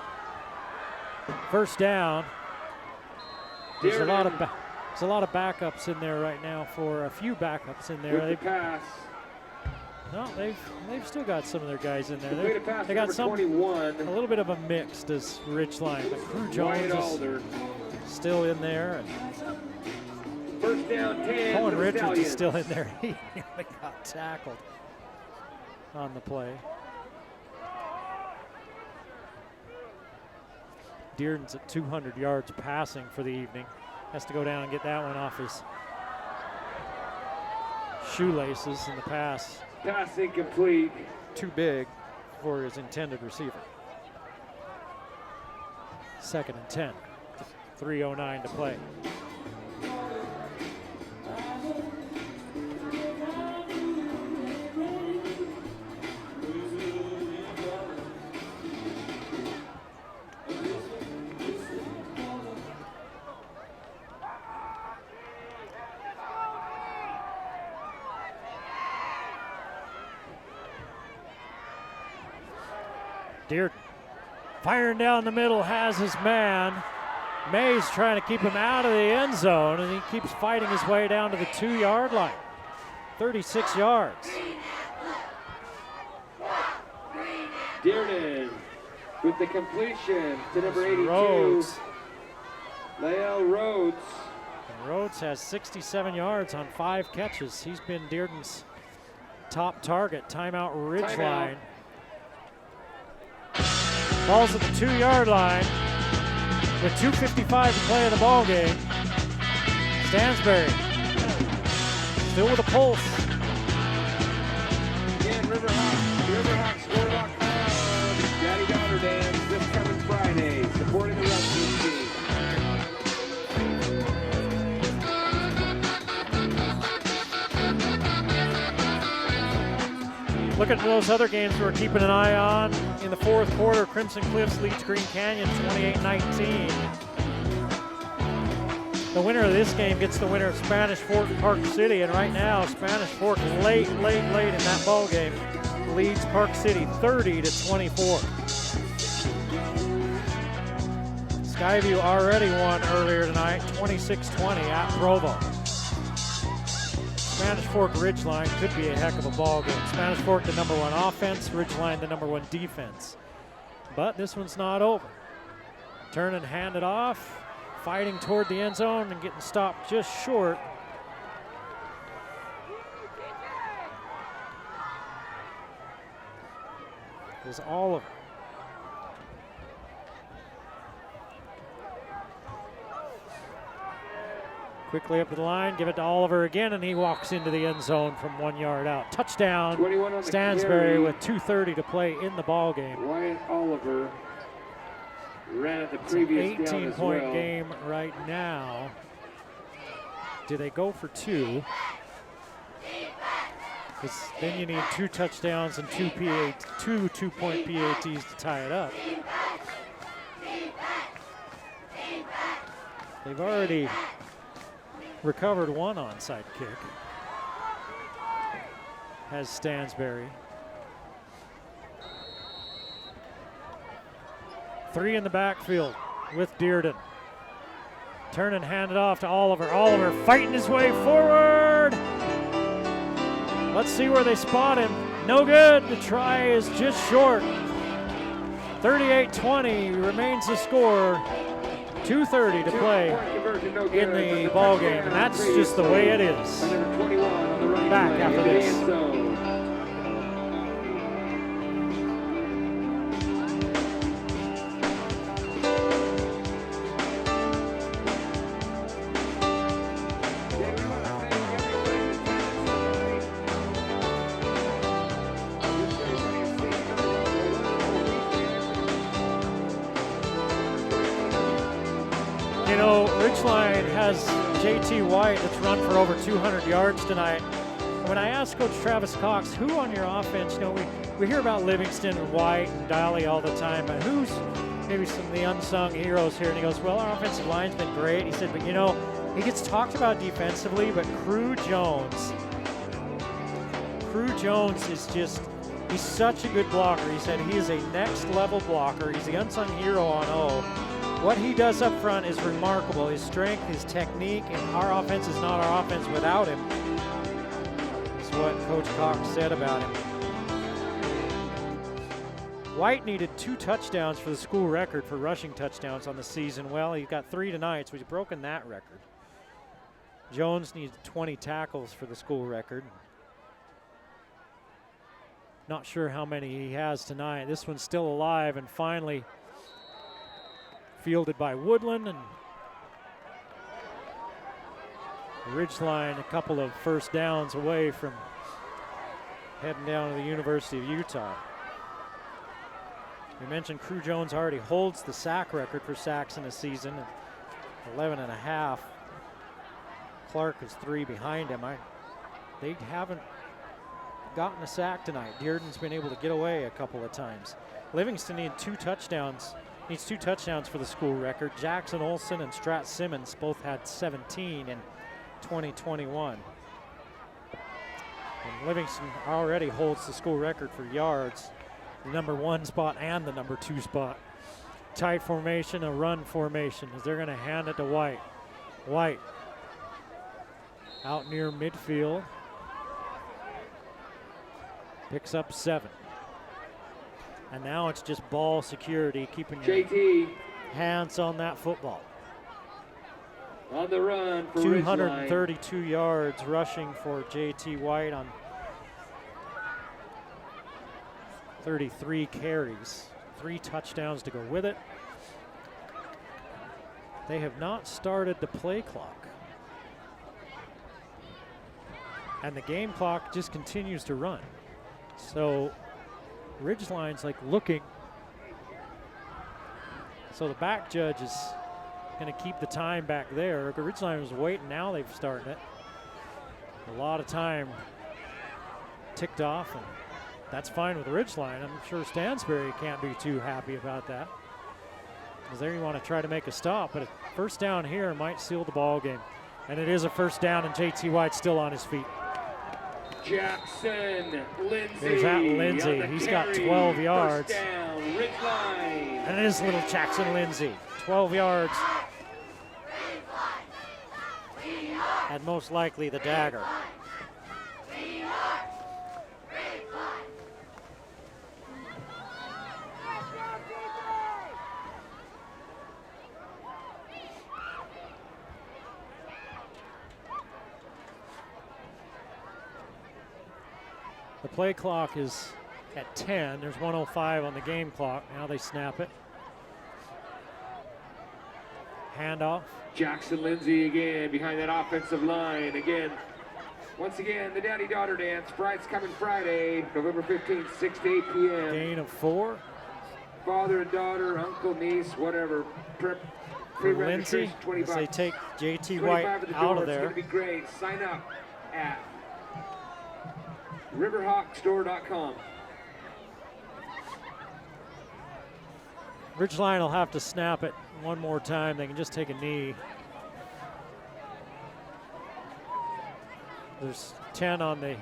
[SPEAKER 1] First down. There's a lot of backups in there right now for a few backups in there.
[SPEAKER 3] With the pass.
[SPEAKER 1] No, they've still got some of their guys in there.
[SPEAKER 3] Complete pass
[SPEAKER 1] They got
[SPEAKER 3] number
[SPEAKER 1] some
[SPEAKER 3] 21.
[SPEAKER 1] a little bit of a mix, does Ridgeline. But Crew Jones is still in there. And
[SPEAKER 3] first down 10.
[SPEAKER 1] Cohen Richards is still in there. He nearly got tackled on the play. Dearden's at 200 yards passing for the evening. Has to go down and get that one off his shoelaces in the pass.
[SPEAKER 3] Pass incomplete.
[SPEAKER 1] Too big for his intended receiver. 2nd and 10. 3:09 to play. Dearden firing down the middle, has his man. Mays trying to keep him out of the end zone, and he keeps fighting his way down to the 2-yard line. 36 yards.
[SPEAKER 3] Dearden with the completion to number 82.
[SPEAKER 1] Rhodes.
[SPEAKER 3] Lael Rhodes.
[SPEAKER 1] And Rhodes has 67 yards on 5 catches. He's been Dearden's top target. Timeout Ridgeline. Ball's at the 2-yard line with 2:55 to play in the ball game. Stansbury still with a pulse.
[SPEAKER 3] Again, Riverhawks.com. Daddy-daughter dance this coming Friday, supporting the wrestling team.
[SPEAKER 1] Looking at those other games we're keeping an eye on. In the 4th quarter, Crimson Cliffs leads Green Canyon 28-19. The winner of this game gets the winner of Spanish Fork Park City, and right now Spanish Fork late in that ball game leads Park City 30-24. Skyview already won earlier tonight, 26-20 at Provo. Spanish Fork Ridgeline could be a heck of a ball game. Spanish Fork the number 1 offense, Ridgeline the number 1 defense. But this one's not over. Turn and hand it off, fighting toward the end zone and getting stopped just short. is Oliver. Quickly up to the line, give it to Oliver again, and he walks into the end zone from 1 yard out. Touchdown, Stansbury with 2:30 to play in the ball game.
[SPEAKER 3] Wyatt Oliver ran at the
[SPEAKER 1] It's an
[SPEAKER 3] previous down as
[SPEAKER 1] 18-point
[SPEAKER 3] well.
[SPEAKER 1] game right now. Do they go for two? Because then you need 2 touchdowns and 2 two-point PATs to tie it up. They've already recovered 1 onside kick. Has Stansbury. 3 in the backfield with Dearden. Turn and hand it off to Oliver. Oliver fighting his way forward. Let's see where they spot him. No good. The try is just short. 38-20 remains the score. 2:30 to play in the ball game, and that's just the way it is. Back after this. You know, Ridgeline has JT White that's run for over 200 yards tonight. When I asked Coach Travis Cox, who on your offense, you know, we hear about Livingston and White and Dolly all the time, but who's maybe some of the unsung heroes here? And he goes, well, our offensive line's been great. He said, but you know, he gets talked about defensively, but Crew Jones is just, he's such a good blocker. He said he is a next level blocker. He's the unsung hero on O. What he does up front is remarkable. His strength, his technique, and our offense is not our offense without him. That's what Coach Cox said about him. White needed 2 touchdowns for the school record for rushing touchdowns on the season. Well, he got 3 tonight, so he's broken that record. Jones needs 20 tackles for the school record. Not sure how many he has tonight. This one's still alive, and finally fielded by Woodland, and Ridgeline a couple of first downs away from heading down to the University of Utah. We mentioned Crew Jones already holds the sack record for sacks in a season, 11.5. Clark is 3 behind him. They haven't gotten a sack tonight. Dearden's been able to get away a couple of times. Livingston needs 2 touchdowns for the school record. Jackson Olsen and Strat Simmons both had 17 in 2021. And Livingston already holds the school record for yards, the number 1 spot and the number 2 spot. Tight formation, a run formation, as they're going to hand it to White. White out near midfield. Picks up 7. And now it's just ball security, keeping your hands on that football.
[SPEAKER 3] On the run for
[SPEAKER 1] 232 yards rushing for JT White on 33 carries. 3 touchdowns to go with it. They have not started the play clock. And the game clock just continues to run. So Ridgeline's like looking. So the back judge is going to keep the time back there. Ridgeline was waiting, now they've started it. A lot of time ticked off, and that's fine with Ridgeline. I'm sure Stansbury can't be too happy about that, because there you want to try to make a stop, but a first down here might seal the ball game. And it is a first down, and JT White's still on his feet.
[SPEAKER 3] Jackson Lindsay.
[SPEAKER 1] There's that Lindsay. He's got 12 yards.
[SPEAKER 3] First down, Ridgeline.
[SPEAKER 1] And it is little Jackson Lindsay. 12 yards. And most likely the dagger. The play clock is at 10. There's 1:05 on the game clock. Now they snap it. Handoff.
[SPEAKER 3] Jackson Lindsay again behind that offensive line. Again, once again, the daddy-daughter dance. Bride's coming Friday, November 15th, 6 to 8 p.m.
[SPEAKER 1] Gain of 4.
[SPEAKER 3] Father and daughter, uncle, niece, whatever.
[SPEAKER 1] For Lindsay,
[SPEAKER 3] $20.
[SPEAKER 1] as they take JT
[SPEAKER 3] 25
[SPEAKER 1] White
[SPEAKER 3] at the
[SPEAKER 1] out
[SPEAKER 3] door.
[SPEAKER 1] of
[SPEAKER 3] It's
[SPEAKER 1] there.
[SPEAKER 3] going to be great. Sign up at riverhawkstore.com.
[SPEAKER 1] Ridgeline will have to snap it one more time. They can just take a knee. There's 10 on the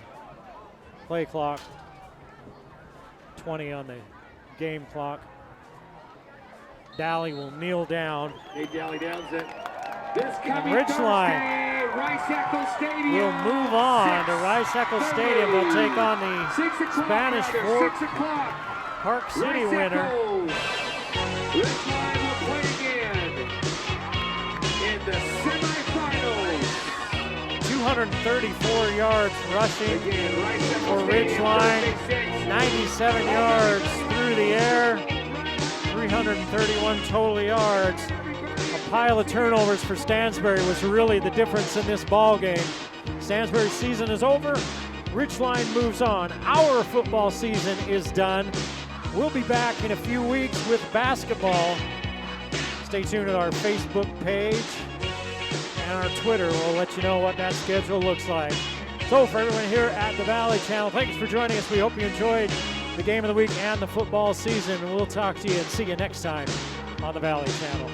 [SPEAKER 1] play clock, 20 on the game clock. Daly will kneel down.
[SPEAKER 3] Hey, Daly downs it. This coming
[SPEAKER 1] Ridgeline
[SPEAKER 3] Thursday, Rice-Eccles Stadium.
[SPEAKER 1] will move on to Rice-Eccles Stadium. They'll take on the
[SPEAKER 3] 6 o'clock,
[SPEAKER 1] Spanish
[SPEAKER 3] Ryder,
[SPEAKER 1] Fork
[SPEAKER 3] 6 o'clock.
[SPEAKER 1] Park City winner.
[SPEAKER 3] Rice-Eccles. Ridgeline will play again in the semifinals.
[SPEAKER 1] 234 yards rushing
[SPEAKER 3] Again,
[SPEAKER 1] for
[SPEAKER 3] Rice-Eccles
[SPEAKER 1] Ridgeline.
[SPEAKER 3] Stadium,
[SPEAKER 1] 97 yards through the air. 331 total yards. A pile of turnovers for Stansbury was really the difference in this ball game. Stansbury's season is over. Ridgeline moves on. Our football season is done. We'll be back in a few weeks with basketball. Stay tuned to our Facebook page and our Twitter. We'll let you know what that schedule looks like. So for everyone here at the Valley Channel, thanks for joining us. We hope you enjoyed the game of the week and the football season. And we'll talk to you and see you next time on the Valley Channel.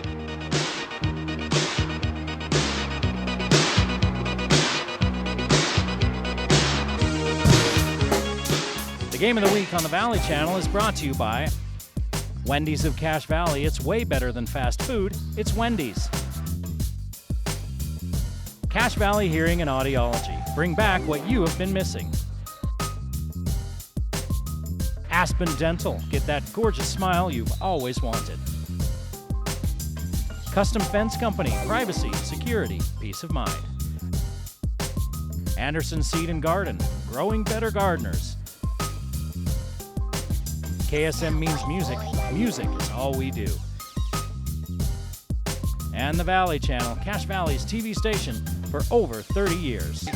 [SPEAKER 11] The Game of the Week on the Valley Channel is brought to you by Wendy's of Cache Valley. It's way better than fast food. It's Wendy's. Cache Valley Hearing and Audiology. Bring back what you have been missing. Aspen Dental. Get that gorgeous smile you've always wanted. Custom Fence Company. Privacy, security, peace of mind. Anderson Seed and Garden. Growing better gardeners. KSM means music. Music is all we do. And the Valley Channel, Cache Valley's TV station for over 30 years.